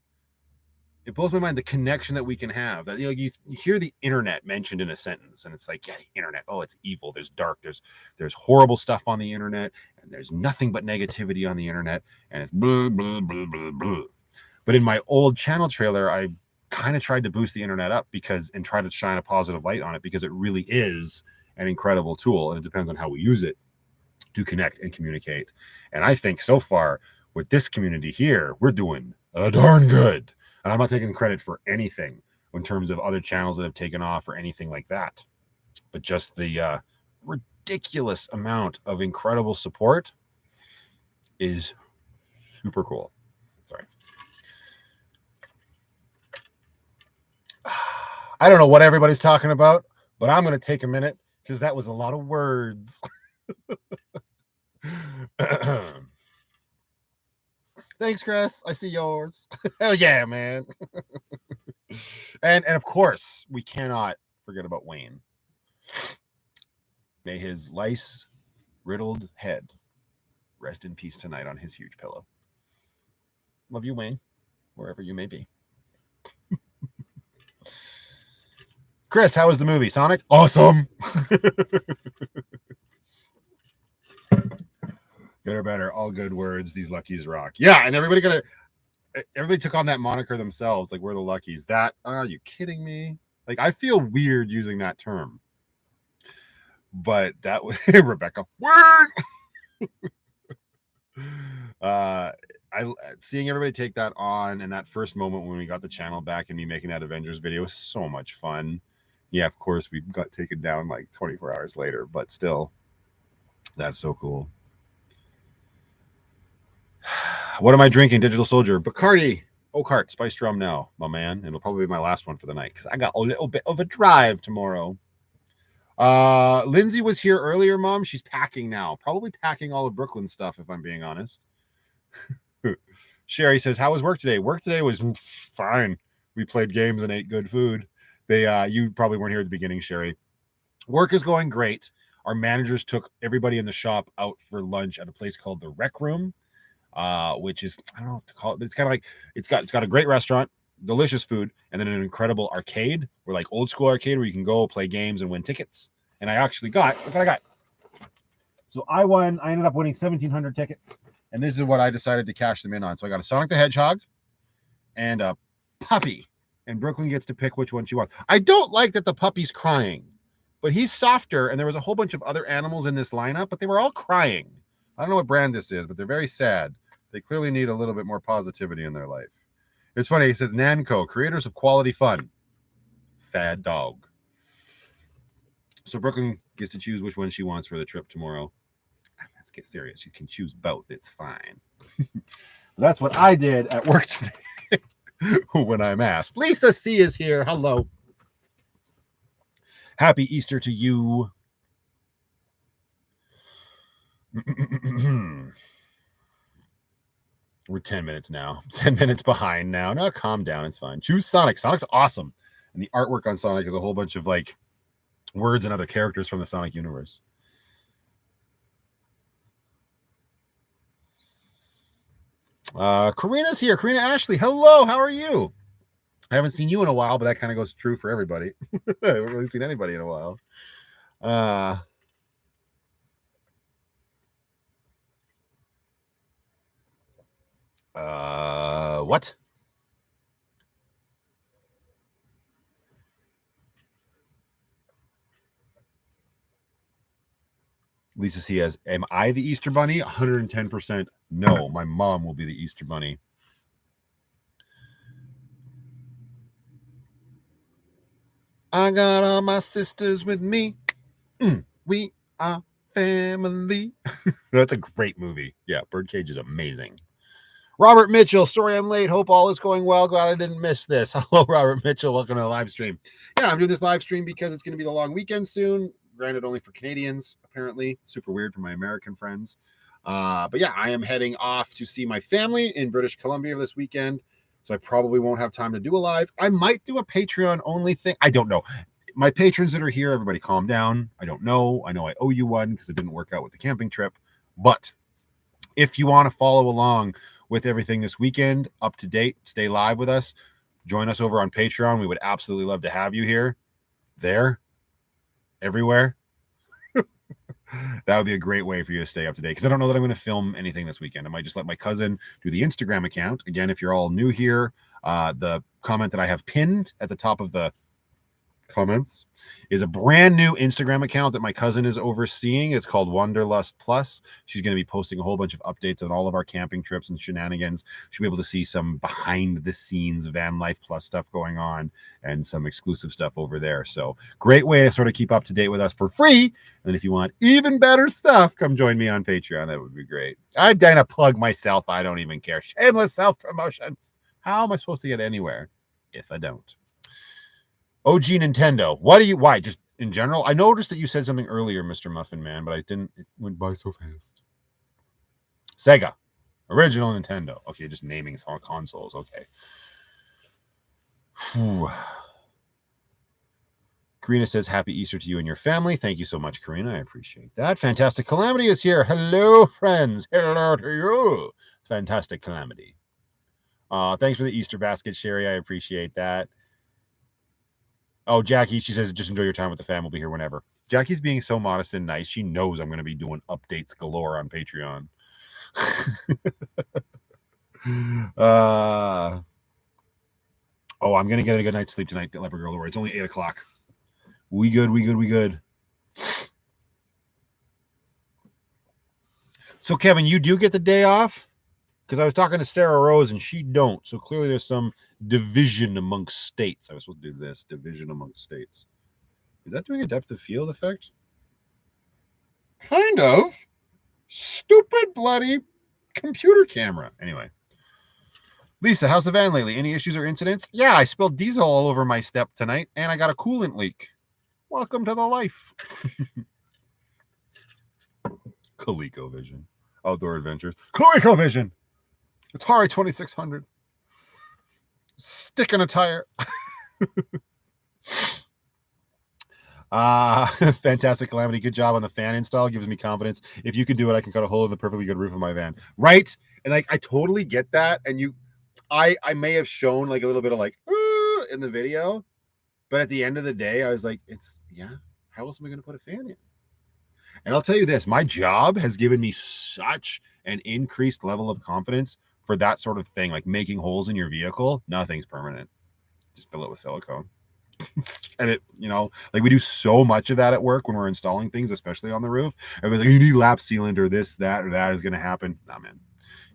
A: It blows my mind the connection that we can have. That you hear the internet mentioned in a sentence, and it's like, yeah, the internet. Oh, it's evil. There's dark. There's horrible stuff on the internet, and there's nothing but negativity on the internet, and it's blah blah blah blah blah. But in my old channel trailer, I kind of tried to boost the internet up and try to shine a positive light on it, because it really is an incredible tool, and it depends on how we use it to connect and communicate. And I think so far with this community here, we're doing darn good. And I'm not taking credit for anything in terms of other channels that have taken off or anything like that, but just the ridiculous amount of incredible support is super cool. Sorry. I don't know what everybody's talking about, but I'm going to take a minute because that was a lot of words. Thanks, Chris. I see yours. Hell yeah, man. and of course, we cannot forget about Wayne. May his lice riddled head rest in peace tonight on his huge pillow. Love you, Wayne, wherever you may be. Chris, how was the movie? Sonic? Awesome. Good or better, all good words. These Luckies rock. Yeah, and everybody took on that moniker themselves. Like, we're the Luckies. Are you kidding me? Like, I feel weird using that term. But that was Rebecca. Word. Seeing everybody take that on, and that first moment when we got the channel back and me making that Avengers video was so much fun. Yeah, of course we got taken down like 24 hours later, but still, that's so cool. What am I drinking, Digital Soldier? Bacardi Oak Spiced Rum now, my man. It'll probably be my last one for the night because I got a little bit of a drive tomorrow. Lindsay was here earlier, Mom. She's packing now. Probably packing all of Brooklyn's stuff, if I'm being honest. Sherry says, how was work today? Work today was fine. We played games and ate good food. You probably weren't here at the beginning, Sherry. Work is going great. Our managers took everybody in the shop out for lunch at a place called the Rec Room, which is, I don't know what to call it, but it's kind of like, it's got a great restaurant, delicious food, and then an incredible arcade, or like old school arcade where you can go play games and win tickets. And I actually look what I got. So I ended up winning 1,700 tickets. And this is what I decided to cash them in on. So I got a Sonic the Hedgehog and a puppy. And Brooklyn gets to pick which one she wants. I don't like that the puppy's crying, but he's softer. And there was a whole bunch of other animals in this lineup, but they were all crying. I don't know what brand this is, but they're very sad. They clearly need a little bit more positivity in their life. It's funny. It says Nanco, creators of quality fun. Sad dog. So Brooklyn gets to choose which one she wants for the trip tomorrow. Let's get serious. You can choose both. It's fine. That's what I did at work today when I'm asked. Lisa C is here. Hello. Happy Easter to you. We're 10 minutes now. 10 minutes behind now. No, calm down. It's fine. Choose Sonic. Sonic's awesome. And the artwork on Sonic is a whole bunch of like words and other characters from the Sonic universe. Karina's here. Karina Ashley. Hello. How are you? I haven't seen you in a while, but that kind of goes true for everybody. I haven't really seen anybody in a while. What? Lisa C as, am I the Easter Bunny? 110% no. My mom will be the Easter Bunny. I got all my sisters with me. We are family. That's a great movie. Yeah, Birdcage is amazing. Robert Mitchell, sorry I'm late. Hope all is going well. Glad I didn't miss this. Hello, Robert Mitchell. Welcome to the live stream. Yeah, I'm doing this live stream because it's going to be the long weekend soon. Granted, only for Canadians, apparently. Super weird for my American friends. But yeah, I am heading off to see my family in British Columbia this weekend. so I probably won't have time to do a live. I might do a Patreon only thing. I don't know. My patrons that are here, everybody calm down. I don't know. I know I owe you one because it didn't work out with the camping trip. But if you want to follow along with everything this weekend, up to date, stay live with us, join us over on Patreon. We would absolutely love to have you here, there, everywhere. That would be a great way for you to stay up to date, because I don't know that I'm going to film anything this weekend. I might just let my cousin do the Instagram account. Again, if you're all new here, the comment that I have pinned at the top of the comments is a brand new Instagram account that my cousin is overseeing. It's called Wanderlust Plus. She's going to be posting a whole bunch of updates on all of our camping trips and shenanigans. She'll be able to see some behind the scenes van life plus stuff going on and some exclusive stuff over there. So great way to sort of keep up to date with us for free. And if you want even better stuff, come join me on Patreon. That would be great. I'm going to plug myself. I don't even care. Shameless self-promotions. How am I supposed to get anywhere if I don't? OG Nintendo. Why? Just in general? I noticed that you said something earlier, Mr. Muffin Man, but I didn't. It went by so fast. Sega. Original Nintendo. Okay, just naming all consoles. Okay. Whew. Karina says, happy Easter to you and your family. Thank you so much, Karina. I appreciate that. Fantastic Calamity is here. Hello, friends. Hello to you. Fantastic Calamity. Thanks for the Easter basket, Sherry. I appreciate that. Oh, Jackie, she says, just enjoy your time with the fam. We'll be here whenever. Jackie's being so modest and nice. She knows I'm going to be doing updates galore on Patreon. I'm going to get a good night's sleep tonight, Leopard Girl. It's only 8 o'clock. We good. So, Kevin, you do get the day off? Because I was talking to Sarah Rose and she don't. So clearly there's some division amongst states. I was supposed to do this. Division amongst states. Is that doing a depth of field effect? Kind of. Stupid bloody computer camera. Anyway. Lisa, how's the van lately? Any issues or incidents? Yeah, I spilled diesel all over my step tonight and I got a coolant leak. Welcome to the life. ColecoVision. Outdoor Adventures. ColecoVision. Atari 2600. Stick in a tire. Fantastic Calamity. Good job on the fan install. Gives me confidence. If you can do it, I can cut a hole in the perfectly good roof of my van. Right? And like, I totally get that. And I may have shown like a little bit of like in the video, but at the end of the day, I was like, how else am I going to put a fan in? And I'll tell you this, my job has given me such an increased level of confidence for that sort of thing, like making holes in your vehicle. Nothing's permanent. Just fill it with silicone. And it, like we do so much of that at work when we're installing things, especially on the roof. Everybody's like, you need lap sealant or this, that, or that is going to happen. Nah, man.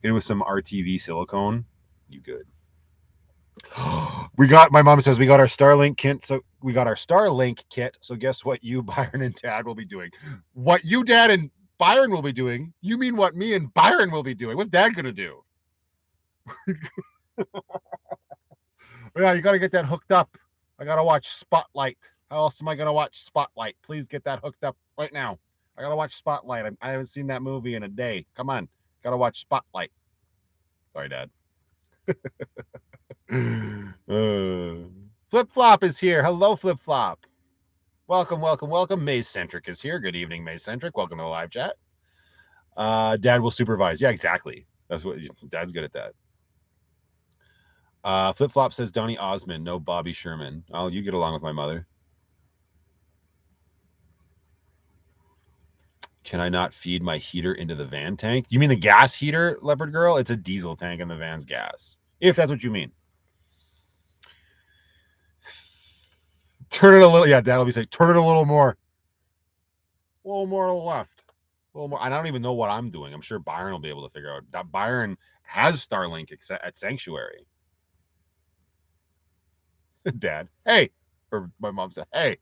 A: Get it with some RTV silicone. You good. My mom says we got our Starlink kit. So we got our Starlink kit. So guess what you, Byron, and Dad will be doing? What you, Dad, and Byron will be doing? You mean what me and Byron will be doing? What's Dad going to do? Yeah, you got to get that hooked up. I got to watch Spotlight. How else am I going to watch Spotlight? Please get that hooked up right now. I got to watch Spotlight. I haven't seen that movie in a day. Come on. Got to watch Spotlight. Sorry, Dad. Flip Flop is here. Hello, Flip Flop. Welcome. Maze Centric is here. Good evening, Maze Centric. Welcome to the live chat. Dad will supervise. Yeah, exactly. That's what Dad's good at that. Flip Flop says Donny Osmond, no Bobby Sherman. Oh, you get along with my mother. Can I not feed my heater into the van tank? You mean the gas heater, Leopard Girl? It's a diesel tank and the van's gas. If that's what you mean. Turn it a little. Yeah, Dad will be saying, turn it a little more. A little more to the left. A little more. I don't even know what I'm doing. I'm sure Byron will be able to figure out. That Byron has Starlink at Sanctuary. Dad, hey. Or my mom said, hey.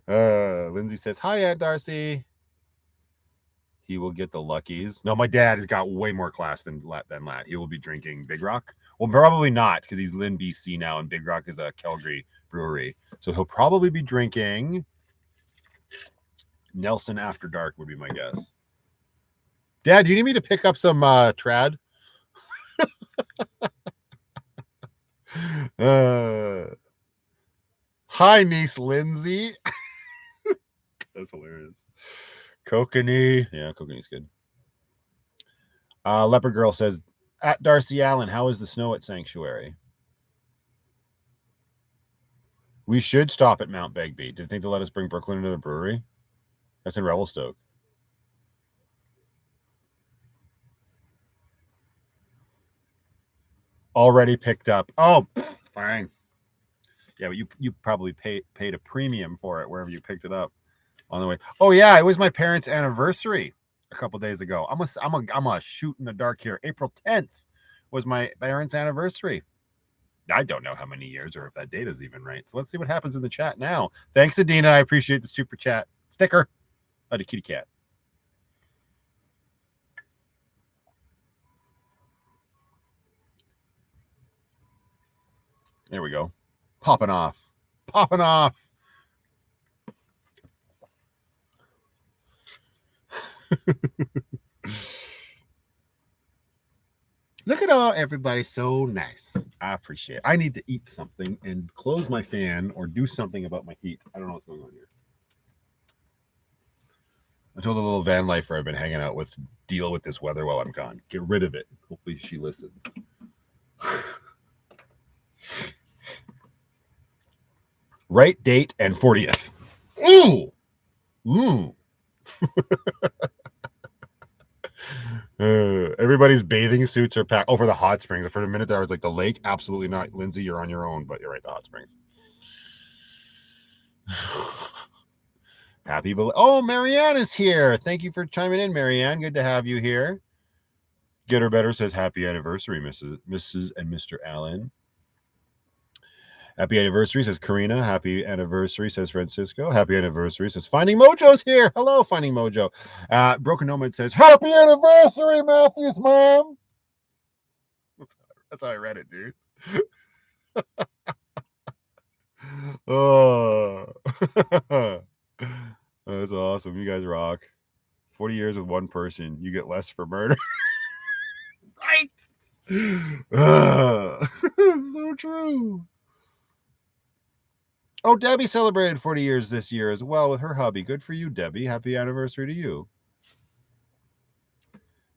A: Lindsay says, hi, Aunt Darcy. He will get the Luckies. No, my dad has got way more class than Lat. He will be drinking Big Rock. Well, probably not, because he's in BC now, and Big Rock is a Calgary brewery. So he'll probably be drinking Nelson After Dark would be my guess. Dad, do you need me to pick up some trad? Hi, niece Lindsay. That's hilarious. Kokanee. Yeah, Kokanee's good. Leopard Girl says, at Darcy Allen, how is the snow at Sanctuary? We should stop at Mount Begbie. Do you think they'll let us bring Brooklyn into the brewery? That's in Revelstoke. Already picked up. Oh, fine. Yeah, but you probably paid a premium for it wherever you picked it up on the way. Oh yeah, it was my parents' anniversary a couple days ago. I'm a shoot in the dark here. April 10th was my parents' anniversary. I don't know how many years or if that date is even right. So let's see what happens in the chat now. Thanks, Adina. I appreciate the super chat sticker. Oh, the kitty cat. There we go. Popping off. Popping off. Look at all everybody, so nice. I appreciate it. I need to eat something and close my fan or do something about my heat. I don't know what's going on here. I told the little van lifer I've been hanging out with, deal with this weather while I'm gone. Get rid of it. Hopefully she listens. Right date and 40th. Ooh. Ooh. Everybody's bathing suits are packed. Oh, for the hot springs. For a minute there, I was like, the lake? Absolutely not. Lindsay, you're on your own, but you're right, the hot springs. Happy Oh, Marianne is here. Thank you for chiming in, Marianne. Good to have you here. Get or better says happy anniversary, Mrs. and Mr. Allen. Happy anniversary says Karina. Happy anniversary says Francisco. Happy anniversary says Finding Mojo's here. Hello, Finding Mojo. Broken Nomad says happy anniversary, Matthew's mom. That's how I read it, dude. Oh, that's awesome. You guys rock. 40 years with one person, you get less for murder. Right. So true. Oh, Debbie celebrated 40 years this year as well with her hubby. Good for you, Debbie. Happy anniversary to you.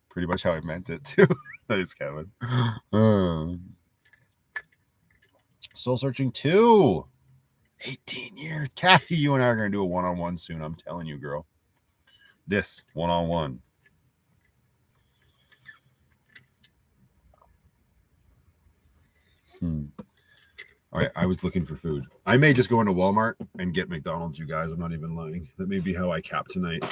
A: Pretty much how I meant it, too. Nice, Kevin. Soul Searching 2. 18 years. Kathy, you and I are going to do a one-on-one soon. I'm telling you, girl. This one-on-one. All right, I was looking for food. I may just go into Walmart and get McDonald's, you guys. I'm not even lying. That may be how I cap tonight.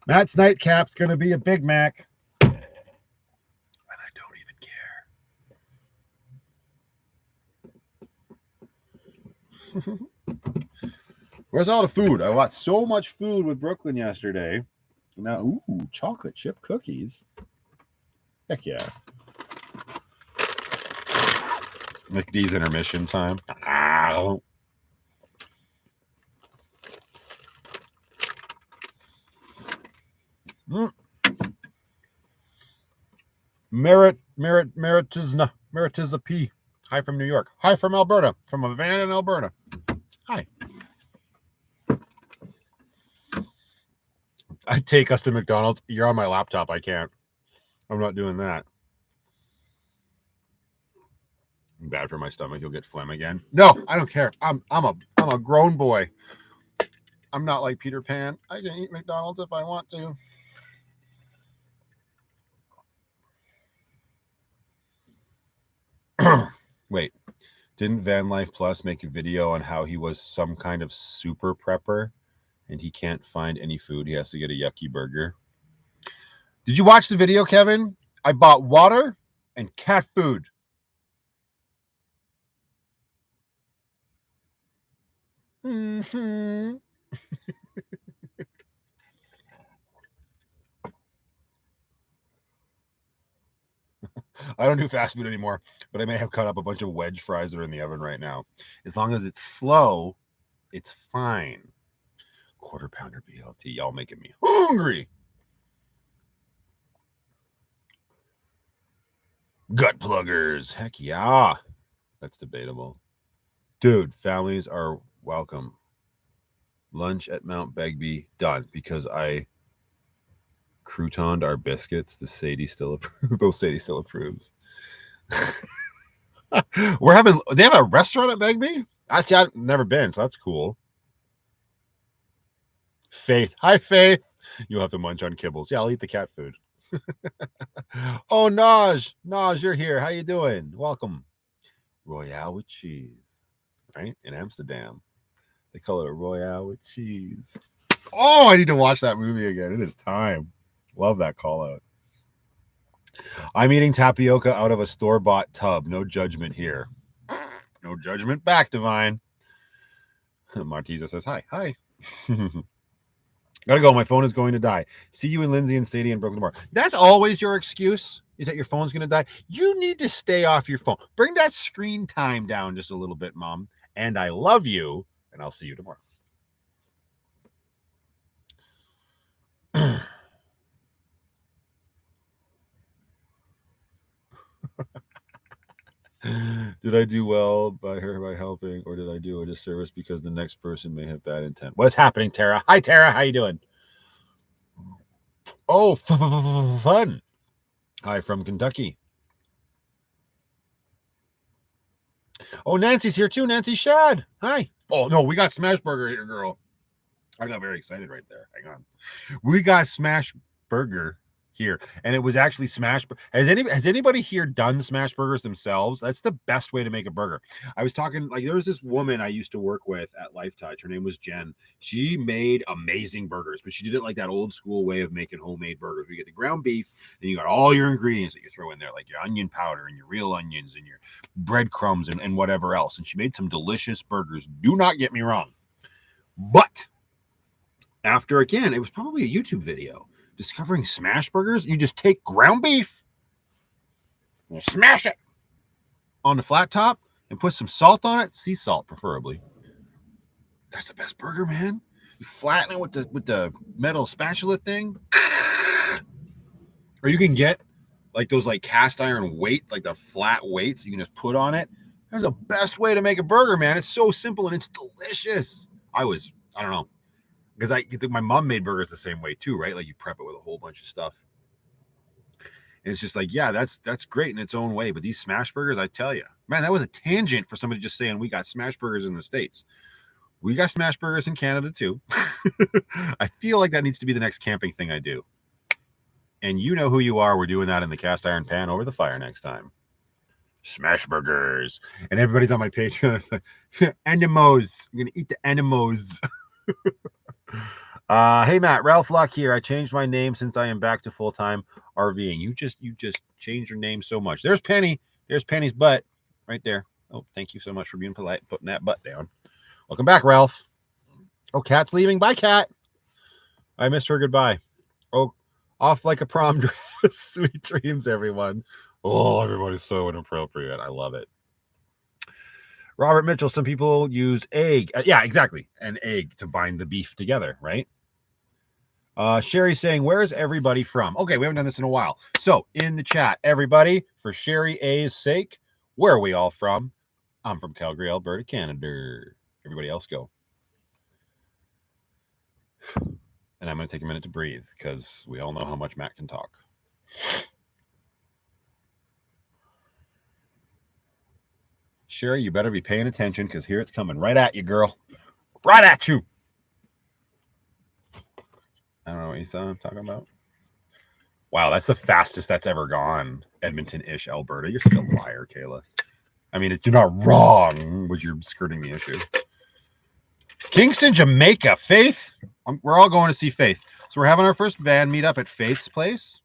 A: Matt's nightcap's going to be a Big Mac. And I don't even care. Where's all the food? I bought so much food with Brooklyn yesterday. Now, ooh, chocolate chip cookies. Heck yeah. McD's intermission time. Ow. Meritizna P. Hi from New York. Hi from Alberta. From a van in Alberta. Hi. I take us to McDonald's. You're on my laptop. I can't. I'm not doing that. Bad for my stomach. You'll get phlegm again. No, I don't care. I'm a grown boy. I'm not like Peter Pan. I can eat McDonald's if I want to. Wait, didn't Van Life Plus make a video on how he was some kind of super prepper and he can't find any food? He has to get a yucky burger. Did you watch the video, Kevin? I bought water and cat food. Mm-hmm. I don't do fast food anymore, but I may have cut up a bunch of wedge fries that are in the oven right now. As long as it's slow, it's fine. Quarter pounder BLT. Y'all making me hungry. Gut pluggers. Heck yeah. That's debatable. Dude, families are welcome. Lunch at Mount Begbie, done, because I croutoned our biscuits. The Sadie still approves. Those Sadie still approves. They have a restaurant at Begbie? I've never been, so that's cool. Faith. Hi, Faith. You'll have to munch on kibbles. Yeah, I'll eat the cat food. Oh, Naj. Naj, you're here. How you doing? Welcome. Royale with cheese. Right? In Amsterdam. They call it a Royale with cheese. Oh, I need to watch that movie again. It is time. Love that call out. I'm eating tapioca out of a store-bought tub. No judgment here. No judgment back, Divine. Martiza says, hi. Hi. Gotta go. My phone is going to die. See you and Lindsay and Sadie and Brooklyn tomorrow. That's always your excuse, is that your phone's going to die. You need to stay off your phone. Bring that screen time down just a little bit, Mom. And I love you, and I'll see you tomorrow. Did I do well by helping, or did I do a disservice because the next person may have bad intent? What's happening, Tara? Hi, Tara. How you doing? Oh, fun. Hi, from Kentucky. Oh, Nancy's here too. Nancy Shad. Hi. Oh, no, we got Smash Burger here, girl. I got very excited right there. Hang on. We got Smash Burger here, and it was actually Smash. Has anybody here done Smash Burgers themselves? That's the best way to make a burger. I was talking, like, there was this woman I used to work with at Lifetouch. Her name was Jen. She made amazing burgers, but she did it like that old school way of making homemade burgers. You get the ground beef, then you got all your ingredients that you throw in there, like your onion powder and your real onions and your breadcrumbs and whatever else. And she made some delicious burgers. Do not get me wrong. But after, again, it was probably a YouTube video, discovering Smash Burgers. You just take ground beef, you smash it on the flat top, and put some salt on it, sea salt preferably. That's the best burger, man. You flatten it with the metal spatula thing, or you can get like those like cast iron weight, like the flat weights you can just put on it. That's the best way to make a burger, man. It's so simple and it's delicious. I don't know. Because my mom made burgers the same way too, right? Like you prep it with a whole bunch of stuff. And it's just like, yeah, that's great in its own way. But these smash burgers, I tell you, man, that was a tangent for somebody just saying we got smash burgers in the States. We got smash burgers in Canada too. I feel like that needs to be the next camping thing I do. And you know who you are. We're doing that in the cast iron pan over the fire next time. Smash burgers. And everybody's on my page. Animos. I'm going to eat the animos. Hey Matt, Ralph Luck here. I changed my name since I am back to full-time RVing. You just changed your name so much. There's Penny. There's Penny's butt right there. Oh, thank you so much for being polite, putting that butt down. Welcome back, Ralph. Oh, Kat's leaving. Bye, Kat. I missed her goodbye. Oh, off like a prom dress. Sweet dreams, everyone. Oh, everybody's so inappropriate. I love it. Robert Mitchell, some people use egg. Yeah, exactly. An egg to bind the beef together, right? Sherry saying, where is everybody from? Okay, we haven't done this in a while. So in the chat, everybody, for Sherry A's sake, where are we all from? I'm from Calgary, Alberta, Canada. Everybody else go. And I'm going to take a minute to breathe because we all know how much Matt can talk. Sherry, you better be paying attention because here it's coming right at you, girl. Right at you. I don't know what I'm talking about. Wow, that's the fastest that's ever gone. Edmonton-ish, Alberta. You're such a liar, Kayla. I mean, you're not wrong, but you're skirting the issue. Kingston, Jamaica. Faith. We're all going to see Faith. So we're having our first van meetup at Faith's place.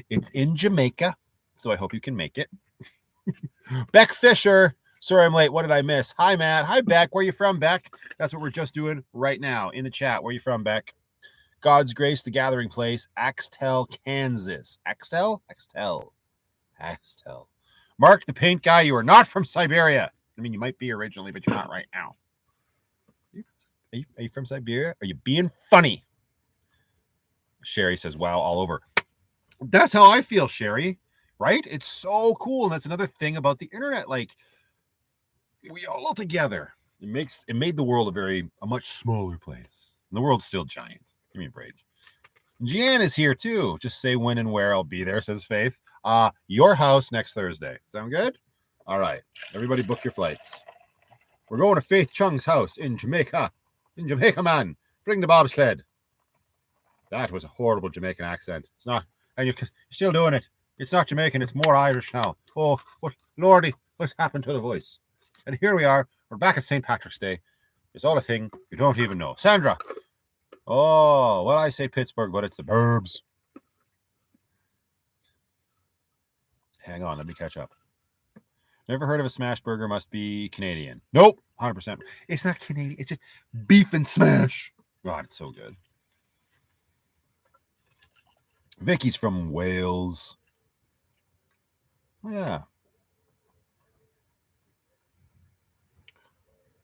A: It's in Jamaica, so I hope you can make it. Beck Fisher. Sorry I'm late. What did I miss? Hi, Matt. Hi, Beck. Where are you from, Beck? That's what we're just doing right now in the chat. Where are you from, Beck? God's Grace, the Gathering Place, Axtell, Kansas. Axtell? Axtell. Axtell. Mark, the paint guy, you are not from Siberia. I mean, you might be originally, but you're not right now. Are you from Siberia? Are you being funny? Sherry says, wow, all over. That's how I feel, Sherry. Right? It's so cool. And that's another thing about the internet. Like, we all together. It made the world a much smaller place. And the world's still giant. Give me a break. Jan is here too. Just say when and where I'll be there, says Faith. Your house next Thursday. Sound good? All right. Everybody book your flights. We're going to Faith Chung's house in Jamaica. In Jamaica, man. Bring the bobsled. That was a horrible Jamaican accent. It's not, and you're still doing it. It's not Jamaican, it's more Irish now. Oh, what, Lordy, what's happened to the voice? And here we are. We're back at St. Patrick's Day. It's all a thing you don't even know. Sandra. Oh, well, I say Pittsburgh, but it's the burbs. Hang on, let me catch up. Never heard of a smash burger, must be Canadian. Nope, 100%. It's not Canadian, it's just beef and smash. God, it's so good. Vicky's from Wales. Oh, yeah.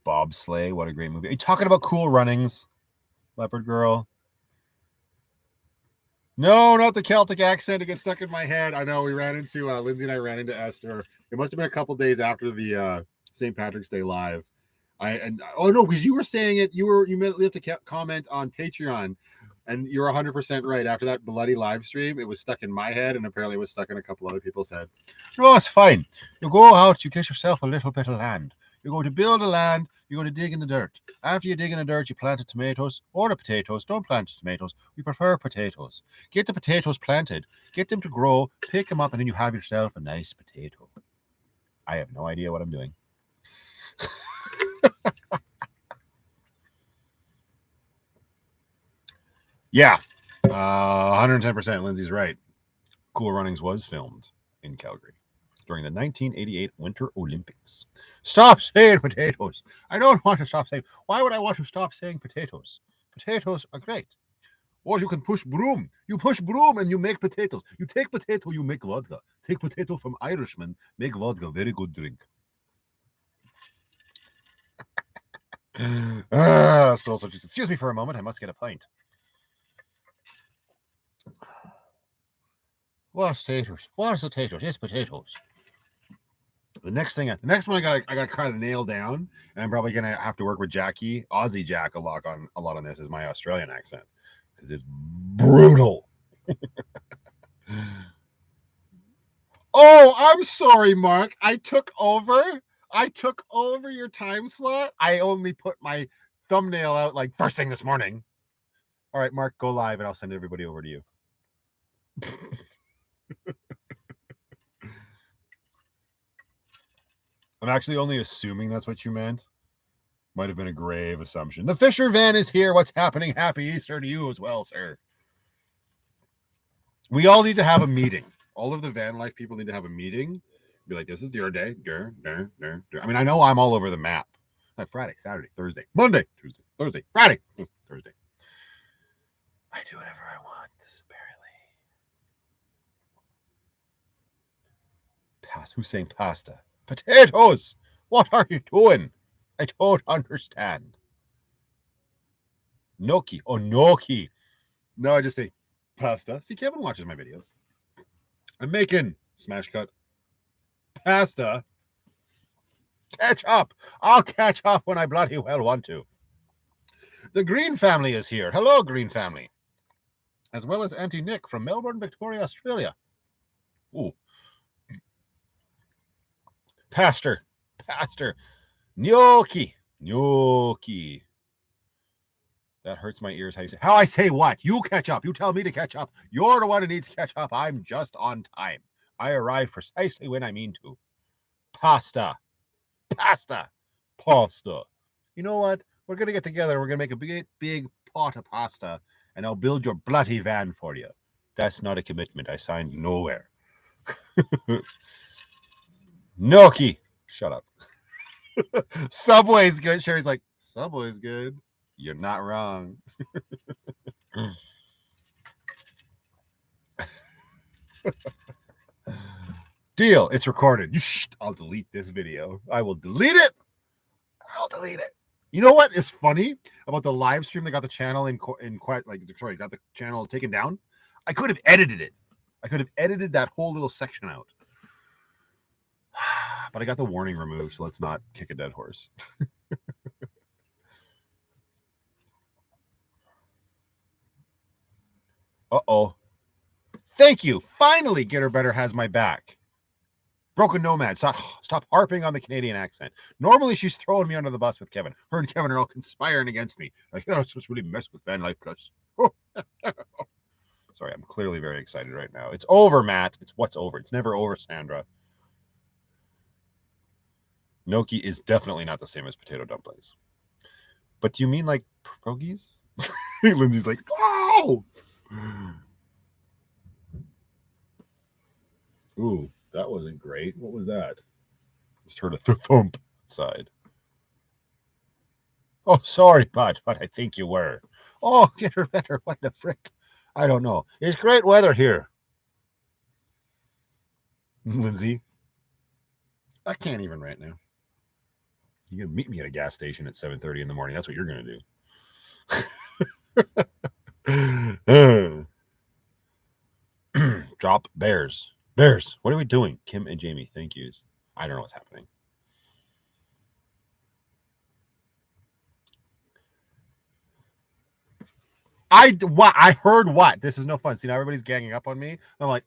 A: Bobsleigh, what a great movie. Are you talking about Cool Runnings, Leopard Girl? No, not the Celtic accent. It gets stuck in my head. I know we ran into, Lindsay and I ran into Esther. It must have been a couple days after the St. Patrick's Day live. Oh no, because you were saying it. You left a comment on Patreon, and you're 100% right. After that bloody live stream, it was stuck in my head, and apparently it was stuck in a couple other people's head. No, it's fine. You go out, you get yourself a little bit of land. You're going to build a land. You're going to dig in the dirt. After you dig in the dirt, you plant the tomatoes or the potatoes. Don't plant the tomatoes. We prefer potatoes. Get the potatoes planted. Get them to grow. Pick them up, and then you have yourself a nice potato. I have no idea what I'm doing. Yeah, 110%. Lindsay's right. Cool Runnings was filmed in Calgary during the 1988 Winter Olympics. Stop saying potatoes. I don't want to stop saying. Why would I want to stop saying potatoes? Potatoes are great. Or you can push broom. You push broom and you make potatoes. You take potato, you make vodka. Take potato from Irishmen, make vodka. Very good drink. Excuse me for a moment. I must get a pint. What's potatoes? What's potatoes? It's potatoes. The next one I got kind of nailed down, and I'm probably gonna have to work with Jackie, Aussie Jack, a lot on this is my Australian accent because it's brutal. Oh, I'm sorry, Mark. I took over your time slot. I only put my thumbnail out like first thing this morning. All right, Mark, go live, and I'll send everybody over to you. I'm actually only assuming that's what you meant. Might have been a grave assumption. The Fisher van is here. What's happening? Happy Easter to you as well, sir. We all need to have a meeting. All of the van life people need to have a meeting. Be like, this is your day. I mean, I know I'm all over the map. Like Friday, Saturday, Thursday, Monday, Tuesday, Thursday, Friday, Thursday. I do whatever I want, apparently. Who's saying pasta? Potatoes! What are you doing? I don't understand. Gnocchi. Oh, gnocchi. No, I just say pasta. See, Kevin watches my videos. I'm making smash cut pasta. Catch up. I'll catch up when I bloody well want to. The Green family is here. Hello, Green family. As well as Auntie Nick from Melbourne, Victoria, Australia. Ooh. Pastor. Gnocchi. That hurts my ears. How I say what? You catch up. You tell me to catch up. You're the one who needs to catch up. I'm just on time. I arrive precisely when I mean to. Pasta. You know what? We're going to get together. We're going to make a big pot of pasta, and I'll build your bloody van for you. That's not a commitment I signed nowhere. Gnocchi. Shut up. Subway's good. Sherry's like, Subway's good. You're not wrong. Deal. It's recorded. I'll delete this video. I will delete it. You know what is funny about the live stream that got the channel got the channel taken down? I could have edited it. I could have edited that whole little section out. But I got the warning removed, so let's not kick a dead horse. Uh-oh. Thank you. Finally, Get Her Better has my back. Broken Nomad, stop harping on the Canadian accent. Normally, she's throwing me under the bus with Kevin. Her and Kevin are all conspiring against me. Like, oh, it's just really mess with van life plus. Oh. Sorry, I'm clearly very excited right now. It's over, Matt. It's what's over. It's never over, Sandra. Gnocchi is definitely not the same as potato dumplings. But do you mean like pierogies? Lindsay's like, oh! Ooh, that wasn't great. What was that? Just heard a thump side. Oh, sorry, bud, but I think you were. Oh, Get Her Better. What the frick? I don't know. It's great weather here. Lindsay, I can't even right now. You're going to meet me at a gas station at 7:30 in the morning. That's what you're going to do. Drop bears. Bears. What are we doing? Kim and Jamie, thank yous. I don't know what's happening. I heard what? This is no fun. See, now everybody's ganging up on me. I'm like,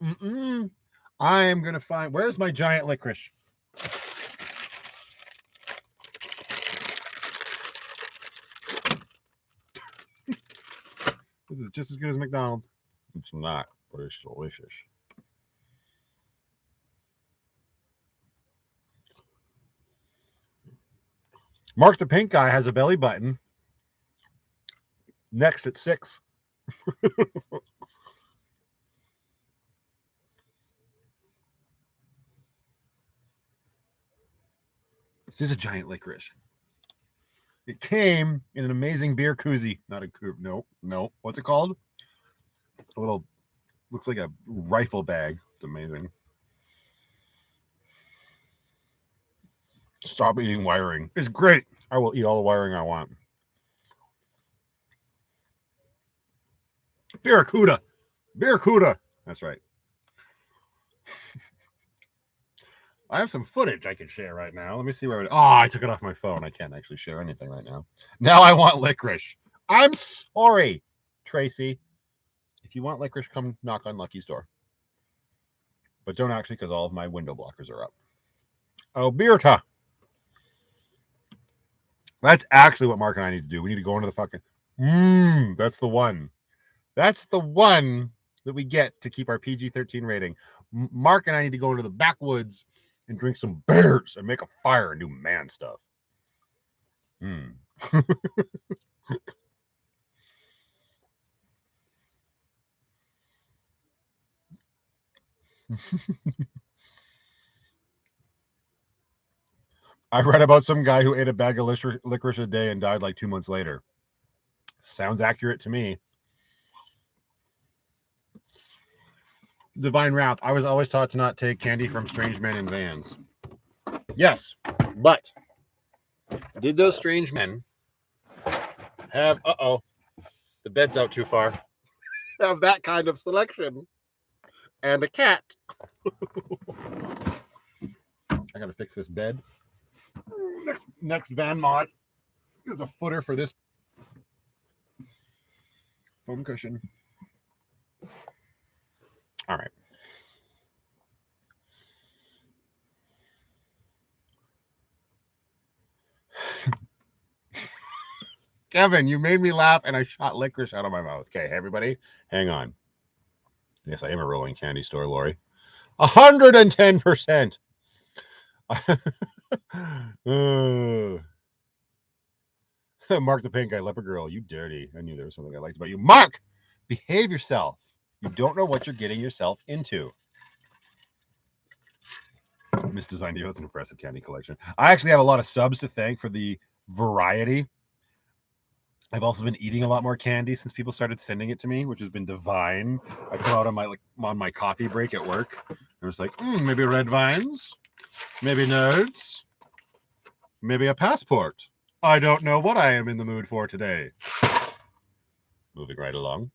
A: I am going to find... Where's my giant licorice? This is just as good as McDonald's. It's not, but it's delicious. Mark the Pink Guy has a belly button. Next at 6. This is a giant licorice. It came in an amazing beer koozie. Not a koozie. No. What's it called? A little, looks like a rifle bag. It's amazing. Stop eating wiring. It's great. I will eat all the wiring I want. Barracuda. That's right. I have some footage I can share right now. Let me see where I took it off my phone. I can't actually share anything right now. Now I want licorice. I'm sorry, Tracy. If you want licorice, come knock on Lucky's door. But don't actually, because all of my window blockers are up. Alberta. That's actually what Mark and I need to do. We need to go into the fucking... that's the one. That's the one that we get to keep our PG-13 rating. Mark and I need to go into the backwoods and drink some beers and make a fire and do man stuff. I read about some guy who ate a bag of licorice a day and died like 2 months later. Sounds accurate to me. Divine Wrath. I was always taught to not take candy from strange men in vans. Yes, but did those strange men have, the bed's out too far, have that kind of selection and a cat? I gotta fix this bed. Next van mod is a footer for this foam cushion. All right. Kevin, you made me laugh and I shot licorice out of my mouth. Okay, everybody, hang on. Yes, I am a rolling candy store, Lori. 110%. Mark the Pink Guy, Leopard Girl, you dirty. I knew there was something I liked about you. Mark, behave yourself. You don't know what you're getting yourself into. Misdesigned you. That's an impressive candy collection. I actually have a lot of subs to thank for the variety. I've also been eating a lot more candy since people started sending it to me, which has been divine. I come out on my coffee break at work. I was like, maybe red vines, maybe nerds, maybe a passport. I don't know what I am in the mood for today. Moving right along.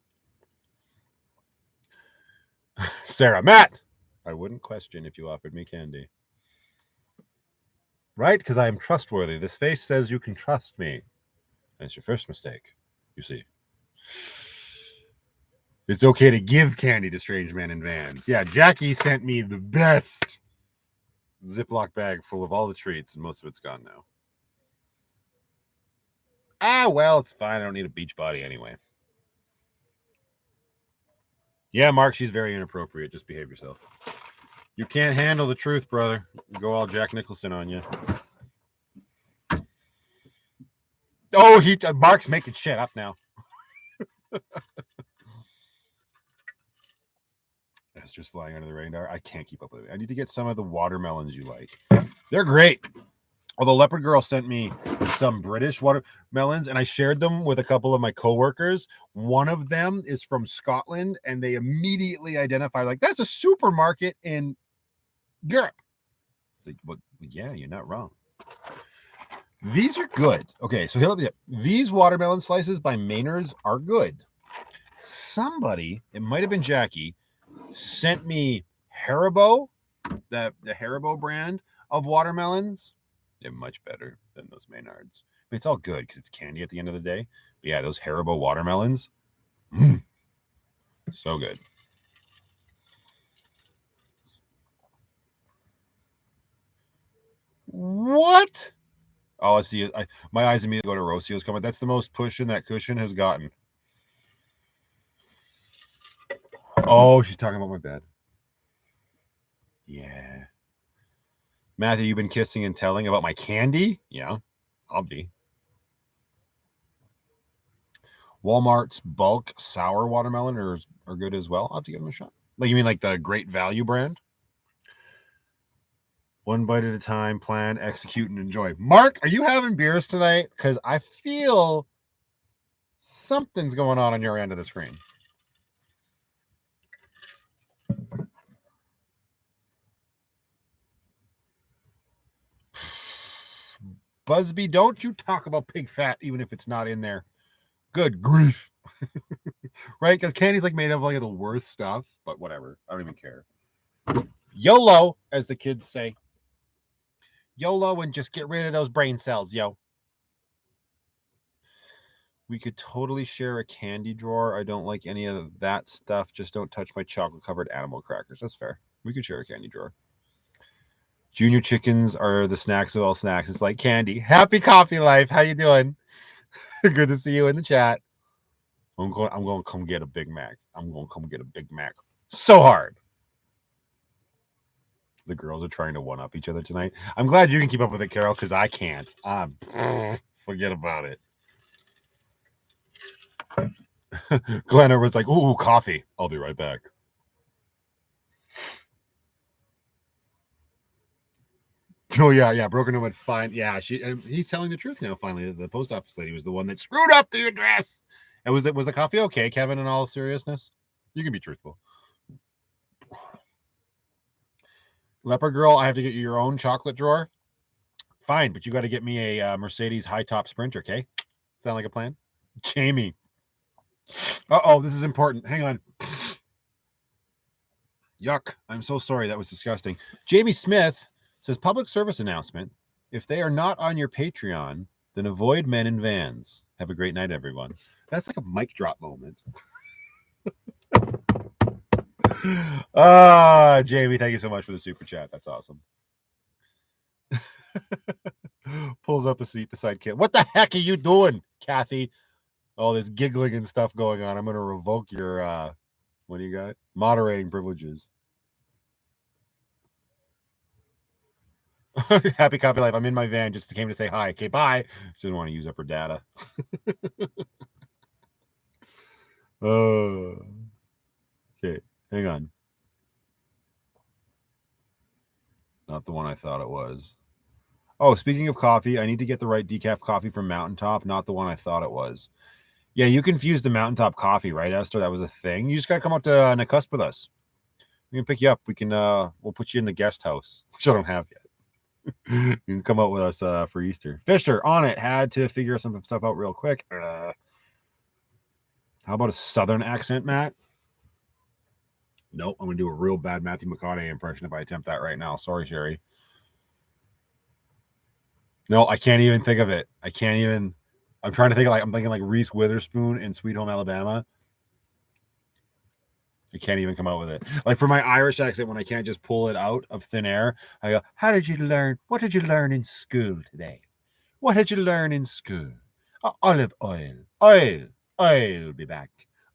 A: Sarah, Matt, I wouldn't question if you offered me candy. Right? Because I am trustworthy. This face says you can trust me. That's your first mistake, you see. It's okay to give candy to strange men in vans. Yeah, Jackie sent me the best Ziploc bag full of all the treats, and most of it's gone now. Ah, well, it's fine. I don't need a beach body anyway. Yeah, Mark, she's very inappropriate. Just behave yourself. You can't handle the truth, brother. Go all Jack Nicholson on you. Oh, Mark's making shit up now. Esther's flying under the radar. I can't keep up with it. I need to get some of the watermelons you like. They're great. Although Leopard Girl sent me some British watermelons, and I shared them with a couple of my coworkers. One of them is from Scotland, and they immediately identify like that's a supermarket in Europe. It's like, well, yeah, you're not wrong. These are good. Okay, so these watermelon slices by Maynard's are good. Somebody, it might have been Jackie, sent me Haribo, the Haribo brand of watermelons. They're much better than those Maynards. But it's all good because it's candy at the end of the day. But yeah, those Haribo watermelons, so good. What? All I see is my eyes immediately go to Rocio's comment. That's the most pushing that cushion has gotten. Oh, she's talking about my bed. Yeah. Matthew, you've been kissing and telling about my candy? Yeah, I'll be. Walmart's bulk sour watermelon are good as well. I'll have to give them a shot. Like you mean like the Great Value brand? One bite at a time, plan, execute, and enjoy. Mark, are you having beers tonight? Because I feel something's going on your end of the screen. Busby, don't you talk about pig fat even if it's not in there. Good grief. Right? Because candy's like made of like the worst stuff, but whatever. I don't even care. YOLO, as the kids say. YOLO and just get rid of those brain cells, yo. We could totally share a candy drawer. I don't like any of that stuff. Just don't touch my chocolate-covered animal crackers. That's fair. We could share a candy drawer. Junior chickens are the snacks of all snacks. It's like candy. Happy coffee life. How you doing? Good to see you in the chat. I'm going to come get a Big Mac. I'm going to come get a Big Mac. So hard. The girls are trying to one-up each other tonight. I'm glad you can keep up with it, Carol, because I can't. Forget about it. Glenna was like, ooh, coffee. I'll be right back. Oh, yeah. Broken would find. Yeah, he's telling the truth now, finally. The post office lady was the one that screwed up the address. And was the coffee okay, Kevin, in all seriousness? You can be truthful. Leopard Girl, I have to get you your own chocolate drawer. Fine, but you got to get me a Mercedes high-top Sprinter, okay? Sound like a plan? Jamie. Uh-oh, this is important. Hang on. Yuck. I'm so sorry. That was disgusting. Jamie Smith says, public service announcement. If they are not on your Patreon, then avoid men in vans. Have a great night, everyone. That's like a mic drop moment. Jamie, thank you so much for the super chat. That's awesome. Pulls up a seat beside Kit. What the heck are you doing, Kathy? All this giggling and stuff going on. I'm going to revoke your, what do you got? Moderating privileges. Happy copy life. I'm in my van. Just came to say hi. Okay, bye. She didn't want to use up her data. Okay, hang on. Not the one I thought it was. Oh, speaking of coffee, I need to get the right decaf coffee from Mountaintop, not the one I thought it was. Yeah, you confused the Mountaintop coffee, right, Esther? That was a thing. You just got to come out to Nakusp with us. We can pick you up. We can, we'll put you in the guest house, which I don't have yet. You can come out with us for Easter. Fisher, on it. Had to figure some stuff out real quick. How about a Southern accent, Matt? Nope, I'm going to do a real bad Matthew McConaughey impression if I attempt that right now. Sorry, Sherry. No, I can't even think of it. I can't even. I'm trying to think I'm thinking like Reese Witherspoon in Sweet Home Alabama. I can't even come out with it. Like for my Irish accent, when I can't just pull it out of thin air, I go, "How did you learn? What did you learn in school today? What did you learn in school? Olive oil, oil, I'll be back.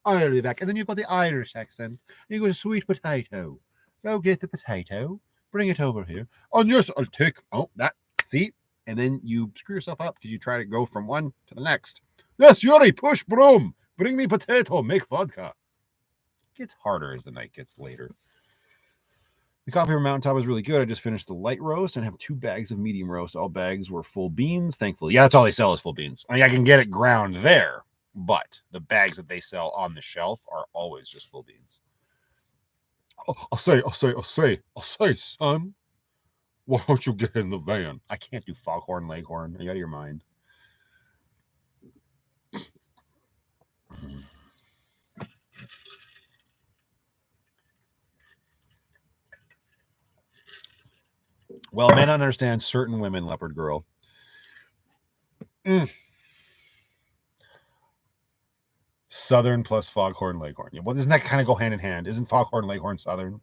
A: I'll be back." And then you've got the Irish accent. You go, "Sweet potato. Go get the potato. Bring it over here. Oh, yes, I'll take. Oh, that. See?" And then you screw yourself up because you try to go from one to the next. "Yes, Yuri, push broom. Bring me potato. Make vodka." It gets harder as the night gets later. The coffee from Mountaintop was really good. I just finished the light roast and have 2 bags of medium roast. All bags were full beans, thankfully. Yeah, that's all they sell is full beans. I mean, I can get it ground there, but the bags that they sell on the shelf are always just full beans. Oh, I'll say, son. Why don't you get in the van? I can't do foghorn leghorn. Are you out of your mind? Well, men understand certain women, leopard girl. Mm. Southern plus foghorn leghorn. Yeah, well, doesn't that kind of go hand in hand? Isn't foghorn leghorn Southern?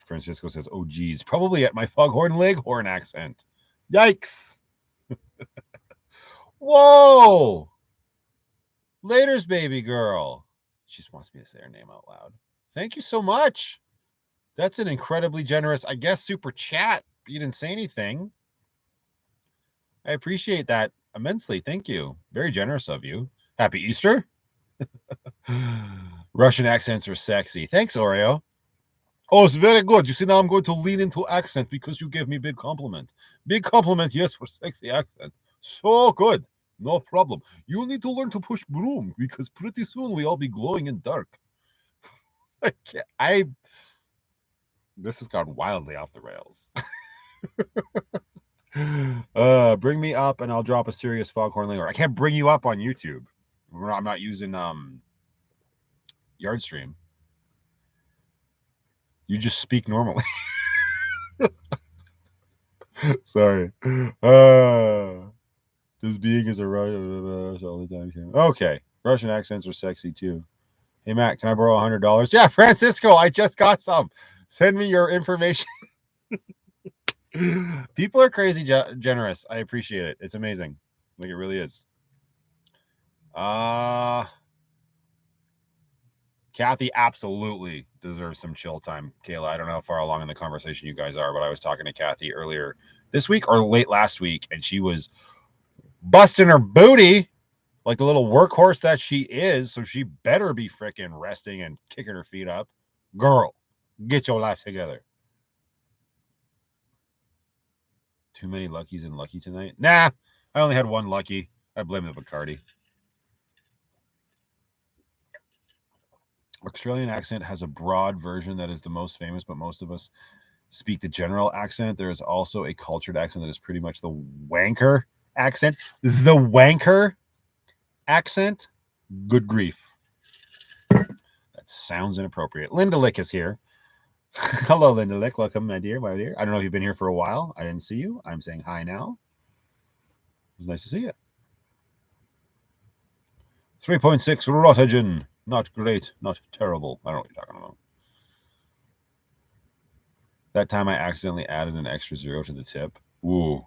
A: Francisco says, "Oh, geez, probably at my foghorn leghorn accent." Yikes. Whoa. Later's baby girl. She just wants me to say her name out loud. Thank you so much. That's an incredibly generous, I guess, super chat. You didn't say anything. I appreciate that immensely. Thank you. Very generous of you. Happy Easter. Russian accents are sexy. Thanks, Oreo. Oh, it's very good. You see, now I'm going to lean into accent because you gave me big compliment. Big compliment, yes, for sexy accent. So good. No problem. You need to learn to push broom because pretty soon we all be glowing in dark. I this has gone wildly off the rails. Bring me up and I'll drop a serious foghorn leghorn. I can't bring you up on YouTube. I'm not using Yardstream. You just speak normally. Sorry. Just being as a Russian all the time. Okay. Russian accents are sexy too. Hey Matt, can I borrow $100? Yeah, Francisco, I just got some. Send me your information. People are crazy generous. I appreciate it. It's amazing. Like it really is. Kathy absolutely deserves some chill time. Kayla, I don't know how far along in the conversation you guys are, but I was talking to Kathy earlier this week or late last week, and she was busting her booty like the little workhorse that she is. So she better be freaking resting and kicking her feet up. Girl, get your life together. Too many Luckies and Lucky tonight? Nah, I only had one Lucky. I blame the Bacardi. Australian accent has a broad version that is the most famous, but most of us speak the general accent. There is also a cultured accent that is pretty much the wanker accent. The wanker accent? Good grief. That sounds inappropriate. Linda Lick is here. Hello, Linda Lick. Welcome, my dear. I don't know if you've been here for a while. I didn't see you. I'm saying hi now. It's nice to see you. 3.6 Rotogen. Not great, not terrible. I don't know what you're talking about. That time I accidentally added an extra 0 to the tip. Ooh.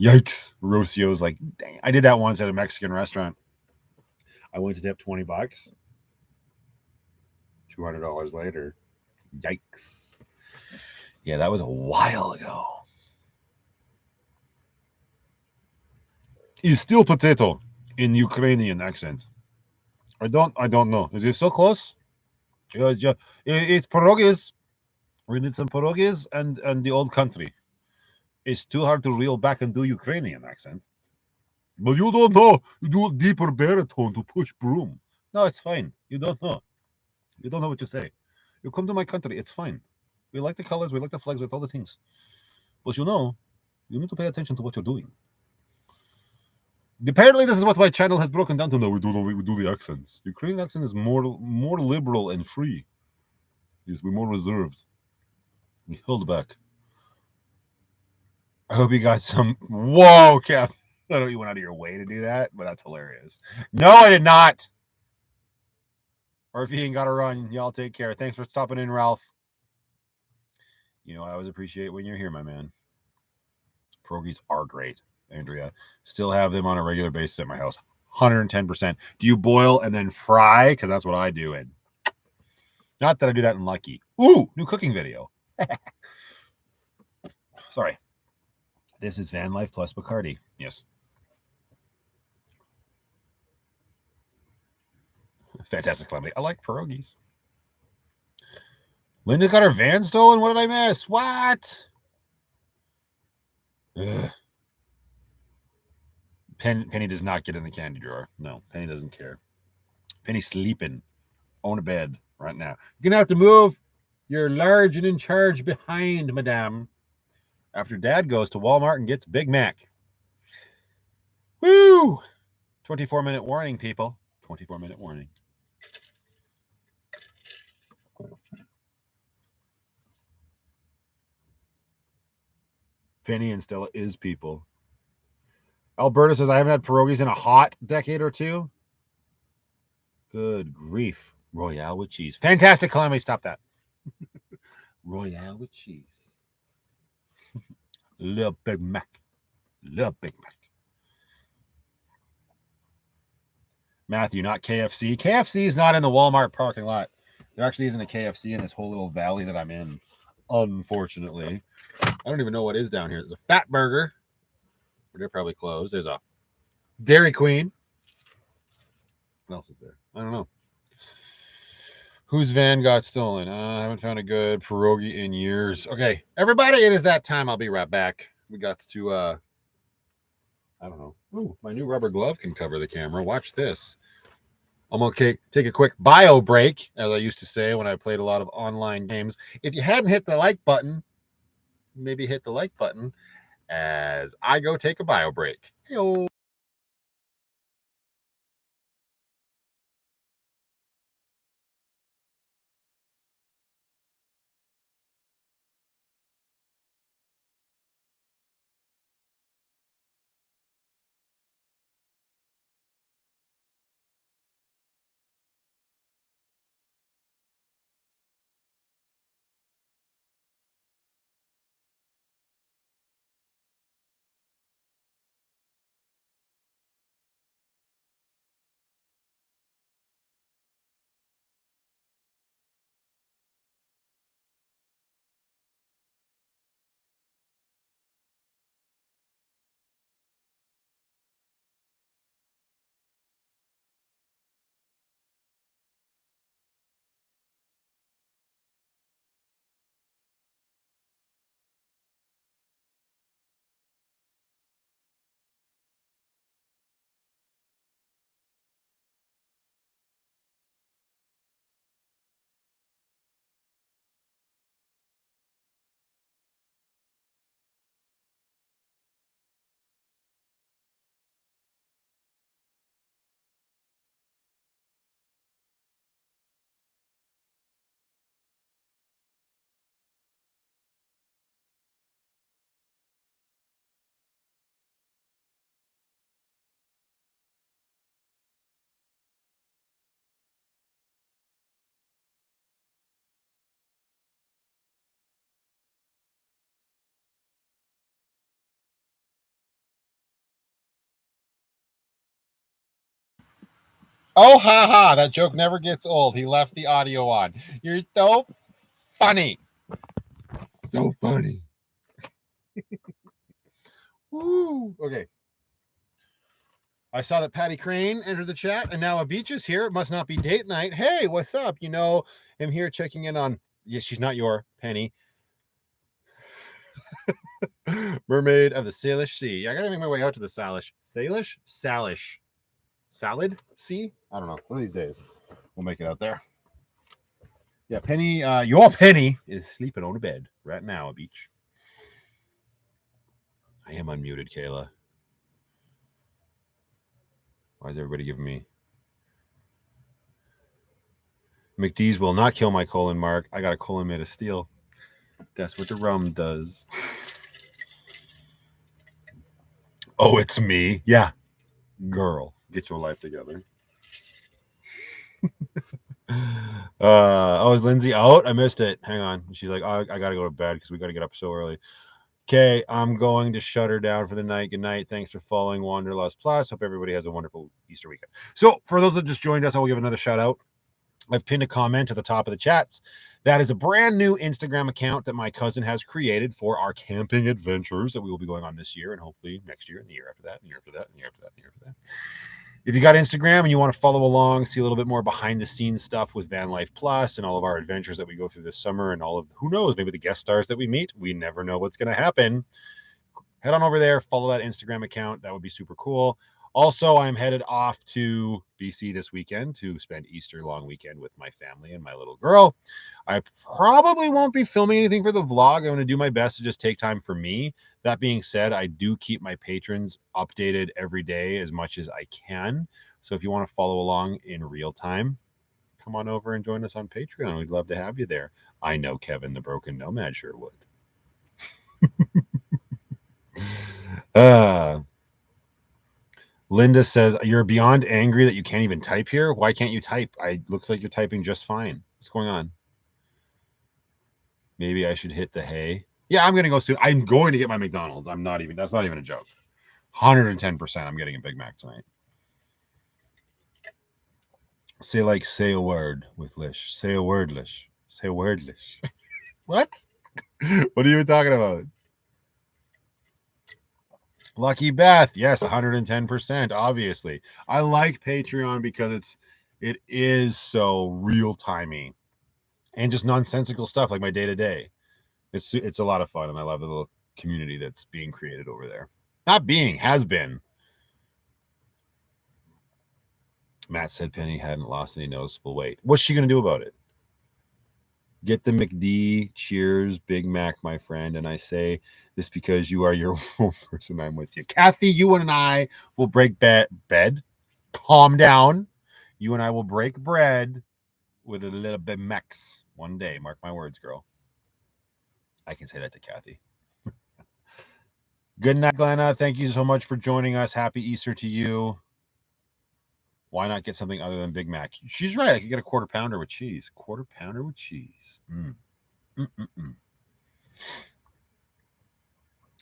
A: Yikes. Rocio's like, dang. I did that once at a Mexican restaurant. I went to tip $20. $200 later. Yikes. Yeah, that was a while ago. Is still potato in Ukrainian accent. I don't know. Is it so close? It's pierogies. We need some pierogies and the old country. It's too hard to reel back and do Ukrainian accent. But you don't know. You do deeper baritone to push broom. No, it's fine. You don't know. You don't know what you say. You come to my country. It's fine. We like the colors. We like the flags. With all the things. But you know, you need to pay attention to what you're doing. Apparently, this is what my channel has broken down to. No, we do the accents. Ukrainian accent is more liberal and free. Yes, we're more reserved. We held back. I hope you got some. Whoa, Kev. I know you went out of your way to do that, but that's hilarious. No, I did not. Or if you ain't got to run, y'all take care. Thanks for stopping in, Ralph. You know, I always appreciate when you're here, my man. Pierogies are great, Andrea. Still have them on a regular basis at my house. 110%. Do you boil and then fry? Because that's what I do. And not that I do that in Lucky. Ooh, new cooking video. Sorry. This is Van Life plus Bacardi. Yes. Fantastic family. I like pierogies. Linda got her van stolen? What did I miss? What? Ugh. Penny does not get in the candy drawer. No, Penny doesn't care. Penny's sleeping on a bed right now. You're going to have to move. You're large and in charge behind, madame. After Dad goes to Walmart and gets Big Mac. Woo! 24-minute warning, people. 24-minute warning. Penny and Stella is people. Alberta says, I haven't had pierogies in a hot decade or two. Good grief. Royale with cheese. Fantastic calamity. Stop that. Royale with cheese. Little Big Mac. Little Big Mac. Matthew, not KFC. KFC is not in the Walmart parking lot. There actually isn't a KFC in this whole little valley that I'm in, unfortunately. I don't even know what is down here. There's a Fat Burger. They're probably closed. There's a Dairy Queen. What else is there? I don't know. Whose van got stolen? I haven't found a good pierogi in years. Okay, everybody, it is that time. I'll be right back. We got to, I don't know. Ooh, my new rubber glove can cover the camera. Watch this. I'm going to take a quick bio break, as I used to say when I played a lot of online games. If you hadn't hit the like button, maybe hit the like button as I go take a bio break. Hey-o. Oh, ha ha. That joke never gets old. He left the audio on. You're so funny. So funny. Woo. Okay. I saw that Patty Crane entered the chat, and now a beach is here. It must not be date night. Hey, what's up? You know, I'm here checking in on. Yes, she's not your Penny. Mermaid of the Salish Sea. I gotta make my way out to the Salish. Salish? Salad Sea? I don't know. One of these days, we'll make it out there. Yeah, Penny, your Penny is sleeping on a bed right now, a beach. I am unmuted, Kayla. Why is everybody giving me? McDee's will not kill my colon, Mark. I got a colon made of steel. That's what the rum does. Oh, it's me. Yeah. Girl, get your life together. Oh, is Lindsay out? I missed it. Hang on. She's like, oh, I gotta go to bed because we gotta get up so early. Okay, I'm going to shut her down for the night. Good night. Thanks for following Wanderlust Plus. Hope everybody has a wonderful Easter weekend. So, for those that just joined us, I will give another shout out. I've pinned a comment at the top of the chats. That is a brand new Instagram account that my cousin has created for our camping adventures that we will be going on this year and hopefully next year and the year after that, and the year after that, and the year after that, and the year after that. If you got Instagram and you want to follow along, see a little bit more behind the scenes stuff with Van Life Plus and all of our adventures that we go through this summer and all of, who knows, maybe the guest stars that we meet, we never know what's going to happen. Head on over there, follow that Instagram account. That would be super cool. Also, I'm headed off to BC this weekend to spend Easter long weekend with my family and my little girl. I probably won't be filming anything for the vlog. I'm going to do my best to just take time for me. That being said, I do keep my patrons updated every day as much as I can. So if you want to follow along in real time, come on over and join us on Patreon. We'd love to have you there. I know Kevin the Broken Nomad sure would. Linda says, you're beyond angry that you can't even type here. Why can't you type? Looks like you're typing just fine. What's going on? Maybe I should hit the hay. Yeah, I'm gonna go soon. I'm going to get my McDonald's. That's not even a joke. 110% I'm getting a Big Mac tonight. Say a word with Lish. Say a word, Lish. Say a word, Lish. What? What are you talking about? Lucky Beth. Yes, 110%, obviously. I like Patreon because it is so real-timey and just nonsensical stuff like my day-to-day. It's a lot of fun, and I love the little community that's being created over there. Not being, has been. Matt said Penny hadn't lost any noticeable weight. What's she going to do about it? Get the McD. Cheers, Big Mac, my friend. And I say this because you are your own person. I'm with you. Kathy, you and I will break bed. Calm down. You and I will break bread with a little bit Mex one day. Mark my words, girl. I can say that to Kathy. Good night, Glenna. Thank you so much for joining us. Happy Easter to you. Why not get something other than Big Mac? She's right. I could get a quarter pounder with cheese. Quarter pounder with cheese.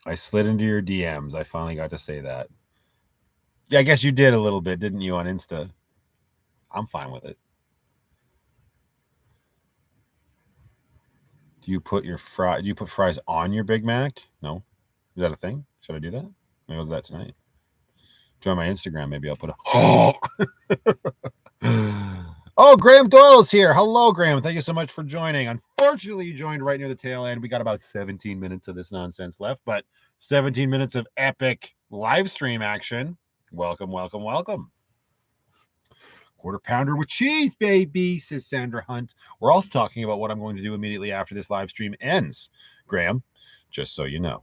A: I slid into your DMs. I finally got to say that. Yeah, I guess you did a little bit, didn't you, on Insta? I'm fine with it. Do you put fries on your Big Mac? No. Is that a thing? Should I do that? Maybe I'll do that tonight. Join my Instagram. Maybe I'll put Oh, Graham Doyle's here. Hello, Graham. Thank you so much for joining. Unfortunately, you joined right near the tail end. We got about 17 minutes of this nonsense left, but 17 minutes of epic live stream action. Welcome, welcome, welcome. Quarter pounder with cheese, baby, says Sandra Hunt. We're also talking about what I'm going to do immediately after this live stream ends, Graham, just so you know.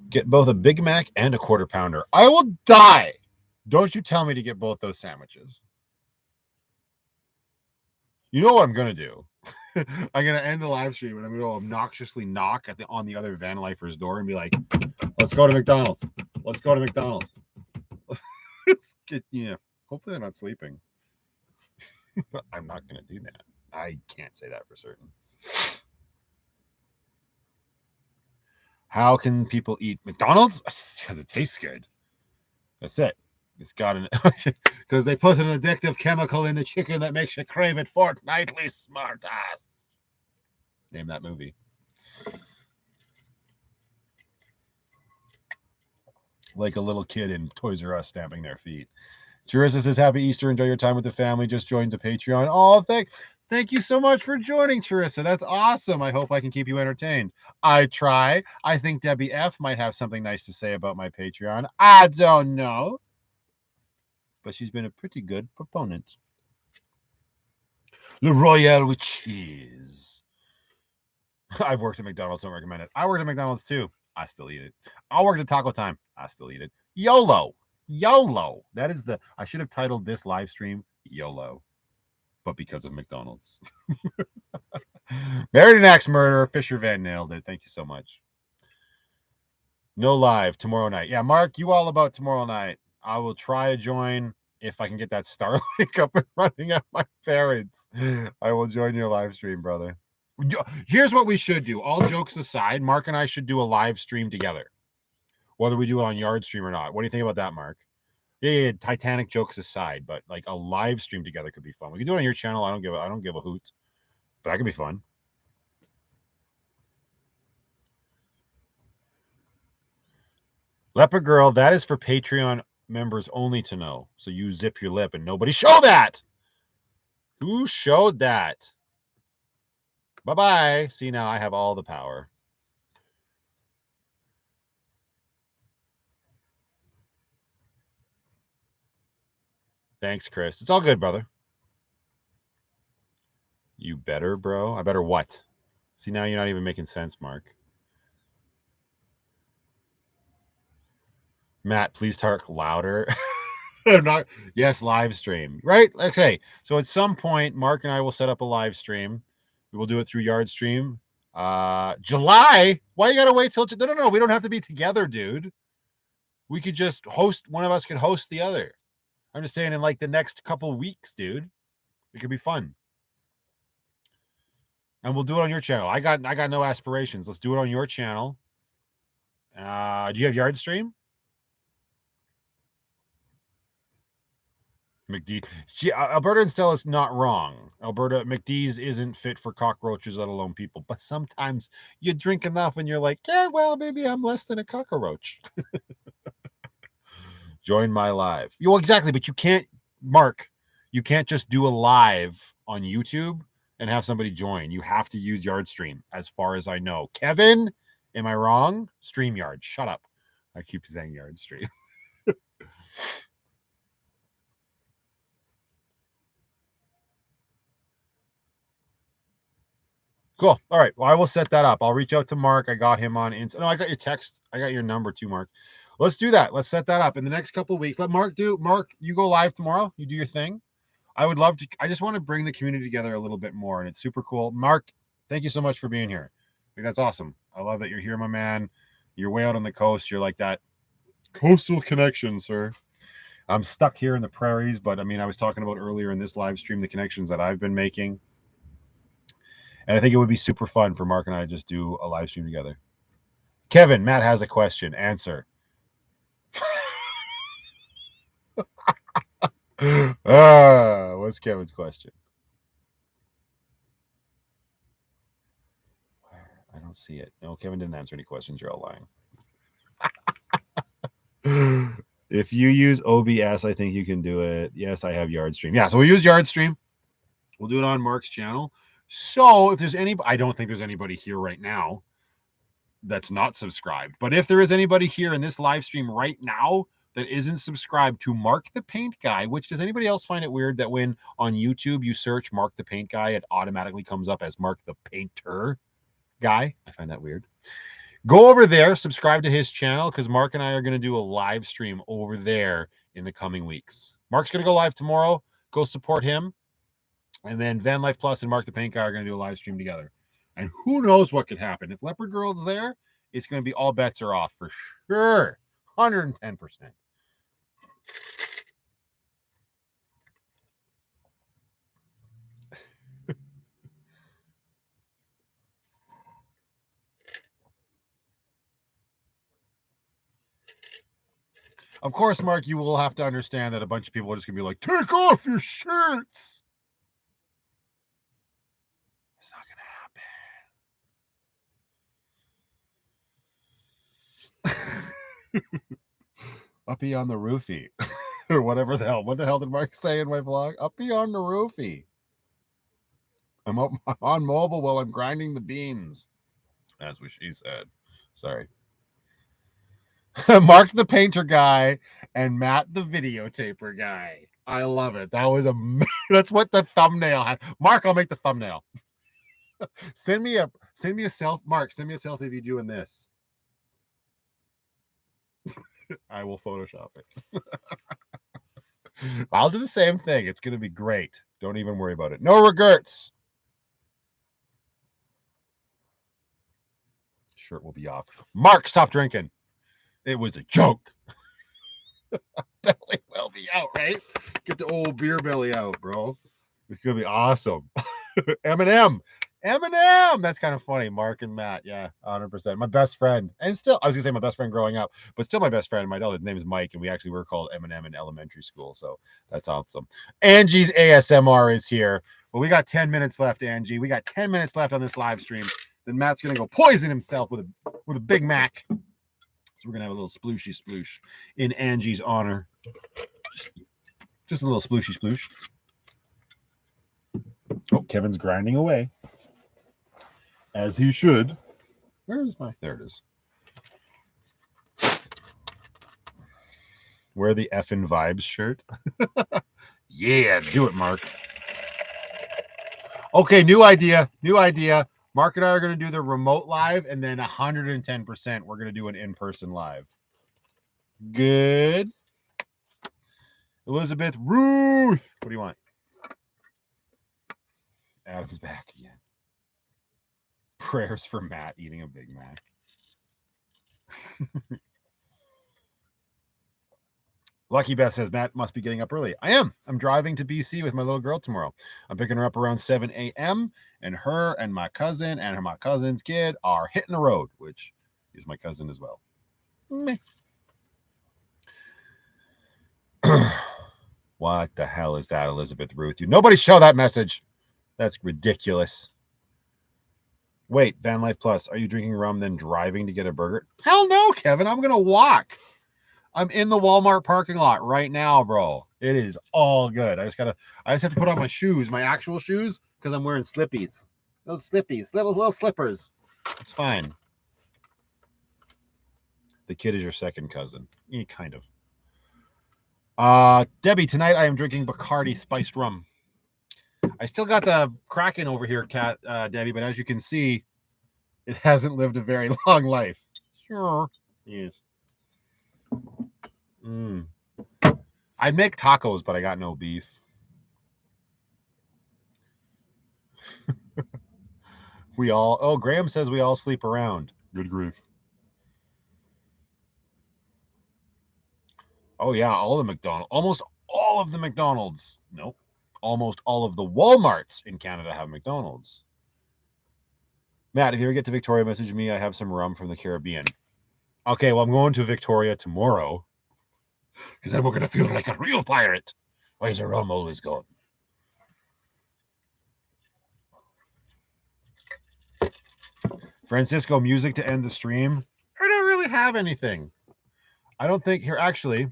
A: Get both a Big Mac and a quarter pounder. I will die. Don't you tell me to get both those sandwiches. You know what I'm going to do? I'm going to end the live stream and I'm going to obnoxiously knock on the other van lifer's door and be like, let's go to McDonald's. Let's go to McDonald's. Hopefully they're not sleeping. I'm not going to do that. I can't say that for certain. How can people eat McDonald's? Because it tastes good. That's it. It's got an because they put an addictive chemical in the chicken that makes you crave it fortnightly, smartass. Name that movie. Like a little kid in Toys R Us stamping their feet. Charissa says, happy Easter. Enjoy your time with the family. Just joined the Patreon. Oh, thank you so much for joining, Charissa. That's awesome. I hope I can keep you entertained. I try. I think Debbie F might have something nice to say about my Patreon. I don't know. But she's been a pretty good proponent. Le Royale with cheese. I've worked at McDonald's, don't recommend it. I worked at McDonald's too. I still eat it. I worked at Taco Time. I still eat it. YOLO. That is I should have titled this live stream YOLO, but because of McDonald's. Married an axe murderer. Fisher Van nailed it. Thank you so much. No live tomorrow night. Yeah, Mark, you all about tomorrow night. I will try to join if I can get that Starlink up and running at my parents. I will join your live stream, brother. Here's what we should do. All jokes aside, Mark and I should do a live stream together, whether we do it on Yard Stream or not. What do you think about that, Mark? Yeah, Titanic jokes aside, but like a live stream together could be fun. We can do it on your channel. I don't give a hoot, but that could be fun. Leopard Girl, that is for Patreon members only to know. So you zip your lip and nobody show that. Who showed that? Bye-bye. See, now I have all the power. Thanks, Chris. It's all good, brother. You better, bro. I better what? See, now you're not even making sense, Mark. Matt, please talk louder. I'm not. Yes, live stream. Right? Okay. So at some point, Mark and I will set up a live stream. We will do it through Yard Stream. July? Why you gotta wait till? No. We don't have to be together, dude. We could just host. One of us could host the other. I'm just saying, in like the next couple weeks, dude. It could be fun. And we'll do it on your channel. I got no aspirations. Let's do it on your channel. Do you have Yard Stream? McD. Alberta and Stella's not wrong. Alberta McD's isn't fit for cockroaches, let alone people. But sometimes you drink enough and you're like, yeah, well, maybe I'm less than a cockroach. Join my live. Well, exactly, but you can't, Mark. You can't just do a live on YouTube and have somebody join. You have to use Yardstream, as far as I know. Kevin, am I wrong? StreamYard. Shut up. I keep saying Yardstream. Cool. All right. Well, I will set that up. I'll reach out to Mark. I got him on Insta. No, I got your text. I got your number too, Mark. Let's do that. Let's set that up in the next couple of weeks. Let Mark do. Mark, you go live tomorrow. You do your thing. I would love to. I just want to bring the community together a little bit more, and it's super cool. Mark, thank you so much for being here. That's awesome. I love that you're here, my man. You're way out on the coast. You're like that coastal connection, sir. I'm stuck here in the prairies, but I mean, I was talking about earlier in this live stream the connections that I've been making. And I think it would be super fun for Mark and I to just do a live stream together. Kevin, Matt has a question. Answer. What's Kevin's question? I don't see it. No, Kevin didn't answer any questions. You're all lying. If you use OBS, I think you can do it. Yes, I have Yardstream. Yeah, so we'll use Yardstream. We'll do it on Mark's channel. So if there's any, I don't think there's anybody here right now that's not subscribed. But if there is anybody here in this live stream right now that isn't subscribed to Mark the Paint Guy, which does anybody else find it weird that when on YouTube you search Mark the Paint Guy, it automatically comes up as Mark the Painter Guy? I find that weird. Go over there, subscribe to his channel, because Mark and I are going to do a live stream over there in the coming weeks. Mark's going to go live tomorrow. Go support him. And then Van Life Plus and Mark the Paint Guy are going to do a live stream together. And who knows what could happen. If Leopard Girl's there, it's going to be all bets are off for sure. 110%. Of course, Mark, you will have to understand that a bunch of people are just going to be like, take off your shirts. It's not going to happen. Uppy on the roofie. Or whatever the hell. What the hell did Mark say in my vlog? Uppy on the roofie. I'm up on mobile while I'm grinding the beans. That's what she said. Sorry. Mark the Painter Guy and Matt the Videotaper Guy. I love it. That was that's what the thumbnail had. Mark, I'll make the thumbnail. send me a selfie. Mark, send me a selfie of you doing this. I will Photoshop it. I'll do the same thing. It's going to be great. Don't even worry about it. No regrets. Shirt will be off. Mark, stop drinking. It was a joke. Belly will be out, right? Get the old beer belly out, bro. It's gonna be awesome. Eminem. That's kind of funny. Mark and Matt. Yeah, 100%. My best friend. And still, I was gonna say my best friend growing up, but still my best friend. My his name is Mike, and we actually were called Eminem in elementary school. So that's awesome. Angie's ASMR is here. But we got 10 minutes left, Angie. We got 10 minutes left on this live stream. Then Matt's gonna go poison himself with a Big Mac. So we're gonna have a little splooshy sploosh in Angie's honor. Just a little splooshy sploosh. Oh, Kevin's grinding away. As he should. Where is my... There it is. Wear the effing vibes shirt. Yeah, do it, Mark. Okay, new idea. Mark and I are going to do the remote live, and then 110% we're going to do an in-person live. Good. Elizabeth, Ruth. What do you want? Adam's back again. Prayers for Matt eating a Big Mac. Lucky Beth says, Matt must be getting up early. I am. I'm driving to BC with my little girl tomorrow. I'm picking her up around 7 a.m. And her and my cousin and my cousin's kid are hitting the road, which is my cousin as well. Meh. What the hell is that, Elizabeth Ruth? Nobody show that message. That's ridiculous. Wait, Van Life Plus, are you drinking rum then driving to get a burger? Hell no, Kevin. I'm going to walk. I'm in the Walmart parking lot right now, bro. It is all good. I just have to put on my shoes, my actual shoes, because I'm wearing slippies. Those slippies, little slippers. It's fine. The kid is your second cousin. Yeah, kind of. Debbie, tonight I am drinking Bacardi spiced rum. I still got the Kraken over here, Debbie, but as you can see, it hasn't lived a very long life. Sure. Yes. I'd make tacos, but I got no beef. Graham says we all sleep around. Good grief. Oh yeah, almost all of the McDonald's. Nope. Almost all of the Walmarts in Canada have McDonald's. Matt, if you ever get to Victoria, message me. I have some rum from the Caribbean. Okay, well, I'm going to Victoria tomorrow. Because then we're going to feel like a real pirate. Why is the rum always gone? Francisco, music to end the stream. I don't really have anything. I don't think here, actually.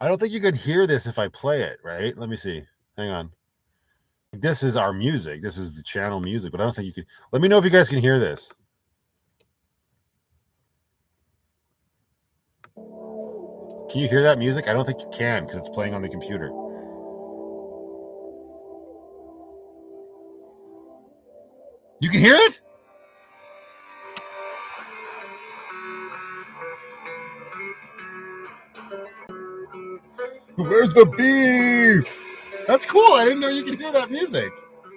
A: I don't think you could hear this if I play it, right? Let me see. Hang on. This is our music. This is the channel music, but I don't think you could. Let me know if you guys can hear this. Can you hear that music? I don't think you can because it's playing on the computer. You can hear it? Where's the beef? That's cool. I didn't know you could hear that music.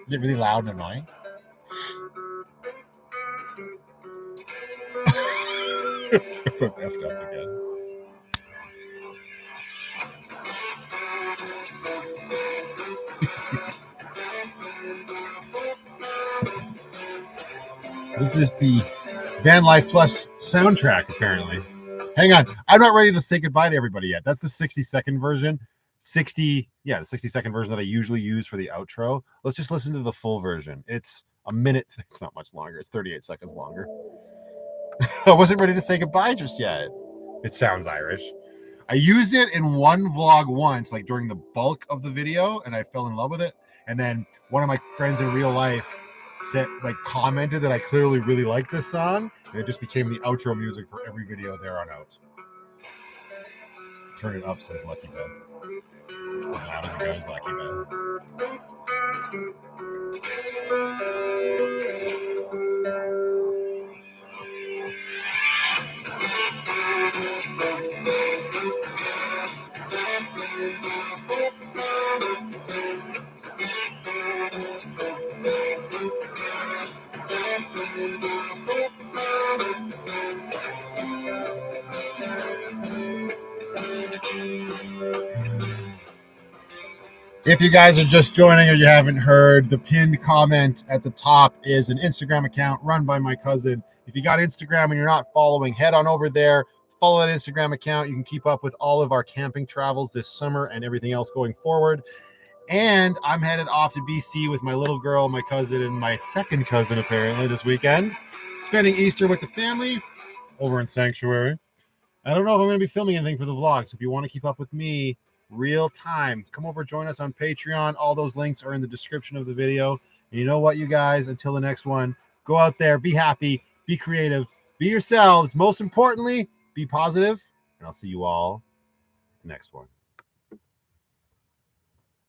A: Is it really loud and annoying? So effed up again. This is the Van Life Plus soundtrack, apparently. Hang on. I'm not ready to say goodbye to everybody yet. That's the 60-second version. The 60-second version that I usually use for the outro. Let's just listen to the full version. It's a minute. It's not much longer. It's 38 seconds longer. I wasn't ready to say goodbye just yet. It sounds Irish. I used it in one vlog once, like during the bulk of the video, and I fell in love with it. And then one of my friends in real life commented that I clearly really like this song, and it just became the outro music for every video there on out. Turn it up, says Lucky Beth. It's as loud as it goes, Lucky Beth. If you guys are just joining or you haven't heard, the pinned comment at the top is an Instagram account run by my cousin. If you got Instagram and you're not following, head on over there, follow that Instagram account. You can keep up with all of our camping travels this summer and everything else going forward. And I'm headed off to BC with my little girl, my cousin, and my second cousin apparently this weekend, spending Easter with the family over in Sanctuary. I don't know if I'm going to be filming anything for the vlog, so if you want to keep up with me real time, come over, join us on Patreon. All those links are in the description of the video. And you know what, you guys, until the next one, go out there, be happy, be creative, be yourselves. Most importantly, be positive, and I'll see you all next one.